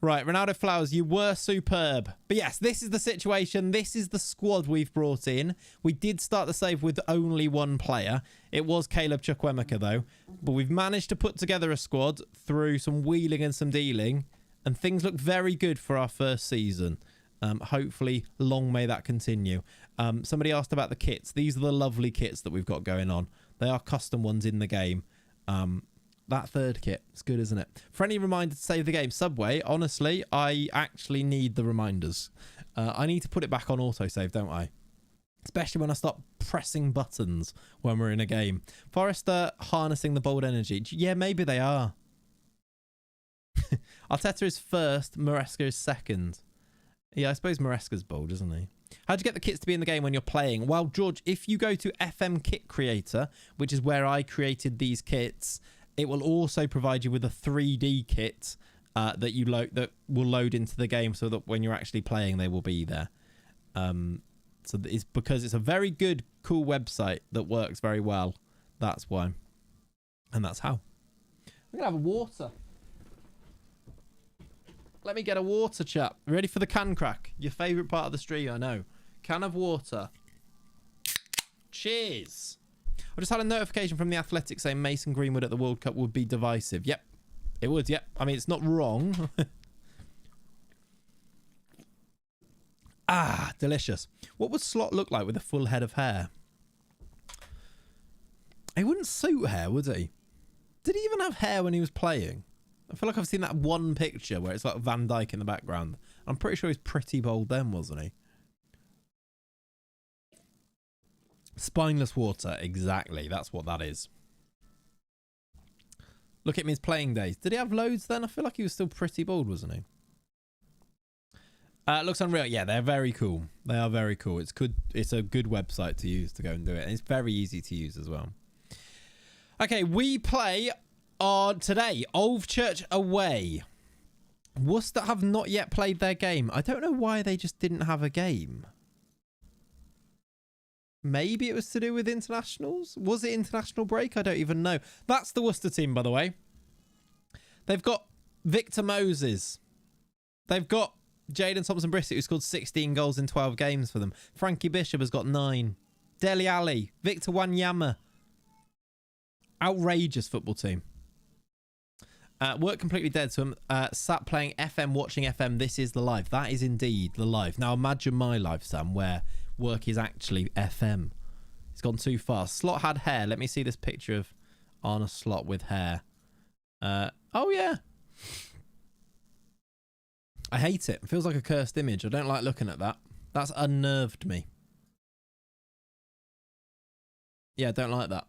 Right, Ronaldo Flowers, you were superb. But yes, this is the situation. This is the squad we've brought in. We did start the save with only 1 player. It was Caleb Chukwuemeka, though. But we've managed to put together a squad through some wheeling and some dealing. And things look very good for our first season. Hopefully, long may that continue. Somebody asked about the kits. These are the lovely kits that we've got going on. They are custom ones in the game. That third kit, it's good, isn't it? Friendly reminder to save the game. Subway, honestly, I actually need the reminders. I need to put it back on autosave, don't I? Especially when I start pressing buttons when we're in a game. Forrester harnessing the bold energy. Yeah, maybe they are. Arteta is first, Maresca is second. Yeah, I suppose Maresca's bold, isn't he? How'd you get the kits to be in the game when you're playing? Well, George, if you go to FM Kit Creator, which is where I created these kits, it will also provide you with a 3D kit that you that will load into the game, so that when you're actually playing, they will be there. So it's because it's a very good, cool website that works very well. That's why, and that's how. I'm gonna have a water. Let me get a water, chap. Ready for the can crack? Your favourite part of the stream, I know. Can of water. Cheers. I just had a notification from the Athletic saying Mason Greenwood at the World Cup would be divisive. Yep, it would, yep. I mean, it's not wrong. Ah, delicious. What would Slot look like with a full head of hair? He wouldn't suit hair, would he? Did he even have hair when he was playing? I feel like I've seen that one picture where it's like Van Dijk in the background. I'm pretty sure he's pretty bold then, wasn't he? Spineless water, exactly. That's what that is. Look at him his playing days. Did he have loads then? I feel like he was still pretty bold, wasn't he? Looks unreal. Yeah, they're very cool. They are very cool. It's good. It's a good website to use to go and do it. And it's very easy to use as well. Okay, we play on today, Old Church away. Worcester have not yet played their game. I don't know why they just didn't have a game. Maybe it was to do with internationals? Was it international break? I don't even know. That's the Worcester team, by the way. They've got Victor Moses. They've got Jaden Thompson-Brissett, who scored 16 goals in 12 games for them. Frankie Bishop has got 9. Dele Alli. Victor Wanyama. Outrageous football team. Work completely dead, so I'm sat playing FM, watching FM. This is the life. That is indeed the life. Now imagine my life, Sam, where work is actually FM. It's gone too far. Slot had hair. Let me see this picture of Arne Slot with hair. Oh, yeah. I hate it. It feels like a cursed image. I don't like looking at that. That's unnerved me. Yeah, I don't like that.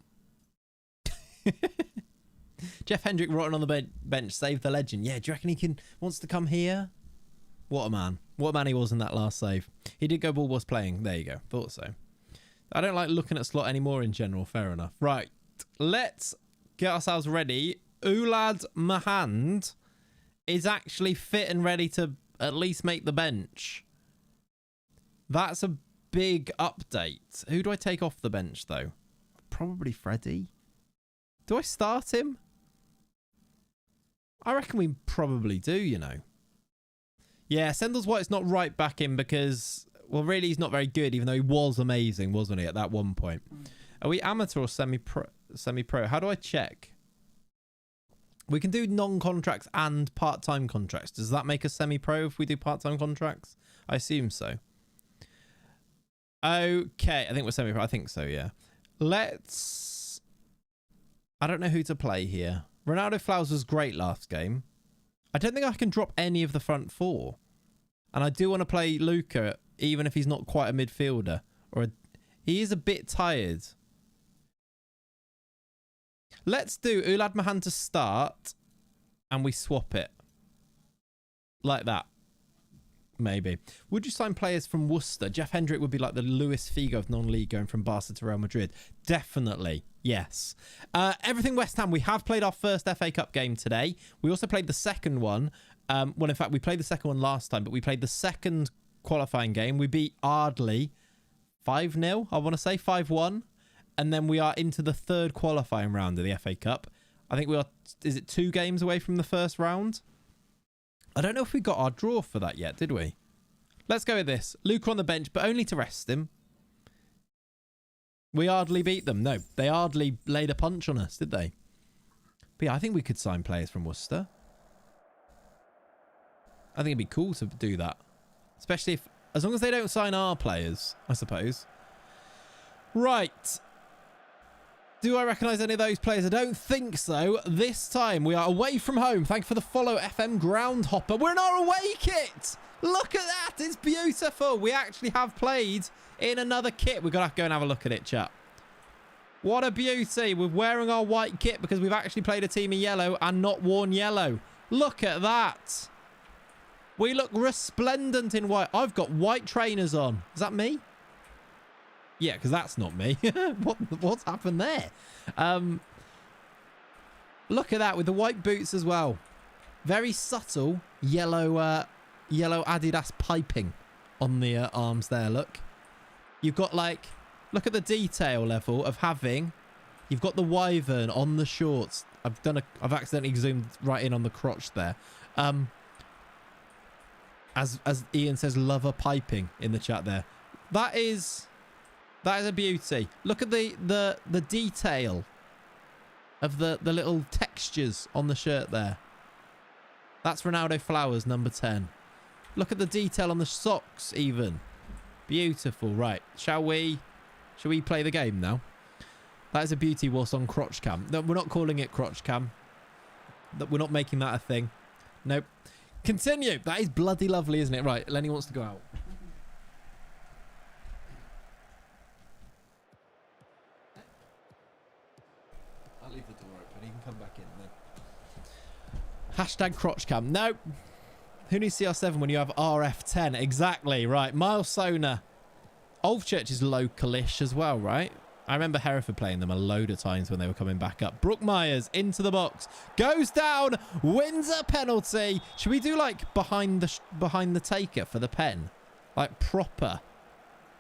Jeff Hendrick rotting on the bench, save the legend. Yeah, do you reckon wants to come here? What a man. What a man he was in that last save. He did go ball was playing. There you go. Thought so. I don't like looking at Slot anymore in general. Fair enough. Right. Let's get ourselves ready. Ulad Mahand is actually fit and ready to at least make the bench. That's a big update. Who do I take off the bench, though? Probably Freddie. Do I start him? I reckon we probably do, you know. Yeah, Sendles White's not right back in because, well, really he's not very good, even though he was amazing, wasn't he, at that one point. Are we amateur or semi-pro? How do I check? We can do non-contracts and part-time contracts. Does that make us semi-pro if we do part-time contracts? I assume so. Okay, I think we're semi-pro. I think so, yeah. Let's... I don't know who to play here. Ronaldo Flowers was great last game. I don't think I can drop any of the front four. And I do want to play Luca, even if he's not quite a midfielder. He is a bit tired. Let's do Ulad Mahan to start. And we swap it. Like that. Maybe. Would you sign players from Worcester? Jeff Hendrick would be like the Luis Figo of non-league going from Barca to Real Madrid. Definitely. Yes. Everything West Ham. We have played our first FA Cup game today. We also played the second one. Well, in fact, we played the second one last time, but we played the second qualifying game. We beat Ardley 5-0, I want to say, 5-1. And then we are into the third qualifying round of the FA Cup. I think we are, is it 2 games away from the first round? I don't know if we got our draw for that yet, did we? Let's go with this. Luca on the bench, but only to rest him. We hardly beat them. No, they hardly laid a punch on us, did they? But yeah, I think we could sign players from Worcester. I think it'd be cool to do that. Especially if, as long as they don't sign our players, I suppose. Right. Do I recognise any of those players? I don't think so. This time we are away from home. Thank you for the follow, FM Groundhopper. We're in our away kit. Look at that. It's beautiful. We actually have played in another kit. We've got to go and have a look at it, chat. What a beauty. We're wearing our white kit because we've actually played a team in yellow and not worn yellow. Look at that. We look resplendent in white. I've got white trainers on. Is that me? Yeah, because that's not me. What's happened there? Look at that with the white boots as well. Very subtle yellow yellow Adidas piping on the arms there. Look. You've got like... Look at the detail level of having... You've got the wyvern on the shorts. I've accidentally zoomed right in on the crotch there. As Ian says, lover piping in the chat there. That is a beauty. Look at the detail of the little textures on the shirt there. That's Ronaldo Flowers, number 10. Look at the detail on the socks even. Beautiful. Right. Shall we play the game now? That is a beauty whilst on crotch cam. No, we're not calling it crotch cam. We're not making that a thing. Nope. Continue. That is bloody lovely, isn't it? Right. Lenny wants to go out. I'll leave the door open. He can come back in then. Hashtag crotch cam. Nope. Who needs CR7 when you have RF10? Exactly. Right. Miles Sona. Oldchurch is localish as well, right? I remember Hereford playing them a load of times when they were coming back up. Brooke Myers into the box. Goes down. Wins a penalty. Should we do like behind the taker for the pen? Like proper.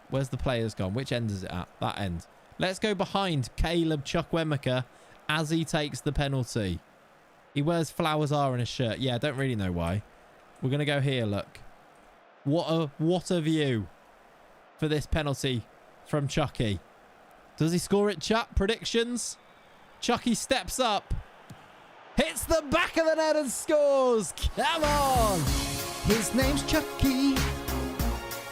Where's the players gone? Which end is it at? That end. Let's go behind Caleb Chukwemeka as he takes the penalty. He wears Flowers R in his shirt. Yeah, I don't really know why. We're going to go here, look. What a view for this penalty from Chucky. Does he score it, chat? Predictions? Chucky steps up. Hits the back of the net and scores. Come on. His name's Chucky.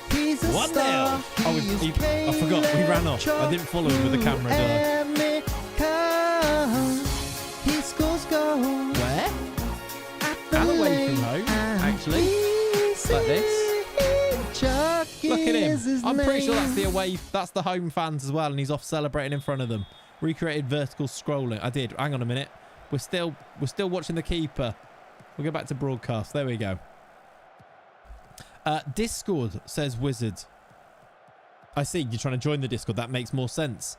He's a 1-0. star. I forgot. We ran off. I didn't follow him with the camera, did I? He scores goals. Where? And away from home, actually. Like this. Look at him. I'm pretty sure that's the away. That's the home fans as well, and he's off celebrating in front of them. Recreated vertical scrolling. I did. Hang on a minute. We're still watching the keeper. We'll go back to broadcast. There we go. Discord says Wizard. I see. You're trying to join the Discord. That makes more sense.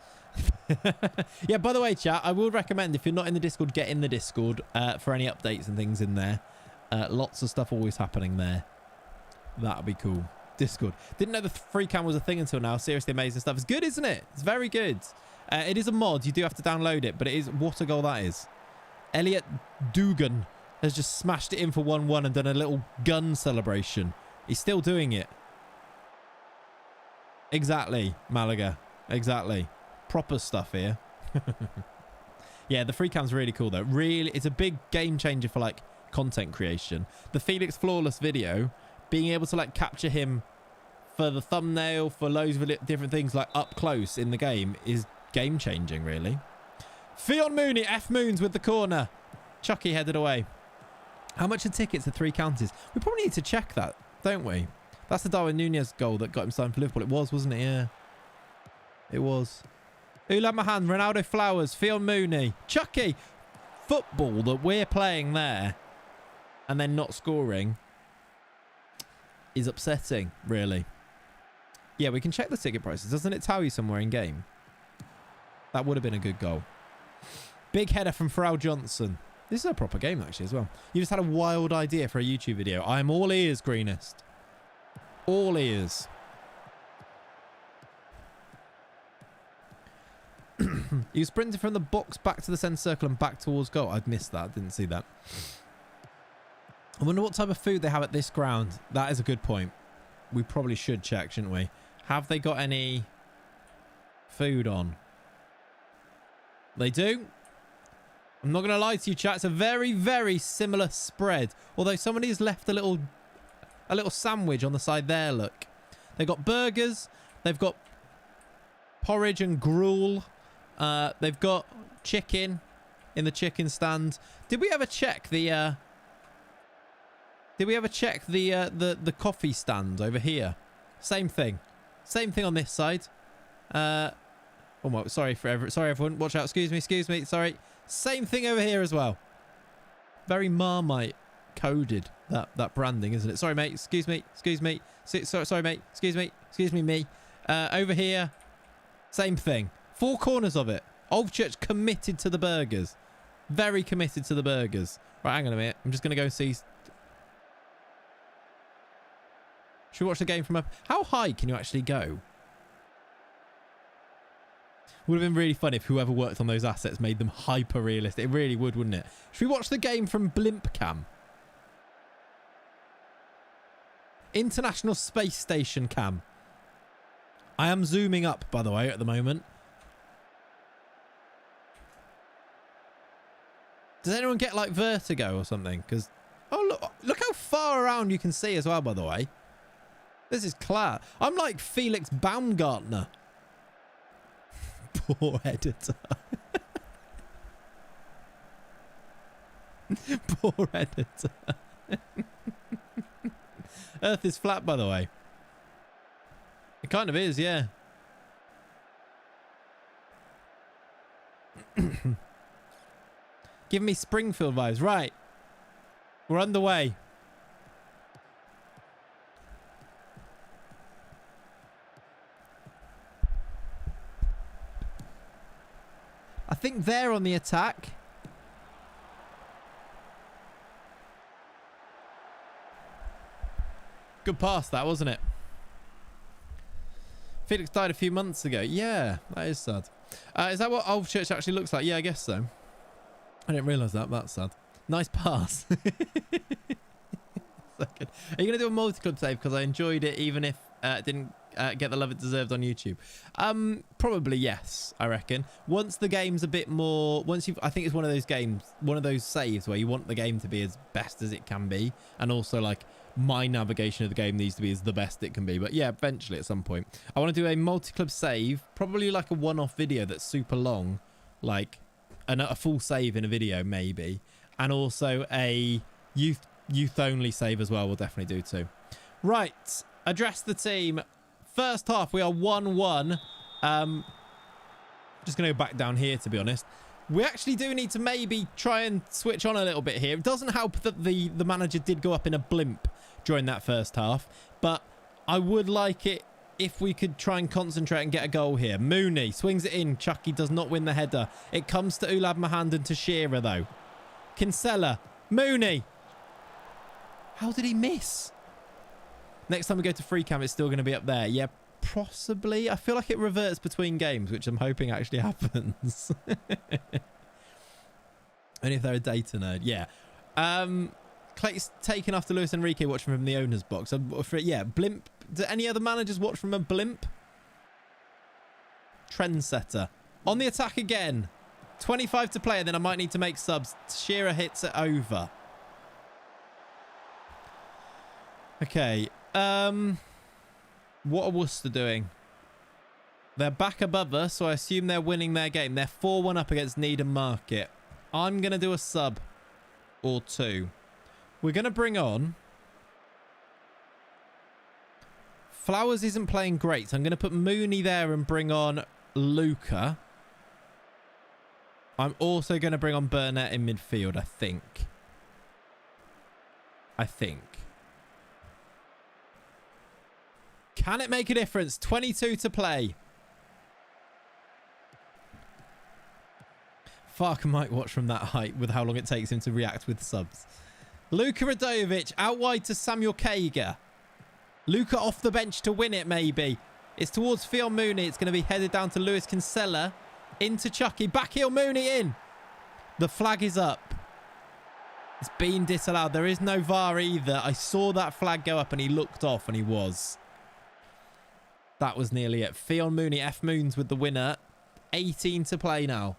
Yeah, by the way, chat, I will recommend if you're not in the Discord, get in the Discord for any updates and things in there. Lots of stuff always happening there. That'll be cool. Discord. Didn't know the free cam was a thing until now. Seriously amazing stuff. It's good, isn't it? It's very good. It is a mod. You do have to download it, but it is... What a goal that is. Elliot Dugan has just smashed it in for 1-1 and done a little gun celebration. He's still doing it. Exactly, Malaga. Exactly. Proper stuff here. Yeah, the free cam's really cool, though. Really, it's a big game changer for, like, content creation. The Felix Flawless video... Being able to like capture him for the thumbnail, for loads of different things like up close in the game is game changing, really. Fionn Mooney, F Moons with the corner. Chucky headed away. How much are tickets at 3 counties? We probably need to check that, don't we? That's the Darwin Nunez goal that got him signed for Liverpool. It was, wasn't it? Yeah. It was. Ula Mahan, Ronaldo Flowers, Fionn Mooney, Chucky. Football that we're playing there and then not scoring is upsetting, really. Yeah, we can check the ticket prices. Doesn't it tell you somewhere in game? That would have been a good goal. Big header from Farrell Johnson. This is a proper game, actually, as well. You just had a wild idea for a YouTube video. I'm all ears, Greenest. All ears. You sprinted from the box back to the centre circle and back towards goal. I'd missed that. Didn't see that. I wonder what type of food they have at this ground. That is a good point. We probably should check, shouldn't we? Have they got any food on? They do. I'm not going to lie to you, chat. It's a very, very similar spread. Although somebody has left a little sandwich on the side there, look. They've got burgers. They've got porridge and gruel. They've got chicken in the chicken stand. Did we ever check the the coffee stand over here? Same thing. Same thing on this side. Oh my, sorry everyone. Watch out. Excuse me. Sorry. Same thing over here as well. Very Marmite coded, that branding, isn't it? Sorry, mate. Excuse me. Sorry, mate. Excuse me. Over here, same thing. Four corners of it. Old Church committed to the burgers. Very committed to the burgers. Right, hang on a minute. I'm just going to go and see. Should we watch the game from up? How high can you actually go? Would have been really fun if whoever worked on those assets made them hyper realistic. It really would, wouldn't it? Should we watch the game from blimp cam? International Space Station cam. I am zooming up, by the way, at the moment. Does anyone get like vertigo or something? Because, oh, look how far around you can see as well, by the way. This is class. I'm like Felix Baumgartner. Poor editor. Poor editor. Earth is flat, by the way. It kind of is, yeah. Give me Springfield vibes. Right. We're underway. I think they're on the attack. Good pass, that, wasn't it? Felix died a few months ago. Yeah, that is sad. Is that what Old Church actually looks like? Yeah, I guess so. I didn't realise that. That's sad. Nice pass. So good. Are you going to do a multi-club save? Because I enjoyed it even if it didn't get the love it deserved on YouTube. Probably yes, I reckon. Once the game's a bit more... I think it's one of those games, one of those saves where you want the game to be as best as it can be. And also, like, my navigation of the game needs to be as the best it can be. But yeah, eventually at some point. I want to do a multi-club save. Probably like a one-off video that's super long. Like a full save in a video, maybe. And also a youth-only save as well. We'll definitely do too. Right. Address the team. First half, we are 1-1. Just going to go back down here, to be honest. We actually do need to maybe try and switch on a little bit here. It doesn't help that the manager did go up in a blimp during that first half. But I would like it if we could try and concentrate and get a goal here. Mooney swings it in. Chucky does not win the header. It comes to Ulab Mahand and to Shearer, though. Kinsella. Mooney. How did he miss? Next time we go to free cam, it's still going to be up there. Yeah, possibly. I feel like it reverts between games, which I'm hoping actually happens. Only if they're a data nerd. Yeah. Clayts taken after Luis Enrique watching from the owner's box. Yeah, blimp. Do any other managers watch from a blimp? Trendsetter. On the attack again. 25 to play, and then I might need to make subs. Shearer hits it over. Okay. What are Worcester doing? They're back above us, so I assume they're winning their game. They're 4-1 up against Needham Market. I'm going to do a sub or two. We're going to bring on... Flowers isn't playing great, so I'm going to put Mooney there and bring on Luca. I'm also going to bring on Burnett in midfield, I think. Can it make a difference? 22 to play. Fuck, I might watch from that height with how long it takes him to react with subs. Luka Radovic out wide to Samuel Kager. Luka off the bench to win it, maybe. It's towards Phil Mooney. It's going to be headed down to Lewis Kinsella. Into Chucky. Backheel Mooney in. The flag is up. It's been disallowed. There is no VAR either. I saw that flag go up and he looked off and he was. That was nearly it. Fionn Mooney, F Moons with the winner. 18 to play now.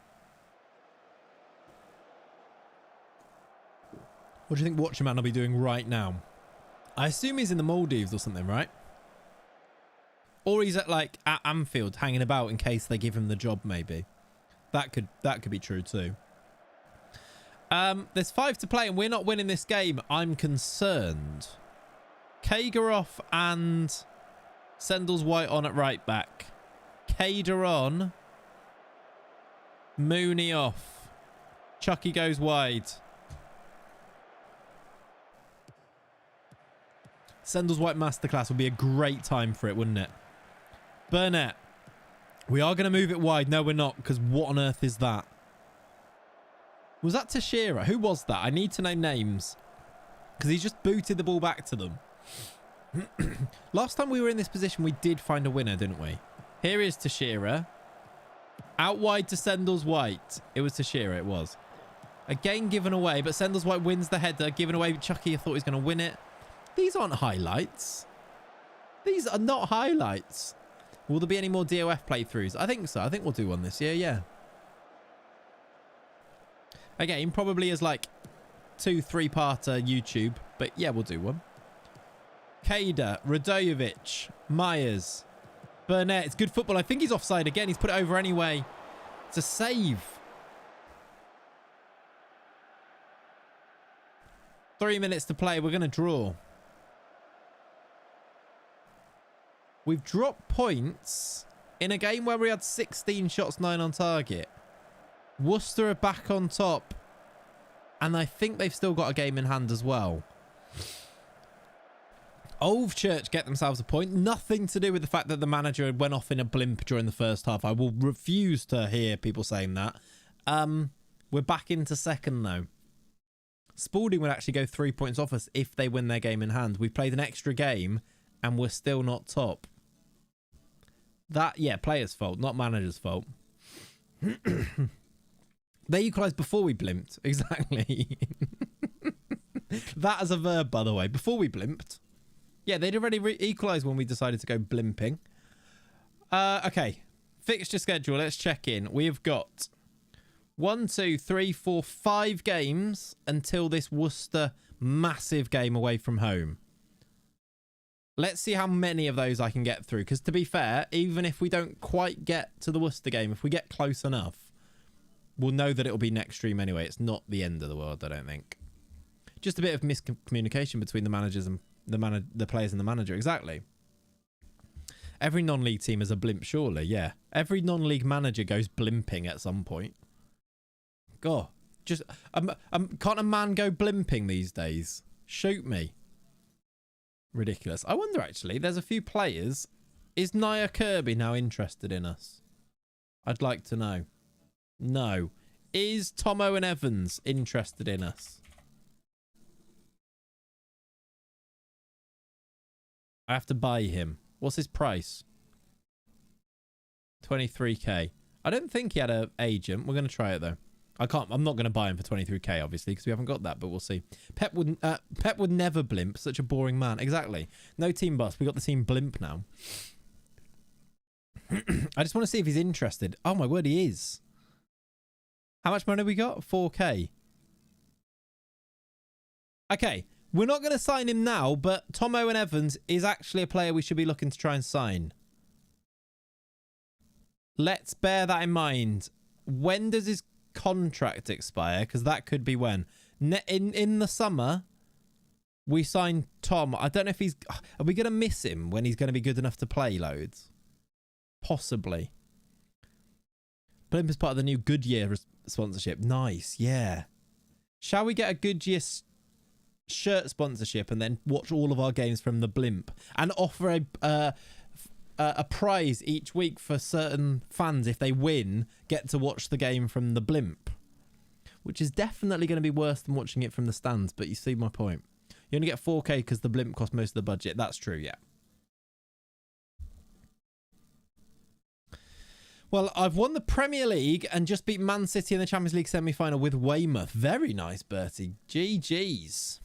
What do you think Watcherman will be doing right now? I assume he's in the Maldives or something, right? Or he's at Anfield hanging about in case they give him the job, maybe. That could be true too. There's 5 to play and we're not winning this game. I'm concerned. Kageroff and Sendles White on at right back. Kader on. Mooney off. Chucky goes wide. Sendles White Masterclass would be a great time for it, wouldn't it? Burnett. We are going to move it wide. No, we're not, because what on earth is that? Was that Teixeira? Who was that? I need to know names. Because he's just booted the ball back to them. Last time we were in this position, we did find a winner, didn't we? Here is Teixeira. Out wide to Sendles White. It was Teixeira, it was. Again given away, but Sendles White wins the header. Given away, Chucky, I thought he was going to win it. These aren't highlights. These are not highlights. Will there be any more DOF playthroughs? I think so. I think we'll do one this year, yeah. Again, probably as like 2-3-parter YouTube. But yeah, we'll do one. Kader, Radojevic, Myers, Burnett. It's good football. I think he's offside again. He's put it over anyway. It's a save. 3 minutes to play. We're going to draw. We've dropped points in a game where we had 16 shots, 9 on target. Worcester are back on top. And I think they've still got a game in hand as well. Ovechurch get themselves a point. Nothing to do with the fact that the manager went off in a blimp during the first half. I will refuse to hear people saying that. We're back into second though. Spalding would actually go 3 points off us if they win their game in hand. We played an extra game and we're still not top. That, yeah, player's fault, not manager's fault. They equalised before we blimped. Exactly. That as a verb, by the way. Before we blimped. Yeah, they'd already equalised when we decided to go blimping. Okay. Fixture schedule. Let's check in. We have got 1, 2, 3, 4, 5 games until this Worcester massive game away from home. Let's see how many of those I can get through. Because to be fair, even if we don't quite get to the Worcester game, if we get close enough, we'll know that it'll be next stream anyway. It's not the end of the world, I don't think. Just a bit of miscommunication between the managers and the players and the manager. Exactly. Every non-league team is a blimp, surely. Yeah. Every non-league manager goes blimping at some point. God. Just can't a man go blimping these days? Shoot me. Ridiculous. I wonder, actually, there's a few players. Is Nia Kirby now interested in us? I'd like to know. No. Is Tom Owen Evans interested in us? I have to buy him. What's his price? 23k. I don't think he had an agent. We're going to try it, though. I'm not going to buy him for 23k, obviously, because we haven't got that, but we'll see. Pep would never blimp. Such a boring man. Exactly. No team bus. We got the team blimp now. I just want to see if he's interested. Oh, my word, he is. How much money we got? 4k. Okay. We're not going to sign him now, but Tom Owen Evans is actually a player we should be looking to try and sign. Let's bear that in mind. When does his contract expire? Because that could be when. In the summer, we signed Tom. I don't know if he's... Are we going to miss him when he's going to be good enough to play loads? Possibly. Blimp is part of the new Goodyear sponsorship. Nice, yeah. Shall we get a Goodyear shirt sponsorship and then watch all of our games from the blimp and offer a prize each week for certain fans if they win get to watch the game from the blimp, which is definitely going to be worse than watching it from the stands, but you see my point. You only get 4k because the blimp cost most of the budget. That's true, yeah. Well, I've won the Premier League and just beat Man City in the Champions League semi-final with Weymouth. Very nice, Bertie. GG's.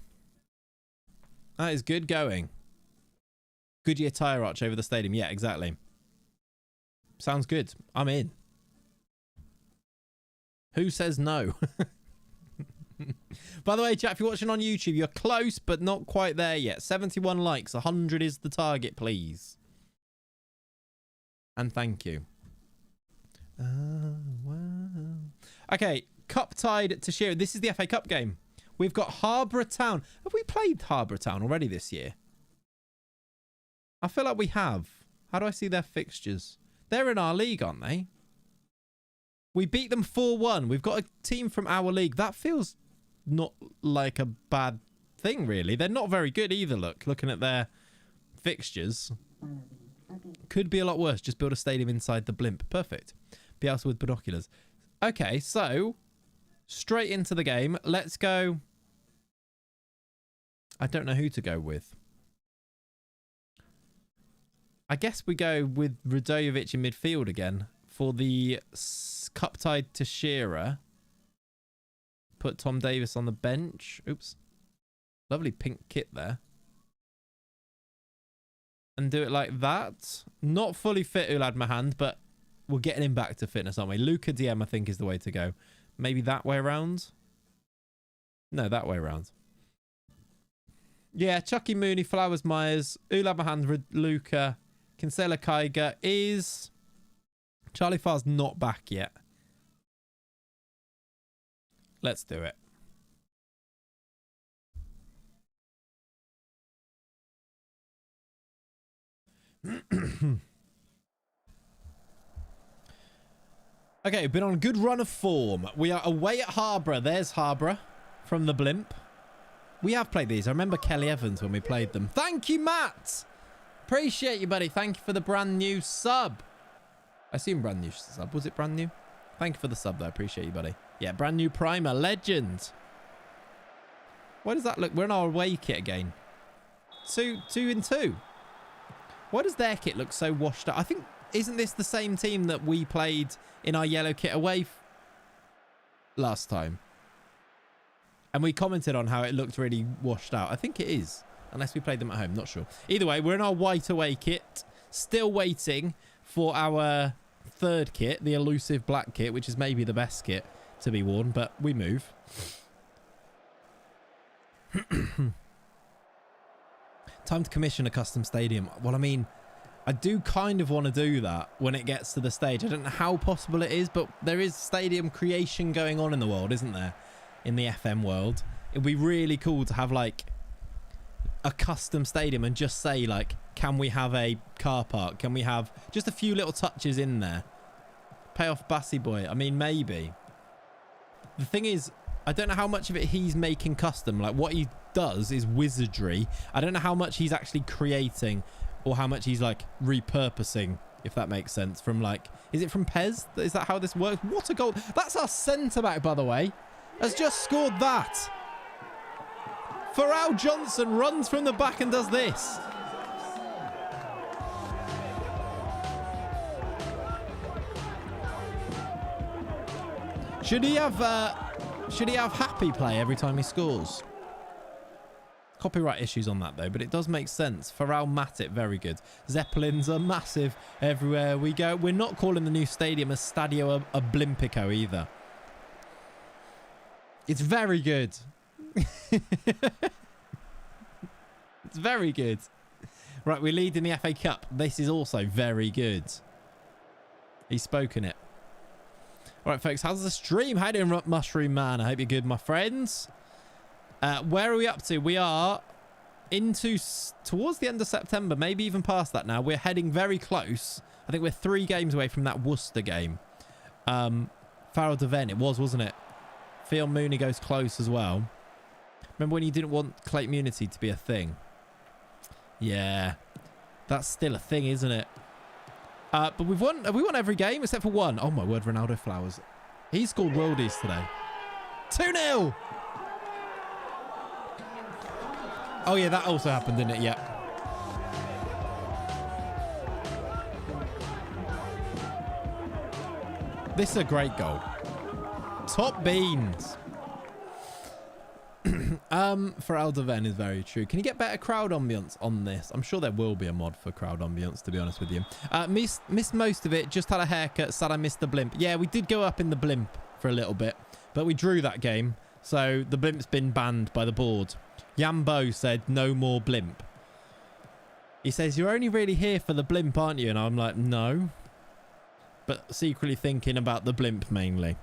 That is good going. Goodyear tyre arch over the stadium. Yeah, exactly. Sounds good. I'm in. Who says no? By the way, chat, if you're watching on YouTube, you're close, but not quite there yet. 71 likes. 100 is the target, please. And thank you. Wow. Okay, cup tied to Shearer. This is the FA Cup game. We've got Harborough Town. Have we played Harborough Town already this year? I feel like we have. How do I see their fixtures? They're in our league, aren't they? We beat them 4-1. We've got a team from our league. That feels not like a bad thing, really. They're not very good either, looking at their fixtures. Could be a lot worse. Just build a stadium inside the blimp. Perfect. Bielsa with binoculars. Okay, so straight into the game. Let's go. I don't know who to go with. I guess we go with Radojevic in midfield again for the cup tied to Shearer. Put Tom Davis on the bench. Oops. Lovely pink kit there. And do it like that. Not fully fit Ulad Mahand, but we're getting him back to fitness, aren't we? Luca DM, I think, is the way to go. Maybe that way around? No, that way around. Yeah, Chucky Mooney, Flowers Myers, Ulad Mahand, Luca, Kinsella Kaiga. Is Charlie Farr's not back yet? Let's do it. Okay, been on a good run of form. We are away at Harborough. There's Harborough from the blimp. We have played these. I remember Kelly Evans when we played them. Thank you, Matt. Appreciate you, buddy. Thank you for the brand new sub. I assume brand new sub. Was it brand new? Thank you for the sub, though. Appreciate you, buddy. Yeah, brand new primer. Legend. Why does that look? We're in our away kit again. 2 and 2. Why does their kit look so washed out? I think, isn't this the same team that we played in our yellow kit away last time? And we commented on how it looked really washed out. I think it is, unless we played them at home. Not sure. Either way, we're in our white away kit. Still waiting for our third kit, the elusive black kit, which is maybe the best kit to be worn, but we move. Time to commission a custom stadium. Well, I mean, I do kind of want to do that when it gets to the stage. I don't know how possible it is, but there is stadium creation going on in the world, isn't there? In the FM world. It'd be really cool to have like a custom stadium and just say like, can we have a car park? Can we have just a few little touches in there? Pay off Bassy Boy. I mean, maybe. The thing is, I don't know how much of it he's making custom. Like what he does is wizardry. I don't know how much he's actually creating or how much he's like repurposing, if that makes sense. From like, is it from Pez? Is that how this works? What a goal. That's our centre back, by the way. Has just scored that. Pharrell Johnson runs from the back and does this. Should he have happy play every time he scores? Copyright issues on that though, but it does make sense. Pharrell Matip, very good. Zeppelins are massive everywhere we go. We're not calling the new stadium a Stadio Olimpico either. It's very good. It's very good. Right, we lead in the FA Cup. This is also very good. He's spoken it. All right, folks, how's the stream? How you doing, Mushroom Man? I hope you're good, my friends. Where are we up to? We are towards the end of September, maybe even past that now. We're heading very close. I think we're 3 games away from that Worcester game. Farrell Devent, it was, wasn't it? Phil Mooney goes close as well. Remember when you didn't want Clayt Immunity to be a thing? Yeah. That's still a thing, isn't it? But have we won every game except for one? Oh my word, Ronaldo Flowers. He scored worldies today. 2-0! Oh yeah, that also happened, didn't it? Yeah. This is a great goal. Top beans. For Alderven is very true. Can you get better crowd ambience on this? I'm sure there will be a mod for crowd ambience, to be honest with you. Missed most of it. Just had a haircut. Sad I missed the blimp. Yeah, we did go up in the blimp for a little bit, but we drew that game. So the blimp's been banned by the board. Yambo said no more blimp. He says, you're only really here for the blimp, aren't you? And I'm like, no. But secretly thinking about the blimp mainly.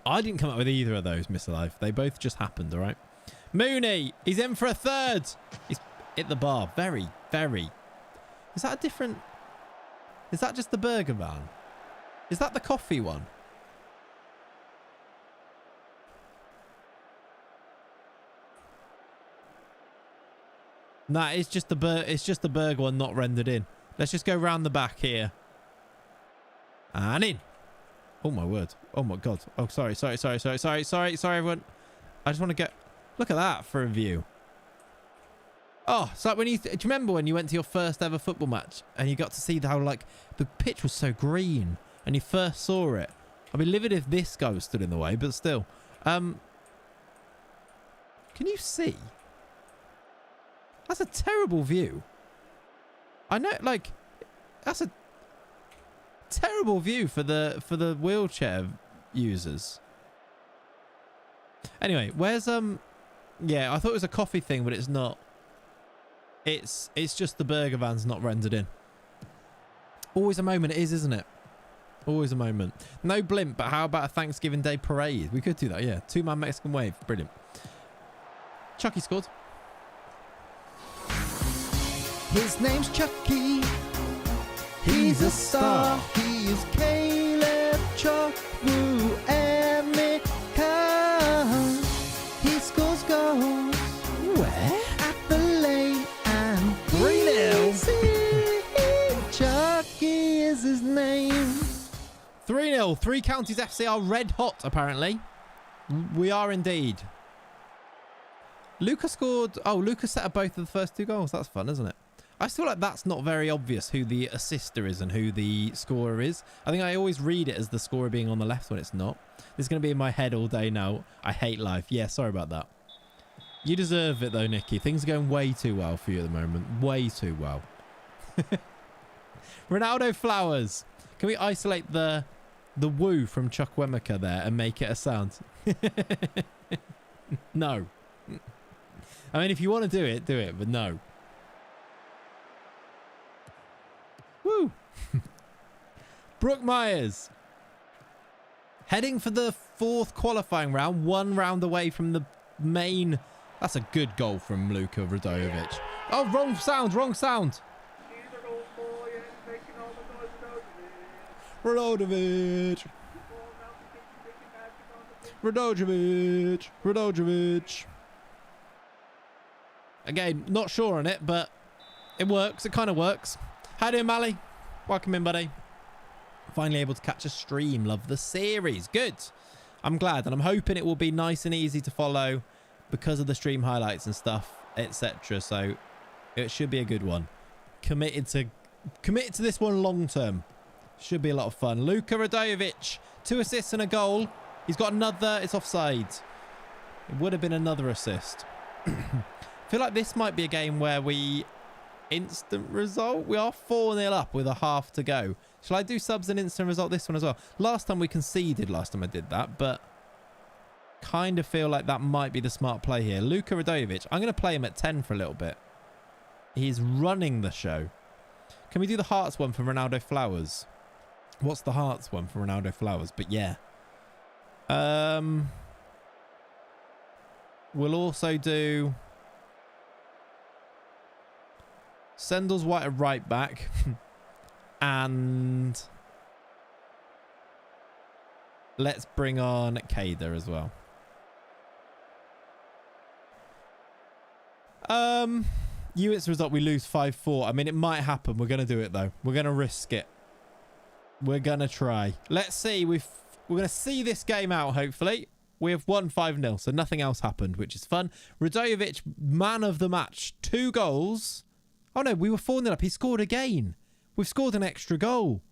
I didn't come up with either of those, Miss Alive. They both just happened, all right? Mooney, he's in for a third. He's hit the bar. Very, very. Is that a different... Is that just the burger van? Is that the coffee one? Nah, it's just the burger one not rendered in. Let's just go round the back here. And in. Oh my word. Oh my god. Oh, sorry, everyone. I just want to get... Look at that for a view. Oh, it's like when you... Do you remember when you went to your first ever football match and you got to see how, like, the pitch was so green and you first saw it? I'd be livid if this guy was stood in the way, but still. Can you see? That's a terrible view. I know, like, that's a terrible view for the wheelchair users. Anyway, where's yeah, I thought it was a coffee thing, but it's not. It's just the burger van's not rendered in. Always a moment it is, isn't it? Always a moment. No blimp, but how about a Thanksgiving Day parade? We could do that, yeah. 2-man Mexican wave. Brilliant. Chucky scored. His name's Chucky. He's a star. He is Caleb Chuckwu Emeka. He scores goals. Where? At the lane and 3-0. Chucky is his name. 3-0. Three Counties FC are red hot, apparently. We are indeed. Luca scored... Oh, Luca set up both of the first 2 goals. That's fun, isn't it? I just feel like that's not very obvious who the assister is and who the scorer is. I think I always read it as the scorer being on the left when it's not. This is going to be in my head all day now. I hate life. Yeah, sorry about that. You deserve it though, Nikki. Things are going way too well for you at the moment. Way too well. Ronaldo Flowers. Can we isolate the woo from Chukwemeka there and make it a sound? No. I mean, if you want to do it, but no. Woo! Brooke Myers. Heading for the 4th qualifying round. 1 round away from the main... That's a good goal from Luka Radojevic. Oh, wrong sound, wrong sound. Radojevic. Again, not sure on it, but it works. It kind of works. How doing, Mally? Welcome in, buddy. Finally able to catch a stream. Love the series. Good. I'm glad, and I'm hoping it will be nice and easy to follow because of the stream highlights and stuff, etc. So it should be a good one. Committed to this one long term. Should be a lot of fun. Luka Radojevic, 2 assists and a goal. He's got another. It's offside. It would have been another assist. I feel like this might be a game where we instant result. We are 4-0 up with a half to go. Shall I do subs and instant result this one as well? Last time we conceded last time I did that, but kind of feel like that might be the smart play here. Luka Radojevic. I'm going to play him at 10 for a little bit. He's running the show. Can we do the Hearts one for Ronaldo Flowers? What's the Hearts one for Ronaldo Flowers? But yeah. We'll also do Sendles White at right back. And let's bring on Kader as well. Ewit's result, we lose 5-4. I mean, it might happen. We're going to do it, though. We're going to risk it. We're going to try. Let's see. We're going to see this game out, hopefully. We have won 5-0, so nothing else happened, which is fun. Radojevic, man of the match. 2 goals. Oh, no, we were 4-0 up. He scored again. We've scored an extra goal.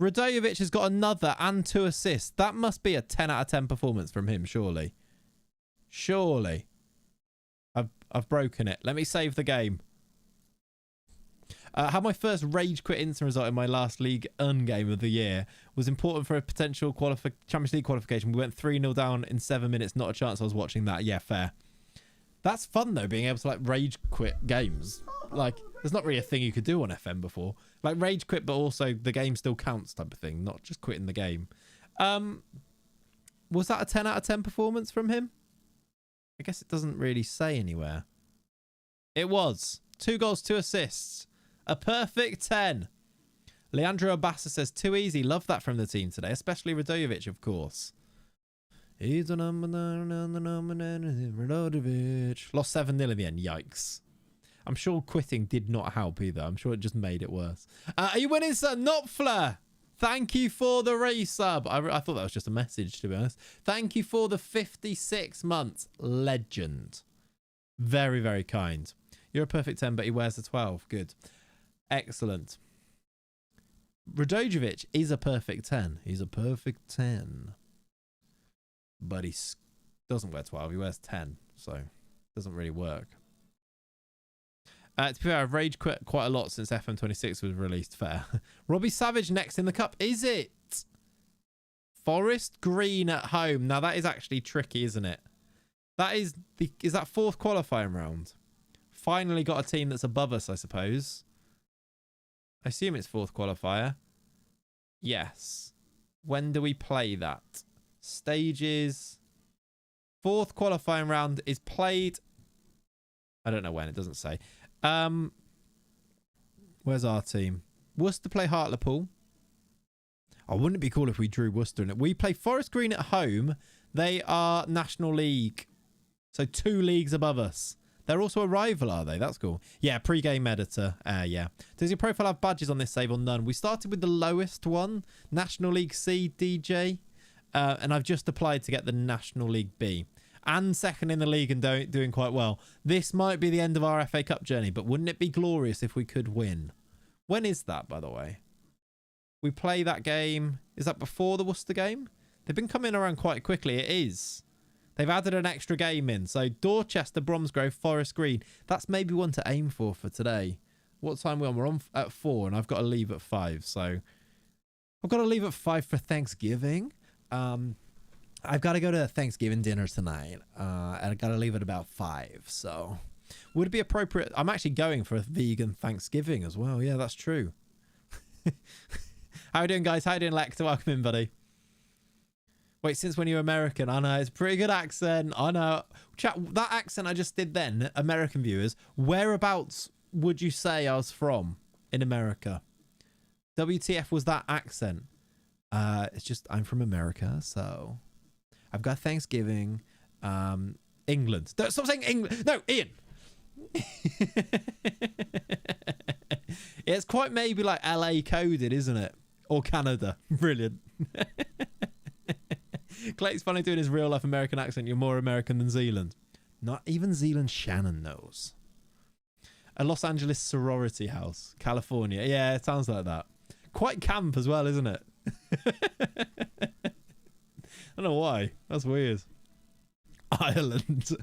Radojevic has got another and 2 assists. That must be a 10 out of 10 performance from him, surely. Surely. I've broken it. Let me save the game. Had my first rage quit instant result in my last League game of the year. Was important for a potential Champions League qualification. We went 3-0 down in 7 minutes. Not a chance I was watching that. Yeah, fair. That's fun, though, being able to, like, rage quit games. Like, there's not really a thing you could do on FM before. Like, rage quit, but also the game still counts type of thing. Not just quitting the game. Was that a 10 out of 10 performance from him? I guess it doesn't really say anywhere. It was. 2 goals, 2 assists. A perfect 10. Leandro Abassa says, too easy. Love that from the team today, especially Radojevic, of course. He's a number Radojevic. Lost 7-0 in the end. Yikes. I'm sure quitting did not help either. I'm sure it just made it worse. Are you winning, sir? Notfler. Thank you for the resub. I thought that was just a message, to be honest. Thank you for the 56 months. Legend. Very, very kind. You're a perfect 10, but he wears a 12. Good. Excellent. Radojevic is a perfect 10. He's a perfect 10. But he doesn't wear 12. He wears 10. So it doesn't really work. To be fair, I've rage quit quite a lot since FM26 was released. Fair. Robbie Savage next in the cup. Is it? Forest Green at home. Now that is actually tricky, isn't it? That is that 4th qualifying round. Finally got a team that's above us, I suppose. I assume it's 4th qualifier. Yes. When do we play that? Stages. 4th qualifying round is played. I don't know when. It doesn't say. Where's our team? Worcester play Hartlepool. Oh, wouldn't it be cool if we drew Worcester in it? We play Forest Green at home. They are National League. So 2 leagues above us. They're also a rival, are they? That's cool. Yeah, pre-game editor. Yeah. Does your profile have badges on this save or none? We started with the lowest one, National League C, DJ. And I've just applied to get the National League B. And second in the league and doing quite well. This might be the end of our FA Cup journey, but wouldn't it be glorious if we could win? When is that, by the way? We play that game. Is that before the Worcester game? They've been coming around quite quickly. It is. They've added an extra game in. So Dorchester, Bromsgrove, Forest Green. That's maybe one to aim for today. What time are we on? We're on at 4 and I've got to leave at 5. So I've got to leave at 5 for Thanksgiving. I've got to go to Thanksgiving dinner tonight, and I've got to leave at about 5. So, would it be appropriate? I'm actually going for a vegan Thanksgiving as well. Yeah, that's true. How you doing, guys? How you doing, Lecter? Welcome in, buddy. Wait, since when you're American? I know, it's a pretty good accent. I know. Chat, that accent I just did then, American viewers, whereabouts would you say I was from in America? WTF was that accent? It's just, I'm from America, so... I've got Thanksgiving. England. Stop saying England. No, Ian. It's quite maybe like LA coded, isn't it? Or Canada. Brilliant. Clayt's funny doing his real life American accent. You're more American than Zealand. Not even Zealand Shannon knows. A Los Angeles sorority house. California. Yeah, it sounds like that. Quite camp as well, isn't it? I don't know why. That's weird. Ireland.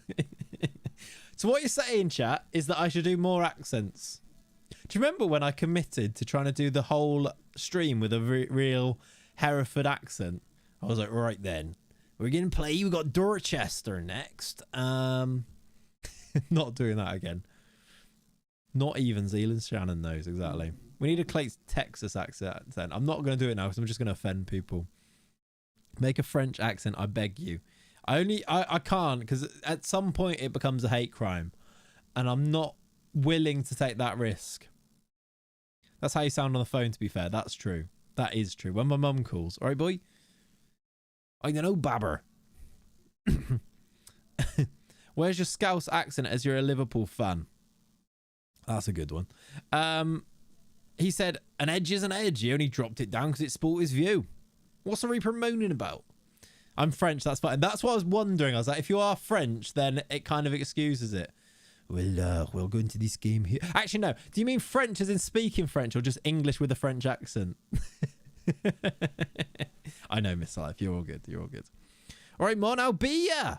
So what you're saying, chat, is that I should do more accents. Do you remember when I committed to trying to do the whole stream with a real Hereford accent? I was like, right then, we're going to play. We got Dorchester next. Not doing that again. Not even Zealand Shannon knows exactly. We need a Clayts Texas accent. I'm not going to do it now because I'm just going to offend people. Make a French accent, I beg you. I can't, because at some point it becomes a hate crime. And I'm not willing to take that risk. That's how you sound on the phone, to be fair. That's true. That is true. When my mum calls. All right, boy? I don't know, babber. Where's your Scouse accent as you're a Liverpool fan? That's a good one. He said, an edge is an edge. He only dropped it down because it spoiled his view. What's the Reaper moaning about? I'm French, that's fine. That's what I was wondering. I was like, if you are French, then it kind of excuses it. We'll go into this game here. Actually, no. Do you mean French as in speaking French or just English with a French accent? I know, Miss Life. You're all good. You're all good. All right, Mon, I'll be ya.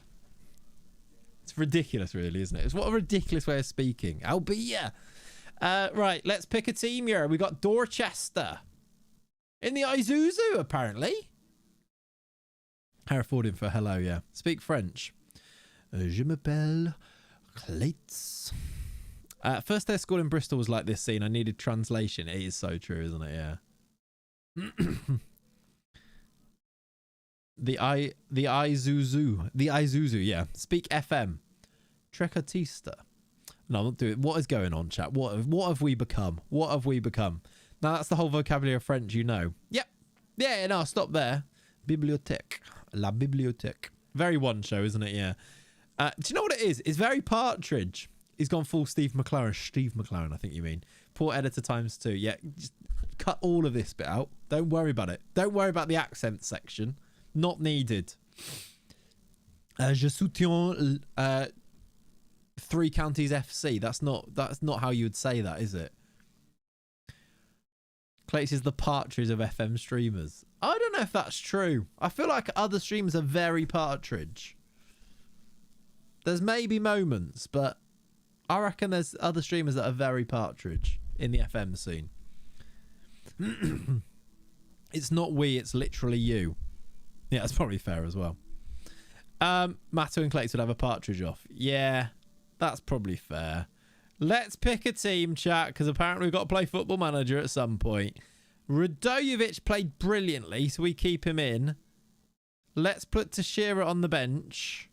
It's ridiculous, really, isn't it? It's what a ridiculous way of speaking. I'll be ya. Right, let's pick a team here. We got Dorchester. In the Isuzu, apparently. Hereford in for hello, yeah. Speak French. Je m'appelle Clayts. First day of school in Bristol was like this scene. I needed translation. It is so true, isn't it? Yeah. The Isuzu, yeah. Speak FM. Trecatista. No, I'm not doing it. What is going on, chat? What have we become? What have we become? Now, that's the whole vocabulary of French, you know. Yep. Yeah, no, stop there. Bibliothèque. La bibliothèque. Very one show, isn't it? Yeah. Do you know what it is? It's very Partridge. He's gone full Steve McLaren. Steve McLaren, I think you mean. Poor editor times 2. Yeah, just cut all of this bit out. Don't worry about it. Don't worry about the accent section. Not needed. Je soutiens Three Counties FC. That's not how you would say that, is it? Clayts is the Partridge of FM streamers. I don't know if that's true. I feel like other streamers are very Partridge. There's maybe moments, but I reckon there's other streamers that are very Partridge in the FM scene. It's not we, it's literally you. Yeah, that's probably fair as well. Matto and Clayts would have a Partridge off. Yeah, that's probably fair. Let's pick a team, chat, because apparently we've got to play Football Manager at some point. Radojevic played brilliantly, so we keep him in. Let's put Teixeira on the bench,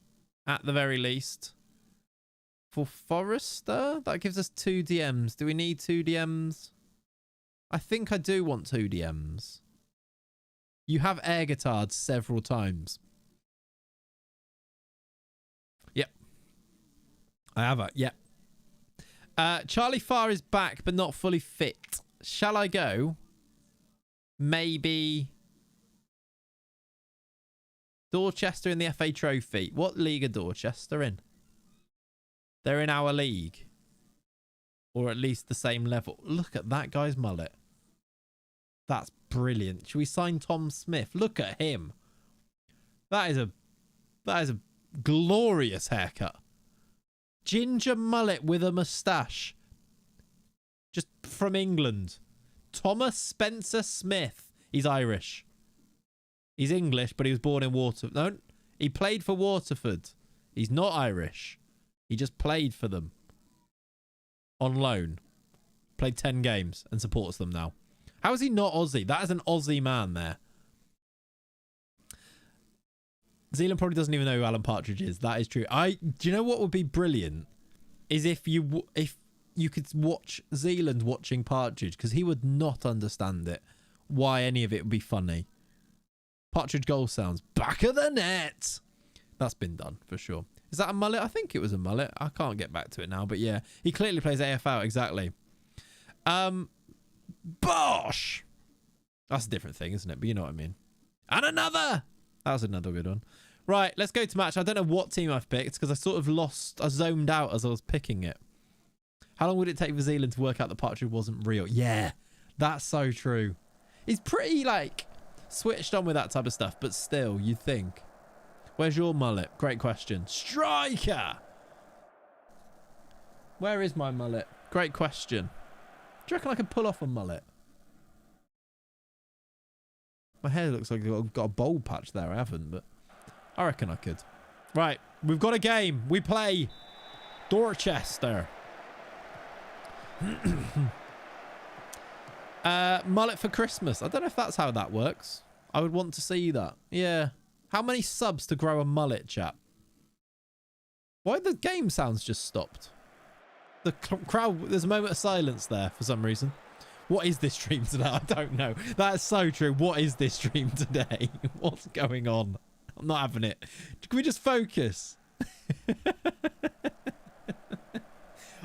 at the very least. For Forrester, that gives us 2 DMs. Do we need 2 DMs? I think I do want 2 DMs. You have air guitars several times. Yep. I have it. Yep. Charlie Farr is back, but not fully fit. Shall I go? Maybe Dorchester in the FA Trophy. What league are Dorchester in? They're in our league. Or at least the same level. Look at that guy's mullet. That's brilliant. Should we sign Tom Smith? Look at him. That is a glorious haircut. Ginger mullet with a moustache. Just from England. Thomas Spencer Smith. He's Irish. He's English, but he was born in Waterford. No, he played for Waterford. He's not Irish. He just played for them. On loan. Played 10 games and supports them now. How is he not Aussie? That is an Aussie man there. Zealand probably doesn't even know who Alan Partridge is. That is true. Do you know what would be brilliant? Is if you could watch Zealand watching Partridge, because he would not understand it. Why any of it would be funny. Partridge goal sounds. Back of the net. That's been done for sure. Is that a mullet? I think it was a mullet. I can't get back to it now, but yeah. He clearly plays AFL, exactly. Bosh! That's a different thing, isn't it? But you know what I mean. And another! That was another good one. Right, let's go to match. I don't know what team I've picked because I sort of I zoned out as I was picking it. How long would it take for Zealand to work out that Partridge wasn't real? Yeah, that's so true. He's pretty, like, switched on with that type of stuff, but still, you'd think. Where's your mullet? Great question. Striker! Where is my mullet? Great question. Do you reckon I can pull off a mullet? My hair looks like I've got a bowl patch there. I haven't, but I reckon I could. Right, we've got a game. We play Dorchester. Mullet for Christmas. I don't know if that's how that works. I would want to see that. Yeah. How many subs to grow a mullet, chap? Why the game sounds just stopped? The crowd, there's a moment of silence there for some reason. What is this stream today? I don't know. That's so true. What is this stream today? What's going on? I'm not having it. Can we just focus?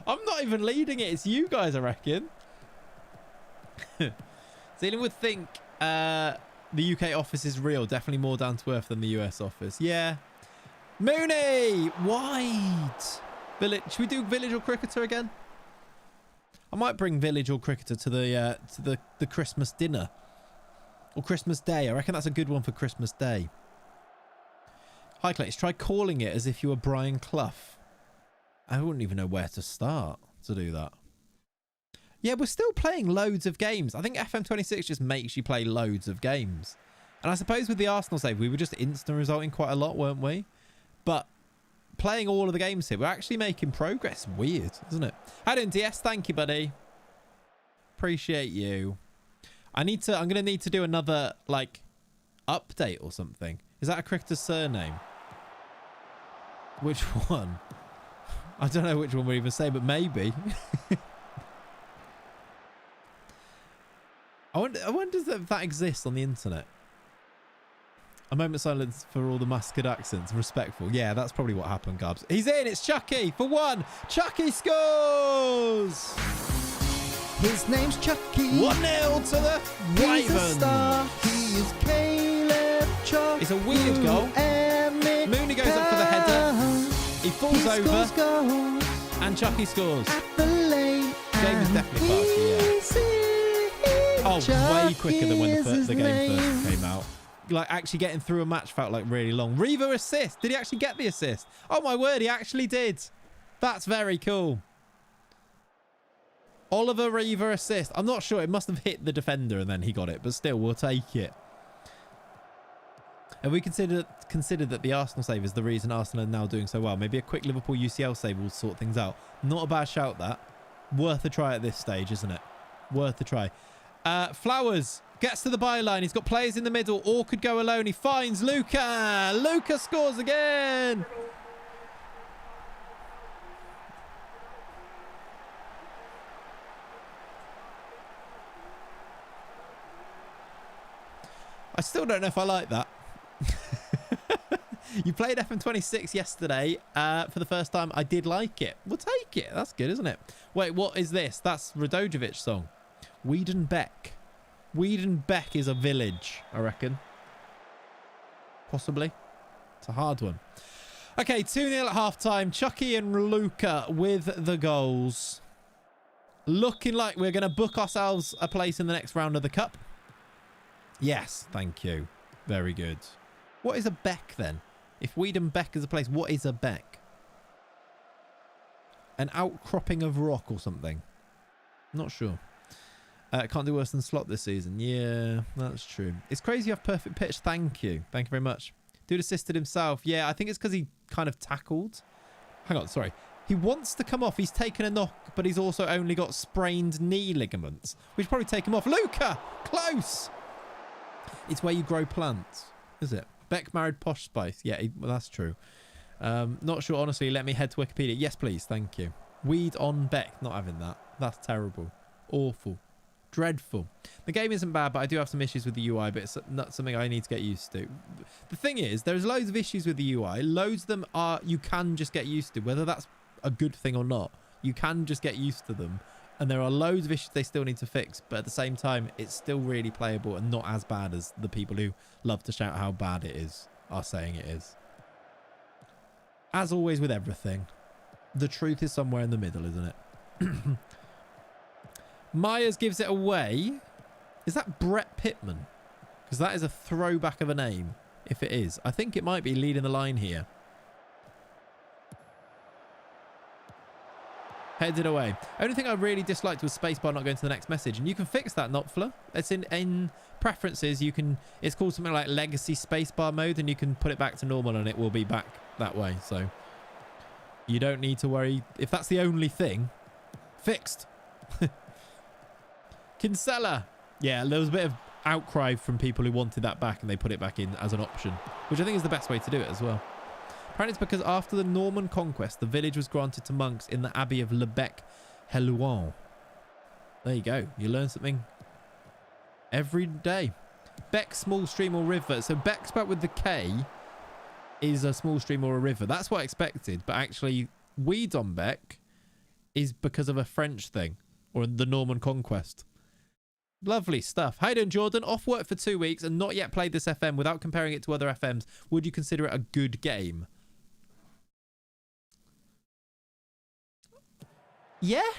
I'm not even leading it. It's you guys, I reckon. Zealand would think the UK office is real. Definitely more down to earth than the US office. Yeah. Mooney! Wide! Village. Should we do Village or Cricketer again? I might bring Village or Cricketer to the Christmas dinner. Or Christmas Day. I reckon that's a good one for Christmas Day. Hi, Clayts. Try calling it as if you were Brian Clough. I wouldn't even know where to start to do that. Yeah, we're still playing loads of games. I think FM26 just makes you play loads of games. And I suppose with the Arsenal save, we were just instant resulting quite a lot, weren't we? But playing all of the games here, we're actually making progress. Weird, isn't it? How doing, DS? Thank you, buddy. Appreciate you. I'm going to need to do another, like, update or something. Is that a cricketer's surname? Which one? I don't know which one we even say, but maybe. I wonder if that exists on the internet. A moment of silence for all the massacred accents. Respectful. Yeah, that's probably what happened, Gabs. He's in. It's Chucky for 1. Chucky scores! His name's Chucky. 1-0 to the He's a Ravens. star. He is Caleb Chuck. It's a weird goal. Mooney goes up for the header. He falls over. Goals And Chucky scores. at the lane. Game is definitely faster, yeah. Oh, way quicker than when the game first came out. Like, actually getting through a match felt like really long. Reaver assist. Did he actually get the assist? Oh, my word, he actually did. That's very cool. Oliver Reaver assist. I'm not sure. It must have hit the defender and then he got it. But still, we'll take it. Have we considered that the Arsenal save is the reason Arsenal are now doing so well? Maybe a quick Liverpool UCL save will sort things out. Not a bad shout, that. Worth a try at this stage, isn't it? Worth a try. Flowers gets to the byline. He's got players in the middle. Or could go alone. He finds Luca. Luca scores again. I still don't know if I like that. You played FM26 yesterday for the first time. I did like it. We'll take it. That's good, isn't it? Wait, what is this? That's Radojevic's song. Wiedenbeck. Wiedenbeck is a village, I reckon. Possibly. It's a hard one. Okay, 2-0 at half-time. Chucky and Luca with the goals. Looking like we're going to book ourselves a place in the next round of the Cup. Yes, thank you. Very good. What is a beck then? If Wiedenbeck is a place, what is a beck? An outcropping of rock or something. Not sure. Can't do worse than Slot this season. Yeah, that's true. It's crazy you have perfect pitch. Thank you. Thank you very much. Dude assisted himself. Yeah, I think it's because he kind of tackled. Hang on, sorry. He wants to come off. He's taken a knock, but he's also only got sprained knee ligaments, which probably take him off. Luca! Close! It's where you grow plants, is it? Beck married Posh Spice. Yeah, well, that's true. Not sure, honestly. Let me head to Wikipedia. Yes, please. Thank you. Weed on Beck. Not having that. That's terrible. Awful. Dreadful. The game isn't bad, but I do have some issues with the UI, but it's not something I need to get used to. The thing is, there's loads of issues with the UI. Loads of them are you can just get used to, whether that's a good thing or not. You can just get used to them. And there are loads of issues they still need to fix, but at the same time, it's still really playable and not as bad as the people who love to shout how bad it is are saying it is. As always with everything, the truth is somewhere in the middle, isn't it? Myers gives it away. Is that Brett Pittman? Because that is a throwback of a name, if it is. I think it might be leading the line here. Headed away. Only thing I really disliked was spacebar not going to the next message. And you can fix that, Notfler. It's in preferences. You can. It's called something like legacy spacebar mode, and you can put it back to normal, and it will be back that way. So you don't need to worry. If that's the only thing, fixed. Kinsella. Yeah, there was a bit of outcry from people who wanted that back, and they put it back in as an option, which I think is the best way to do it as well. Apparently it's because after the Norman conquest, the village was granted to monks in the Abbey of Le Bec-Helouan. There you go. You learn something every day. Beck, small stream or river. So Beck spelled with the K is a small stream or a river. That's what I expected. But actually, Wiedenbeck is because of a French thing or the Norman conquest. Lovely stuff. How you doing, Jordan? Off work for 2 weeks and not yet played this FM. Without comparing it to other FMs, would you consider it a good game? Yeah,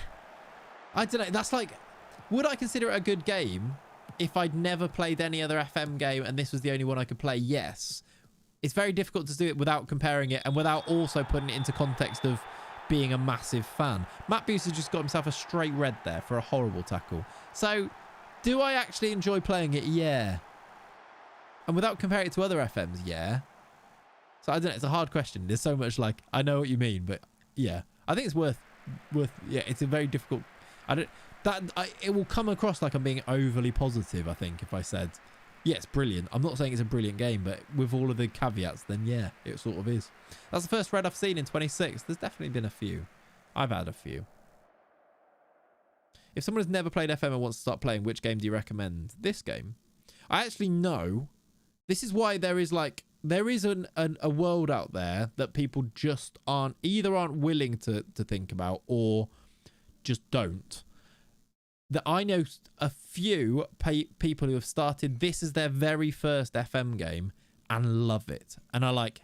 I don't know. That's like, would I consider it a good game if I'd never played any other FM game and this was the only one I could play? Yes. It's very difficult to do it without comparing it and without also putting it into context of being a massive fan. Matt Buse has just got himself a straight red there for a horrible tackle. So, do I actually enjoy playing it? Yeah. And without comparing it to other FMs? Yeah. So, I don't know. It's a hard question. There's so much like, I know what you mean, but yeah. I think it's worth yeah, it's a very difficult. It will come across like I'm being overly positive, I think, if I said Yeah, it's brilliant. I'm not saying it's a brilliant game, but with all of the caveats, then yeah, it sort of is. That's the first red I've seen in 26. There's definitely been a few. I've had a few. If someone has never played FM and wants to start playing, which game do you recommend? This game. I actually know. This is why there is a world out there that people just aren't willing to think about or just don't. That I know a few people who have started this as their very first FM game and love it and are like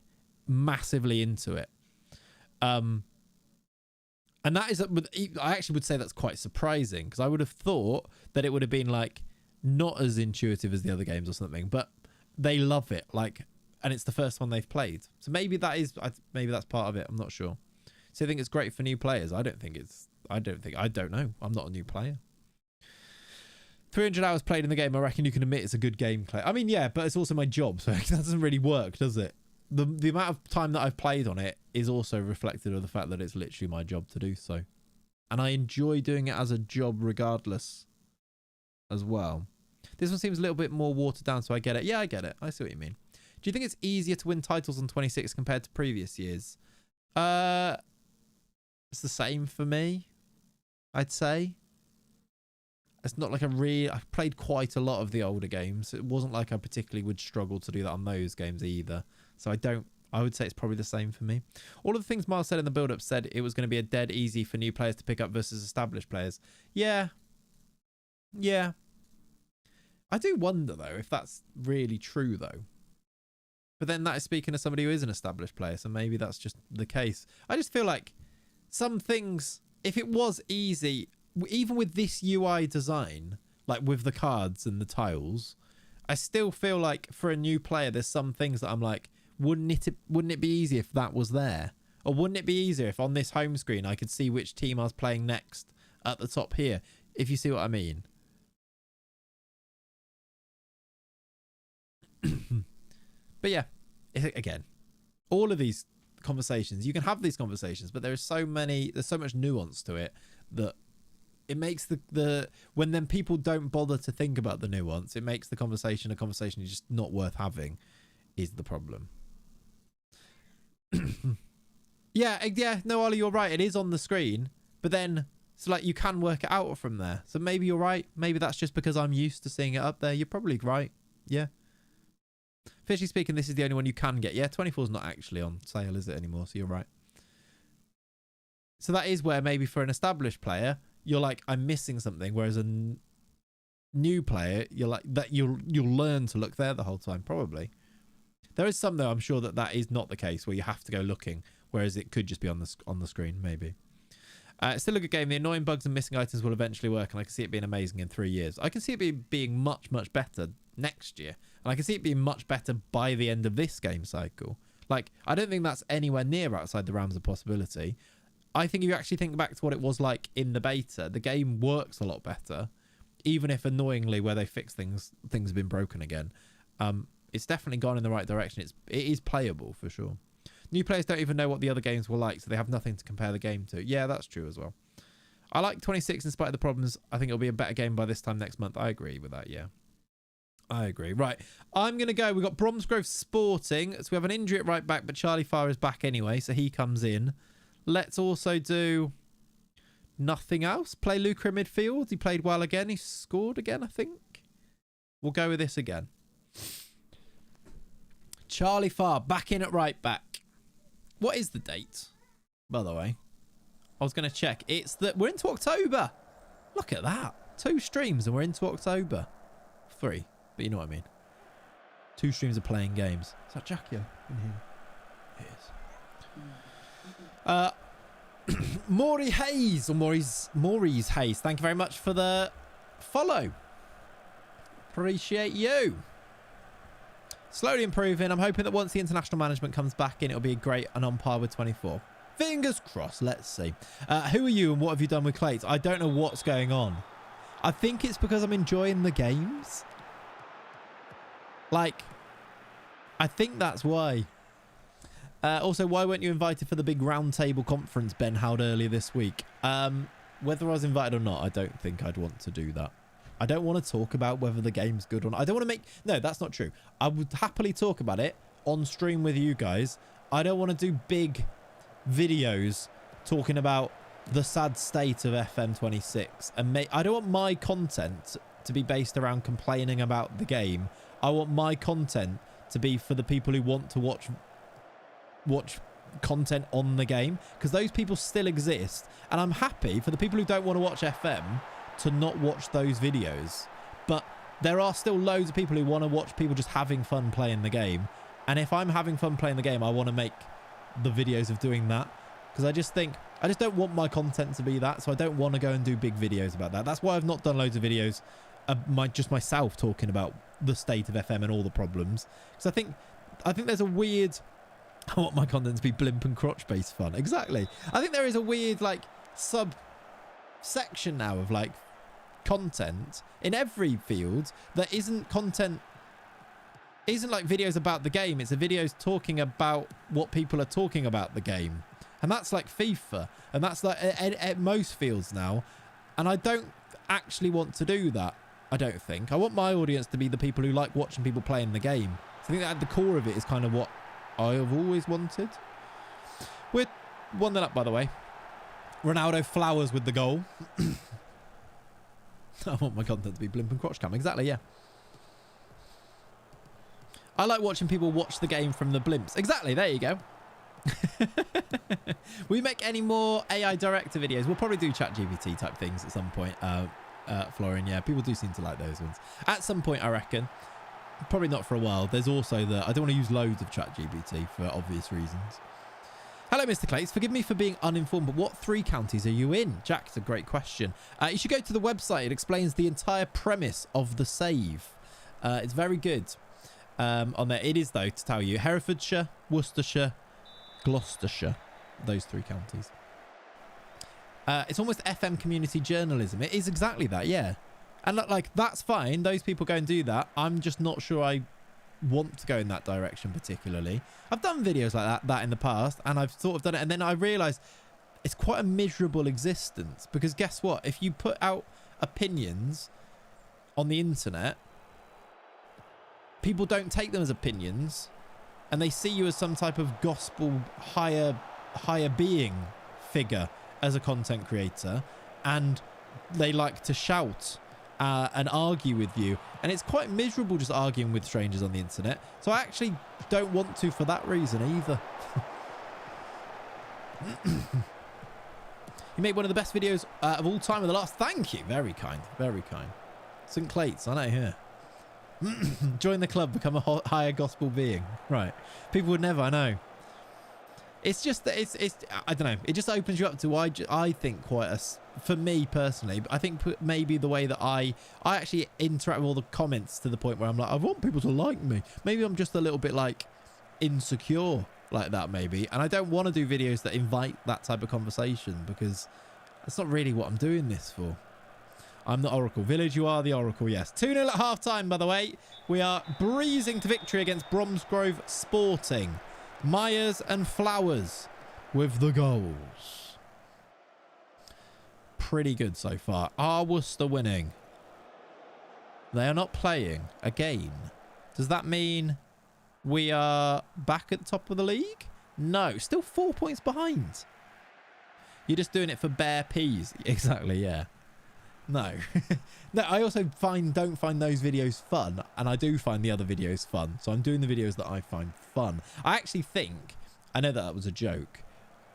massively into it. And that is, I actually would say that's quite surprising because I would have thought that it would have been like not as intuitive as the other games or something, but they love it. Like, and it's the first one they've played. So maybe that's part of it. I'm not sure. So I think it's great for new players. I don't know. I'm not a new player. 300 hours played in the game. I reckon you can admit it's a good game, Clay. I mean, yeah, but it's also my job. So that doesn't really work, does it? The amount of time that I've played on it is also reflected of the fact that it's literally my job to do so. And I enjoy doing it as a job regardless as well. This one seems a little bit more watered down, so I get it. Yeah, I get it. I see what you mean. Do you think it's easier to win titles on 26 compared to previous years? It's the same for me, I'd say. It's not like I've played quite a lot of the older games. It wasn't like I particularly would struggle to do that on those games either. So I would say it's probably the same for me. All of the things Miles said in the build-up said it was going to be a dead easy for new players to pick up versus established players. Yeah. Yeah. I do wonder, though, if that's really true, though. But then that is speaking to somebody who is an established player, so maybe that's just the case. I just feel like some things, if it was easy, even with this UI design, like with the cards and the tiles, I still feel like for a new player, there's some things that I'm like, wouldn't it be easier if that was there? Or wouldn't it be easier if on this home screen I could see which team I was playing next at the top here? If you see what I mean. But yeah, again, all of these conversations, you can have these conversations, but there's so much nuance to it that it makes the when then people don't bother to think about the nuance, it makes the conversation a conversation just not worth having, is the problem. yeah, no, Ollie, you're right. It is on the screen, but then so like you can work it out from there. So maybe you're right. Maybe that's just because I'm used to seeing it up there. You're probably right. Yeah. Officially speaking, this is the only one you can get. Yeah, 24 is not actually on sale, is it, anymore? So you're right. So that is where maybe for an established player, you're like, I'm missing something. Whereas a new player, you're like, that you'll learn to look there the whole time, probably. There is some, though, I'm sure that is not the case, where you have to go looking, whereas it could just be on the screen, maybe. Still a good game. The annoying bugs and missing items will eventually work, and I can see it being amazing in 3 years. I can see it being much, much better next year. And I can see it being much better by the end of this game cycle. Like, I don't think that's anywhere near outside the realms of possibility. I think if you actually think back to what it was like in the beta, the game works a lot better, even if annoyingly where they fix things have been broken again. It's definitely gone in the right direction. It is playable for sure. New players don't even know what the other games were like, so they have nothing to compare the game to. Yeah, that's true as well. I like 26 in spite of the problems. I think it'll be a better game by this time next month. I agree with that, yeah. I agree. Right, I'm going to go. We've got Bromsgrove Sporting. So we have an injury at right back, but Charlie Farr is back anyway, so he comes in. Let's also do nothing else. Play Luca in midfield. He played well again. He scored again, I think. We'll go with this again. Charlie Farr back in at right back. What is the date, by the way? I was going to check. It's that we're into October. Look at that. 2 streams and we're into October. 3, but you know what I mean. 2 streams of playing games. Is that Jackie in here? It is. Maury Hayes, or Maurice Hayes. Thank you very much for the follow. Appreciate you. Slowly improving. I'm hoping that once the international management comes back in, it'll be great and on par with 24. Fingers crossed. Let's see. Who are you and what have you done with Clayts? I don't know what's going on. I think it's because I'm enjoying the games. Like, I think that's why. Also, why weren't you invited for the big roundtable conference Ben held earlier this week? Whether I was invited or not, I don't think I'd want to do that. I don't want to talk about whether the game's good or not. I don't want to make... No, that's not true. I would happily talk about it on stream with you guys. I don't want to do big videos talking about the sad state of FM26. And I don't want my content to be based around complaining about the game. I want my content to be for the people who want to watch content on the game, because those people still exist, and I'm happy for the people who don't want to watch FM to not watch those videos. But there are still loads of people who want to watch people just having fun playing the game, and if I'm having fun playing the game, I want to make the videos of doing that, because I just don't want my content to be that, so I don't want to go and do big videos about that. That's why I've not done loads of videos just myself talking about the state of FM and all the problems, because I think there's a weird... I want my content to be blimp and crotch based fun. Exactly. I think there is a weird like sub-section now of like content in every field that isn't content, isn't like videos about the game. It's a videos talking about what people are talking about the game. And that's like FIFA. And that's like at most fields now. And I don't actually want to do that. I don't think. I want my audience to be the people who like watching people playing the game. So I think that at the core of it is kind of what I have always wanted. We're 1-0 up, by the way. Ronaldo flowers with the goal. I want my content to be blimp and crotch cam. Exactly, yeah. I like watching people watch the game from the blimps. Exactly, there you go. We make any more AI director videos? We'll probably do ChatGPT type things at some point. Florian, yeah, people do seem to like those ones. At some point, I reckon. Probably not for a while. There's also I don't want to use loads of ChatGPT for obvious reasons. Hello, Mr. Clayts. Forgive me for being uninformed, but what 3 counties are you in? Jack, it's a great question. You should go to the website. It explains the entire premise of the save. It's very good on there. It is, though, to tell you. Herefordshire, Worcestershire, Gloucestershire. Those 3 counties. It's almost FM community journalism. It is exactly that, yeah. And like, that's fine. Those people go and do that. I'm just not sure I want to go in that direction particularly. I've done videos like that in the past, and I've sort of done it. And then I realised it's quite a miserable existence, because guess what? If you put out opinions on the internet, people don't take them as opinions, and they see you as some type of gospel higher being figure as a content creator, and they like to shout and argue with you, and it's quite miserable just arguing with strangers on the internet. So I actually don't want to for that reason either. You made one of the best videos of all time in the last... Thank you. Very kind. Very kind. St. Clayts, I know here. Join the club, become a higher gospel being. Right. People would never, I know. It's just that it's I don't know. It just opens you up to, I think, quite a... For me personally, I think maybe the way that I actually interact with all the comments to the point where I'm like, I want people to like me. Maybe I'm just a little bit like insecure like that maybe. And I don't want to do videos that invite that type of conversation, because that's not really what I'm doing this for. I'm the Oracle. Village, you are the Oracle, yes. 2-0 at half-time, by the way. We are breezing to victory against Bromsgrove Sporting. Myers and Flowers with the goals. Pretty good so far. Are Worcester winning? They are not playing again. Does that mean we are back at the top of the league? No, still 4 points behind. You're just doing it for bare peas. Exactly, yeah. No. No, I also don't find those videos fun, and I do find the other videos fun. So I'm doing the videos that I find fun. I actually think, I know that was a joke.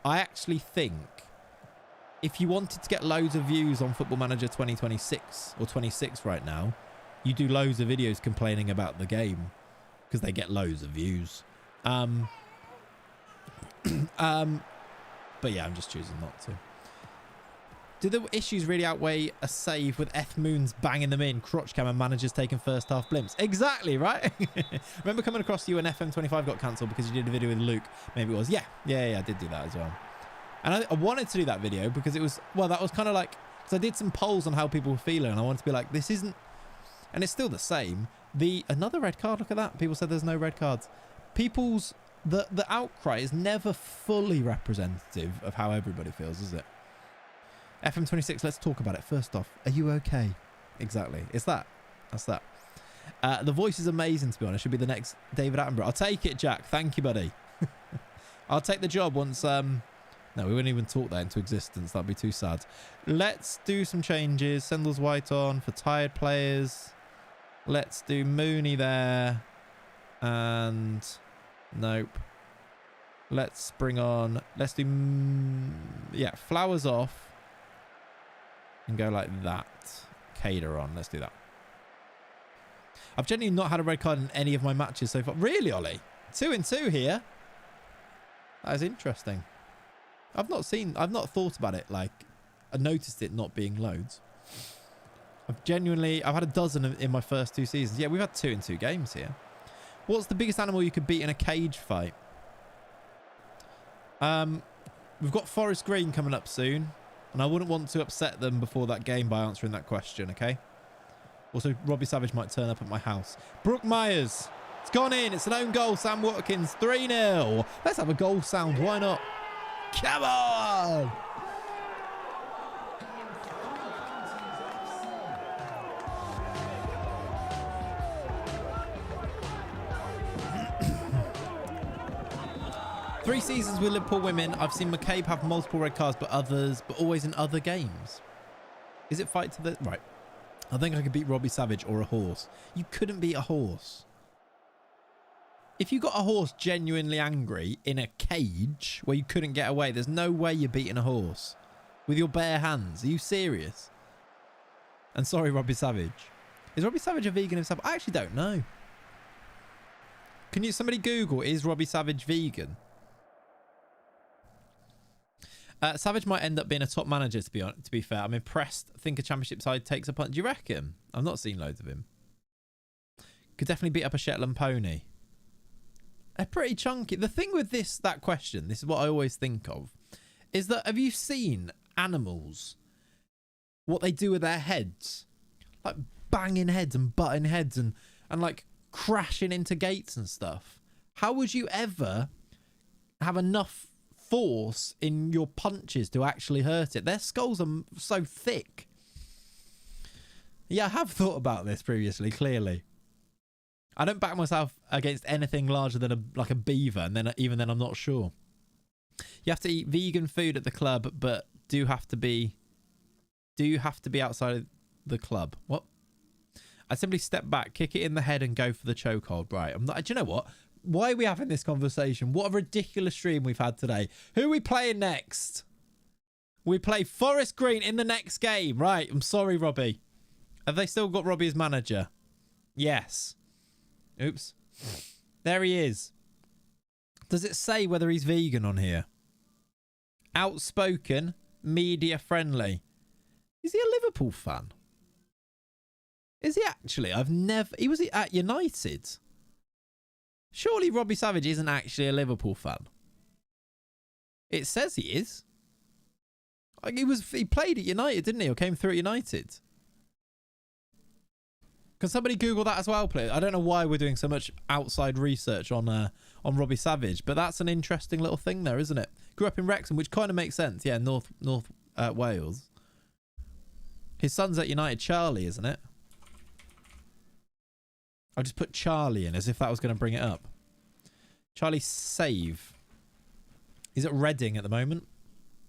I actually think if you wanted to get loads of views on Football Manager 2026 or 26 right now, you do loads of videos complaining about the game, because they get loads of views. But yeah, I'm just choosing not to. Do the issues really outweigh a save with Eth Moons banging them in, crotch cam and managers taking first half blimps? Exactly, right? Remember coming across you when FM25 got cancelled because you did a video with Luke? Maybe it was. Yeah, I did do that as well. And I wanted to do that video because it was, well, that was kind of like, because I did some polls on how people were feeling, and I wanted to be like, this isn't, and it's still the same. Another red card, look at that. People said there's no red cards. The outcry is never fully representative of how everybody feels, is it? FM26, let's talk about it. First off, are you okay? exactly. It's that. That's that. The voice is amazing, to be honest. Should be the next David Attenborough. I'll take it, Jack. Thank you, buddy. I'll take the job once... No, we wouldn't even talk that into existence. That'd be too sad. Let's do some changes. Sendles White on for tired players. Let's do Mooney there. And... Nope. Let's bring on... Let's do... Yeah, Flowers off. And go like that. Cater on. Let's do that. I've genuinely not had a red card in any of my matches so far. Really, Ollie? 2-2 here? That is interesting. I've not thought about it. Like, I noticed it not being loads. I've had a dozen in my first 2 seasons. Yeah, we've had 2-2 games here. What's the biggest animal you could beat in a cage fight? We've got Forest Green coming up soon. And I wouldn't want to upset them before that game by answering that question, okay? Also, Robbie Savage might turn up at my house. Brooke Myers. It's gone in. It's an own goal. Sam Watkins, 3-0. Let's have a goal sound. Why not? Come on! Three seasons with Liverpool women. I've seen McCabe have multiple red cards, but always in other games. Is it fight to the... Right. I think I could beat Robbie Savage or a horse. You couldn't beat a horse. If you got a horse genuinely angry in a cage where you couldn't get away, there's no way you're beating a horse with your bare hands. Are you serious? And sorry, Robbie Savage. Is Robbie Savage a vegan himself? I actually don't know. Can somebody Google, is Robbie Savage vegan? Savage might end up being a top manager, to be fair. I'm impressed. I think a championship side takes a punt. Do you reckon? I've not seen loads of him. Could definitely beat up a Shetland pony. They're pretty chunky. The thing with that question, this is what I always think of, is that have you seen animals, what they do with their heads? Like banging heads and butting heads and like crashing into gates and stuff. How would you ever have enough force in your punches to actually hurt it? Their skulls are so thick. Yeah, I have thought about this previously, clearly. I don't back myself against anything larger than a beaver, and even then I'm not sure. You have to eat vegan food at the club, but do you have to be outside of the club? What? I simply step back, kick it in the head and go for the chokehold. Right, I'm not... Do you know what? Why are we having this conversation? What a ridiculous stream we've had today. Who are we playing next? We play Forest Green in the next game. Right, I'm sorry, Robbie. Have they still got Robbie as manager? Yes. Oops. There he is. Does it say whether he's vegan on here? Outspoken, media friendly. Is he a Liverpool fan? Is he actually? He was at United. Surely Robbie Savage isn't actually a Liverpool fan. It says he is. Like he played at United, didn't he? Or came through at United. Can somebody Google that as well, please? I don't know why we're doing so much outside research on Robbie Savage, but that's an interesting little thing there, isn't it? Grew up in Wrexham, which kind of makes sense. Yeah, North Wales. His son's at United. Charlie, isn't it? I'll just put Charlie in as if that was going to bring it up. Charlie Save. He's at Reading at the moment.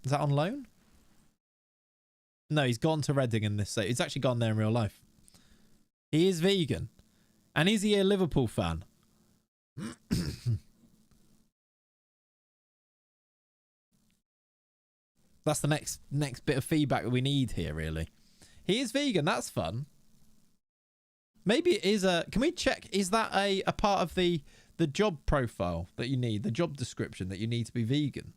Is that on loan? No, he's gone to Reading in this. He's actually gone there in real life. He is vegan. And is he a Liverpool fan? That's the next bit of feedback that we need here, really. He is vegan. That's fun. Maybe it is a... Can we check? Is that a part of the job profile that you need? The job description that you need to be vegan?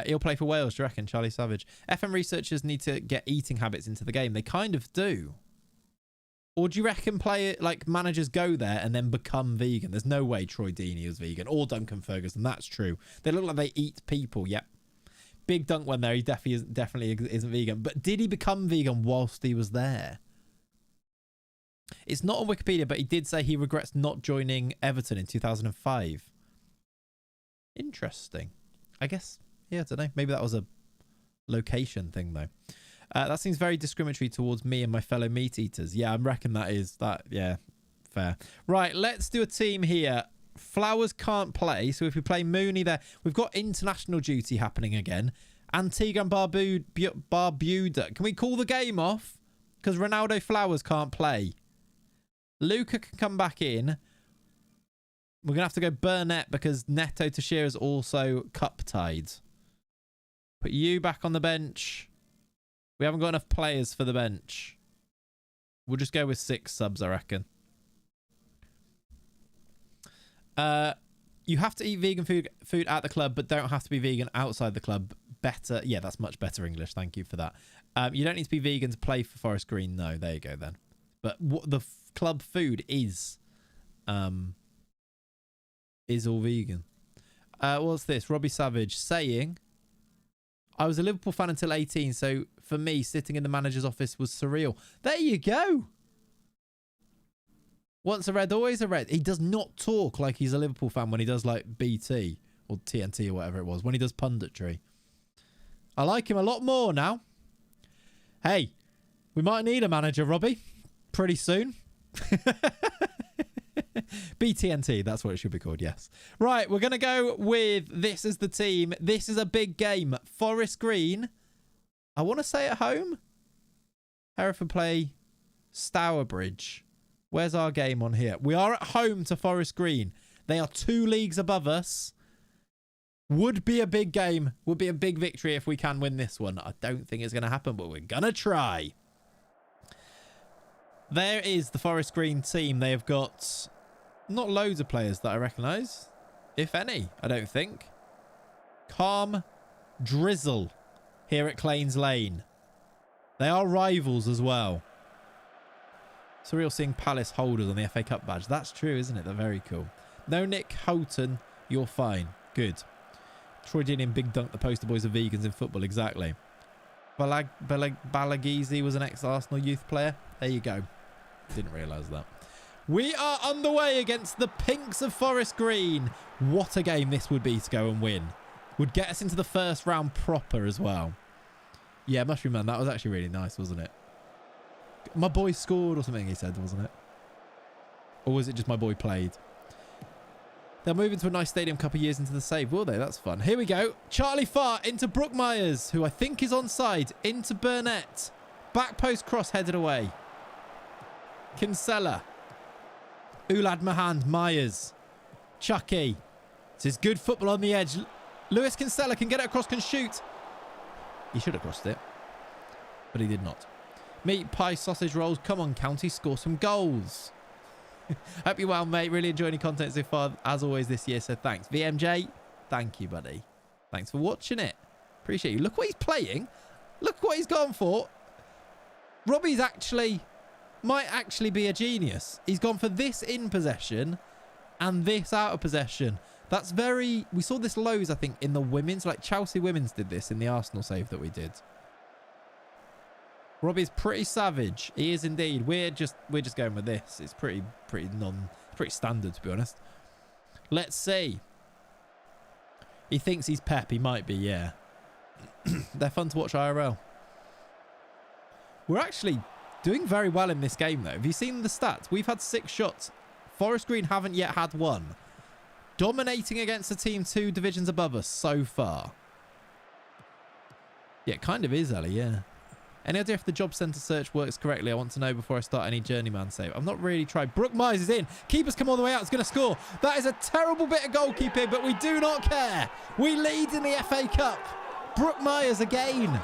He'll play for Wales, do you reckon, Charlie Savage? FM researchers need to get eating habits into the game. They kind of do. Or do you reckon managers go there and then become vegan? There's no way Troy Deeney was vegan. Or Duncan Ferguson. That's true. They look like they eat people. Yep. Big Dunk went there. He definitely isn't vegan. But did he become vegan whilst he was there? It's not on Wikipedia, but he did say he regrets not joining Everton in 2005. Interesting. I guess, yeah, I don't know. Maybe that was a location thing, though. That seems very discriminatory towards me and my fellow meat eaters. Yeah, I reckon that is that. Yeah, fair. Right, let's do a team here. Flowers can't play, so if we play Mooney there, we've got international duty happening again. Antigua and Barbuda. Can we call the game off? Because Ronaldo Flowers can't play. Luca can come back in. We're going to have to go Burnett because Neto Teixeira is also cup-tied. Put you back on the bench. We haven't got enough players for the bench. We'll just go with 6 subs, I reckon. You have to eat vegan food at the club, but don't have to be vegan outside the club. Better. Yeah, that's much better English. Thank you for that. You don't need to be vegan to play for Forest Green. No, there you go then. But what the club food is all vegan. What's this? Robbie Savage saying, I was a Liverpool fan until 18, so for me, sitting in the manager's office was surreal. There you go. Once a red, always a red. He does not talk like he's a Liverpool fan when he does like BT or TNT or whatever it was, when he does punditry. I like him a lot more now. Hey, we might need a manager, Robbie, pretty soon. BTNT, that's what it should be called, yes. Right, we're going to go with this as the team. This is a big game. Forest Green. I want to say at home. Hereford play Stourbridge. Where's our game on here? We are at home to Forest Green. They are 2 leagues above us. Would be a big game. Would be a big victory if we can win this one. I don't think it's going to happen, but we're going to try. There is the Forest Green team. They have got not loads of players that I recognise. If any, I don't think. Calm Drizzle here at Clains Lane. They are rivals as well. Surreal seeing Palace holders on the FA Cup badge. That's true, isn't it? They're very cool. No Nick Houghton. You're fine. Good. Troy Deeney and Big Dunk, the poster boys of vegans in football. Exactly. Balagizi was an ex-Arsenal youth player. There you go. Didn't realise that. We are underway against the Pinks of Forest Green. What a game this would be to go and win. Would get us into the first round proper as well. Yeah, Mushroom Man, that was actually really nice, wasn't it? My boy scored or something, he said, wasn't it? Or was it just my boy played? They'll move into a nice stadium a couple of years into the save, will they? That's fun. Here we go. Charlie Farr into Brookmyers, who I think is onside. Into Burnett. Back post cross headed away. Kinsella. Ulad Mahand. Myers. Chucky. This is good football on the edge. Lewis Kinsella can get it across, can shoot. He should have crossed it, but he did not. Meat pie sausage rolls. Come on, County, score some goals. Hope you're well, mate. Really enjoying your content so far, as always, this year. So thanks. VMJ, thank you, buddy. Thanks for watching it. Appreciate you. Look what he's playing. Look what he's gone for. Robbie's might actually be a genius. He's gone for this in possession and this out of possession. That's very... We saw this lows, I think, in the women's. Like Chelsea women's did this in the Arsenal save that we did. Robbie's pretty savage. He is indeed. We're just going with this. It's pretty standard, to be honest. Let's see. He thinks he's Pep. He might be, yeah. They're fun to watch IRL. We're actually doing very well in this game, though. Have you seen the stats? We've had 6 shots. Forest Green haven't yet had 1. Dominating against a team 2 divisions above us so far. Yeah, it kind of is, Ellie, yeah. Any idea if the job centre search works correctly? I want to know before I start any journeyman save. I've not really tried. Brooke Myers is in. Keeper's come all the way out. It's going to score. That is a terrible bit of goalkeeping, but we do not care. We lead in the FA Cup. Brooke Myers again.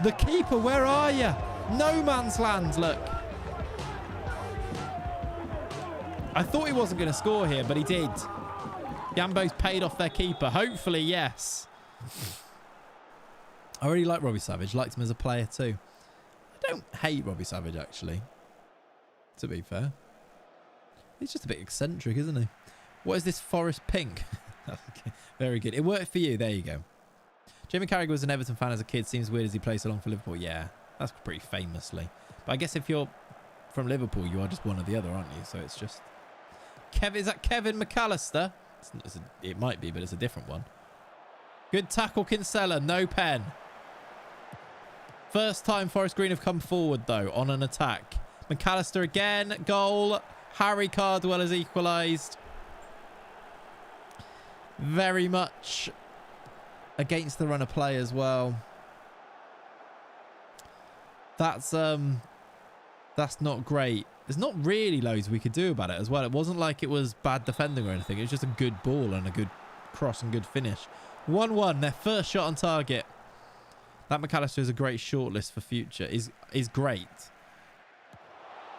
The keeper, where are you? No man's land, look. I thought he wasn't going to score here, but he did. Gambo's paid off their keeper. Hopefully, yes. I really like Robbie Savage. Liked him as a player too. I don't hate Robbie Savage, actually. To be fair. He's just a bit eccentric, isn't he? What is this Forest Pink? Okay, very good. It worked for you. There you go. Jamie Carragher was an Everton fan as a kid. Seems weird as he plays so long for Liverpool. Yeah, that's pretty famously. But I guess if you're from Liverpool, you are just one or the other, aren't you? So it's just... Is that Kevin McAllister? It might be, but it's a different one. Good tackle, Kinsella. No pen. First time Forest Green have come forward, though, on an attack. McAllister again. Goal. Harry Cardwell has equalised. Very much against the run of play as well. That's not great. There's not really loads we could do about it as well. It wasn't like it was bad defending or anything. It was just a good ball and a good cross and good finish. 1-1, their first shot on target. That McAllister is a great shortlist for future. Is great.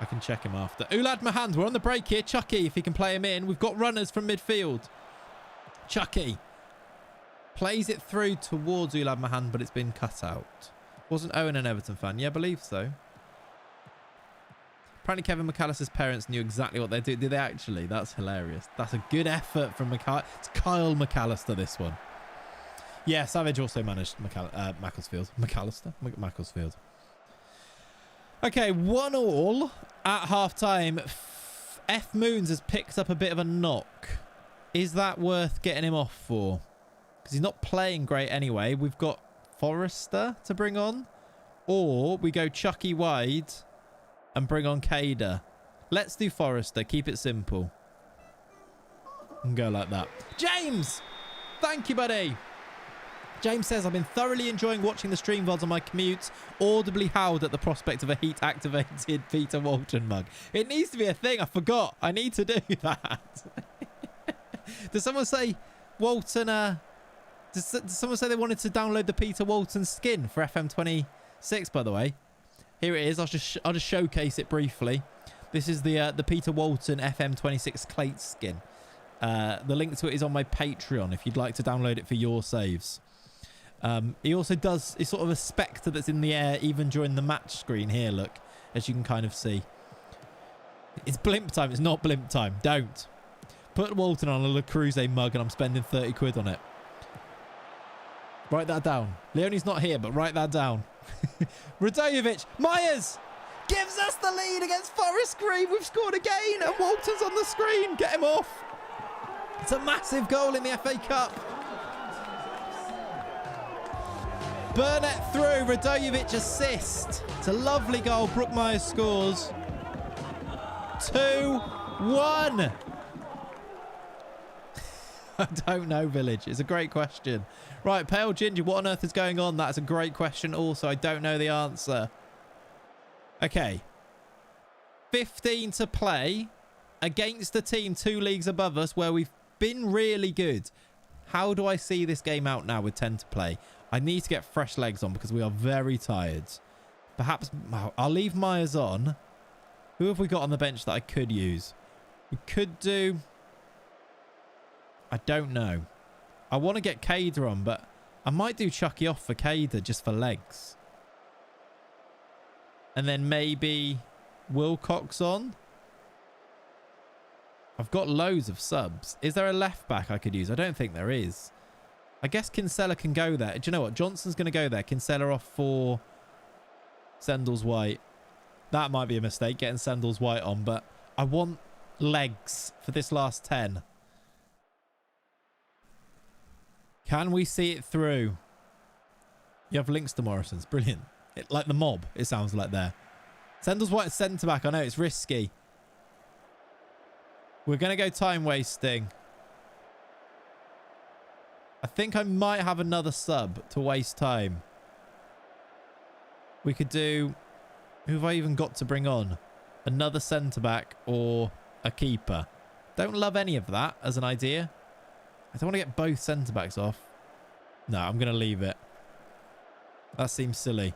I can check him after. Ulad Mahand, we're on the break here. Chucky, if he can play him in. We've got runners from midfield. Chucky plays it through towards Ulad Mahand, but it's been cut out. Wasn't Owen an Everton fan? Yeah, I believe so. Apparently Kevin McAllister's parents knew exactly what they did. Did they actually? That's hilarious. That's a good effort from McAllister. It's Kyle McAllister, this one. Yeah, Savage also managed Macclesfield. Macclesfield. Okay, 1-1 at half-time. F. Moons has picked up a bit of a knock. Is that worth getting him off for? Because he's not playing great anyway. We've got Forrester to bring on. Or we go Chucky wide and bring on Cader. Let's do Forrester. Keep it simple. And go like that. James! Thank you, buddy. James says, I've been thoroughly enjoying watching the stream VODs on my commute. Audibly howled at the prospect of a heat-activated Peter Walton mug. It needs to be a thing. I forgot. I need to do that. Does someone say Walton... Does someone say they wanted to download the Peter Walton skin for FM26, by the way? Here it is. I'll just showcase it briefly. This is the Peter Walton FM26 Clayts skin. The link to it is on my Patreon if you'd like to download it for your saves. He also does... It's sort of a spectre that's in the air even during the match screen here, look. As you can kind of see. It's blimp time. It's not blimp time. Don't. Put Walton on a Le Creuset mug and I'm spending 30 quid on it. Write that down. Leonie's not here, but write that down. Radojevic. Myers gives us the lead against Forest Green. We've scored again and Walton's on the screen. Get him off. It's a massive goal in the FA Cup. Burnett through. Radojevic assist. It's a lovely goal. Brooke Myers scores. 2-1. I don't know, Village. It's a great question. Right, Pale Ginger, what on earth is going on? That's a great question also. I don't know the answer. Okay. 15 to play against a team 2 leagues above us where we've been really good. How do I see this game out now with 10 to play? I need to get fresh legs on because we are very tired. Perhaps I'll leave Myers on. Who have we got on the bench that I could use? We could do... I don't know. I want to get Cader on, but I might do Chucky off for Cader just for legs. And then maybe Wilcox on. I've got loads of subs. Is there a left back I could use? I don't think there is. I guess Kinsella can go there. Do you know what? Johnson's going to go there. Kinsella off for Sendles White. That might be a mistake, getting Sendles White on, but I want legs for this last 10. Can we see it through? You have links to Morrison's. Brilliant. Like the mob, it sounds like there. Sendles White centre-back. I know, it's risky. We're going to go time wasting. I think I might have another sub to waste time. We could do... Who have I even got to bring on? Another centre-back or a keeper. Don't love any of that as an idea. I don't want to get both centre-backs off. No, I'm going to leave it. That seems silly.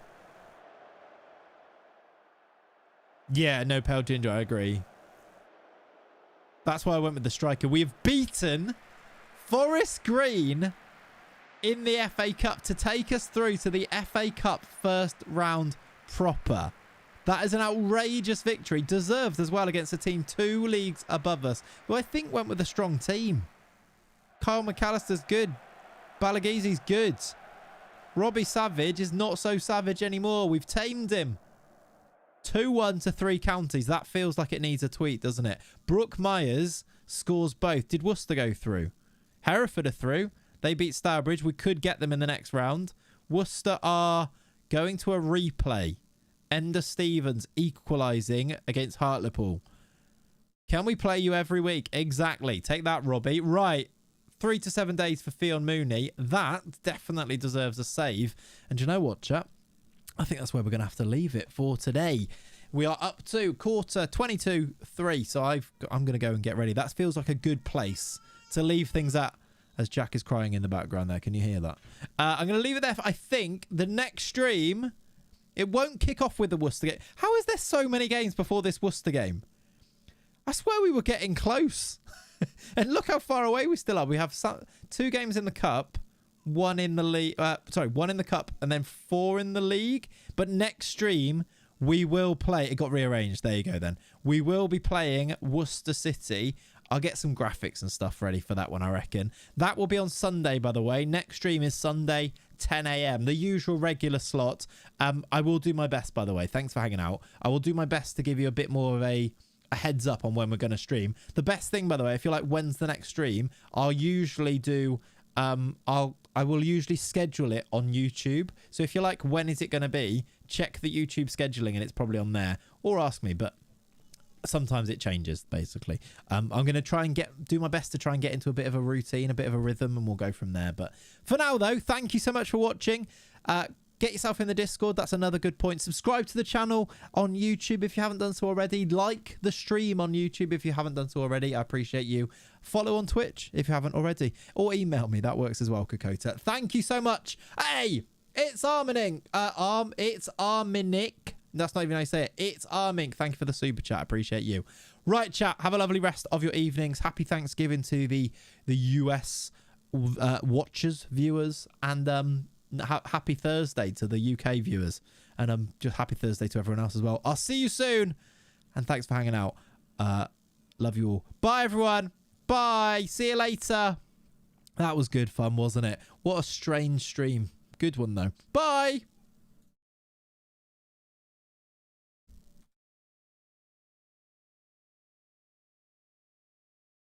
Yeah, no, Pale Ginger, I agree. That's why I went with the striker. We have beaten Forest Green in the FA Cup to take us through to the FA Cup first round proper. That is an outrageous victory. Deserved as well against a team 2 leagues above us, who I think went with a strong team. Kyle McAllister's good. Balagizi's good. Robbie Savage is not so savage anymore. We've tamed him. 2-1 to 3 counties. That feels like it needs a tweet, doesn't it? Brooke Myers scores both. Did Worcester go through? Hereford are through. They beat Stourbridge. We could get them in the next round. Worcester are going to a replay. Ender Stevens equalising against Hartlepool. Can we play you every week? Exactly. Take that, Robbie. Right. 3 to 7 days for Theon Mooney. That definitely deserves a save. And you know what, chat? I think that's where we're going to have to leave it for today. We are up to quarter 22-3. So I'm going to go and get ready. That feels like a good place to leave things at. As Jack is crying in the background there. Can you hear that? I'm going to leave it there. I think the next stream, it won't kick off with the Worcester game. How is there so many games before this Worcester game? I swear we were getting close. And look how far away we still are. We have 2 games in the cup, 1 in the league. 1 in the cup and then 4 in the league. But next stream, we will play. It got rearranged. There you go then. We will be playing Worcester City. I'll get some graphics and stuff ready for that one, I reckon. That will be on Sunday, by the way. Next stream is Sunday, 10 a.m. The usual regular slot. I will do my best, by the way. Thanks for hanging out. I will do my best to give you a bit more of a heads up on when we're going to stream. The best thing, by the way, if you're like, when's the next stream? I'll usually do... I will usually schedule it on YouTube. So if you're like, when is it going to be? Check the YouTube scheduling and it's probably on there. Or ask me, but... sometimes it changes, basically. I'm going to do my best to try and get into a bit of a routine, a bit of a rhythm, and we'll go from there. But for now, though, thank you so much for watching. Get yourself in the Discord. That's another good point. Subscribe to the channel on YouTube if you haven't done so already. Like the stream on YouTube if you haven't done so already. I appreciate you. Follow on Twitch if you haven't already. Or email me. That works as well, Kokota. Thank you so much. Hey, it's Armining. It's Arminic. That's not even how you say it. It's Arming. Thank you for the super chat. I appreciate you. Right, chat. Have a lovely rest of your evenings. Happy Thanksgiving to the US watchers, viewers, and happy Thursday to the UK viewers. And just happy Thursday to everyone else as well. I'll see you soon. And thanks for hanging out. Love you all. Bye, everyone. Bye. See you later. That was good fun, wasn't it? What a strange stream. Good one, though. Bye.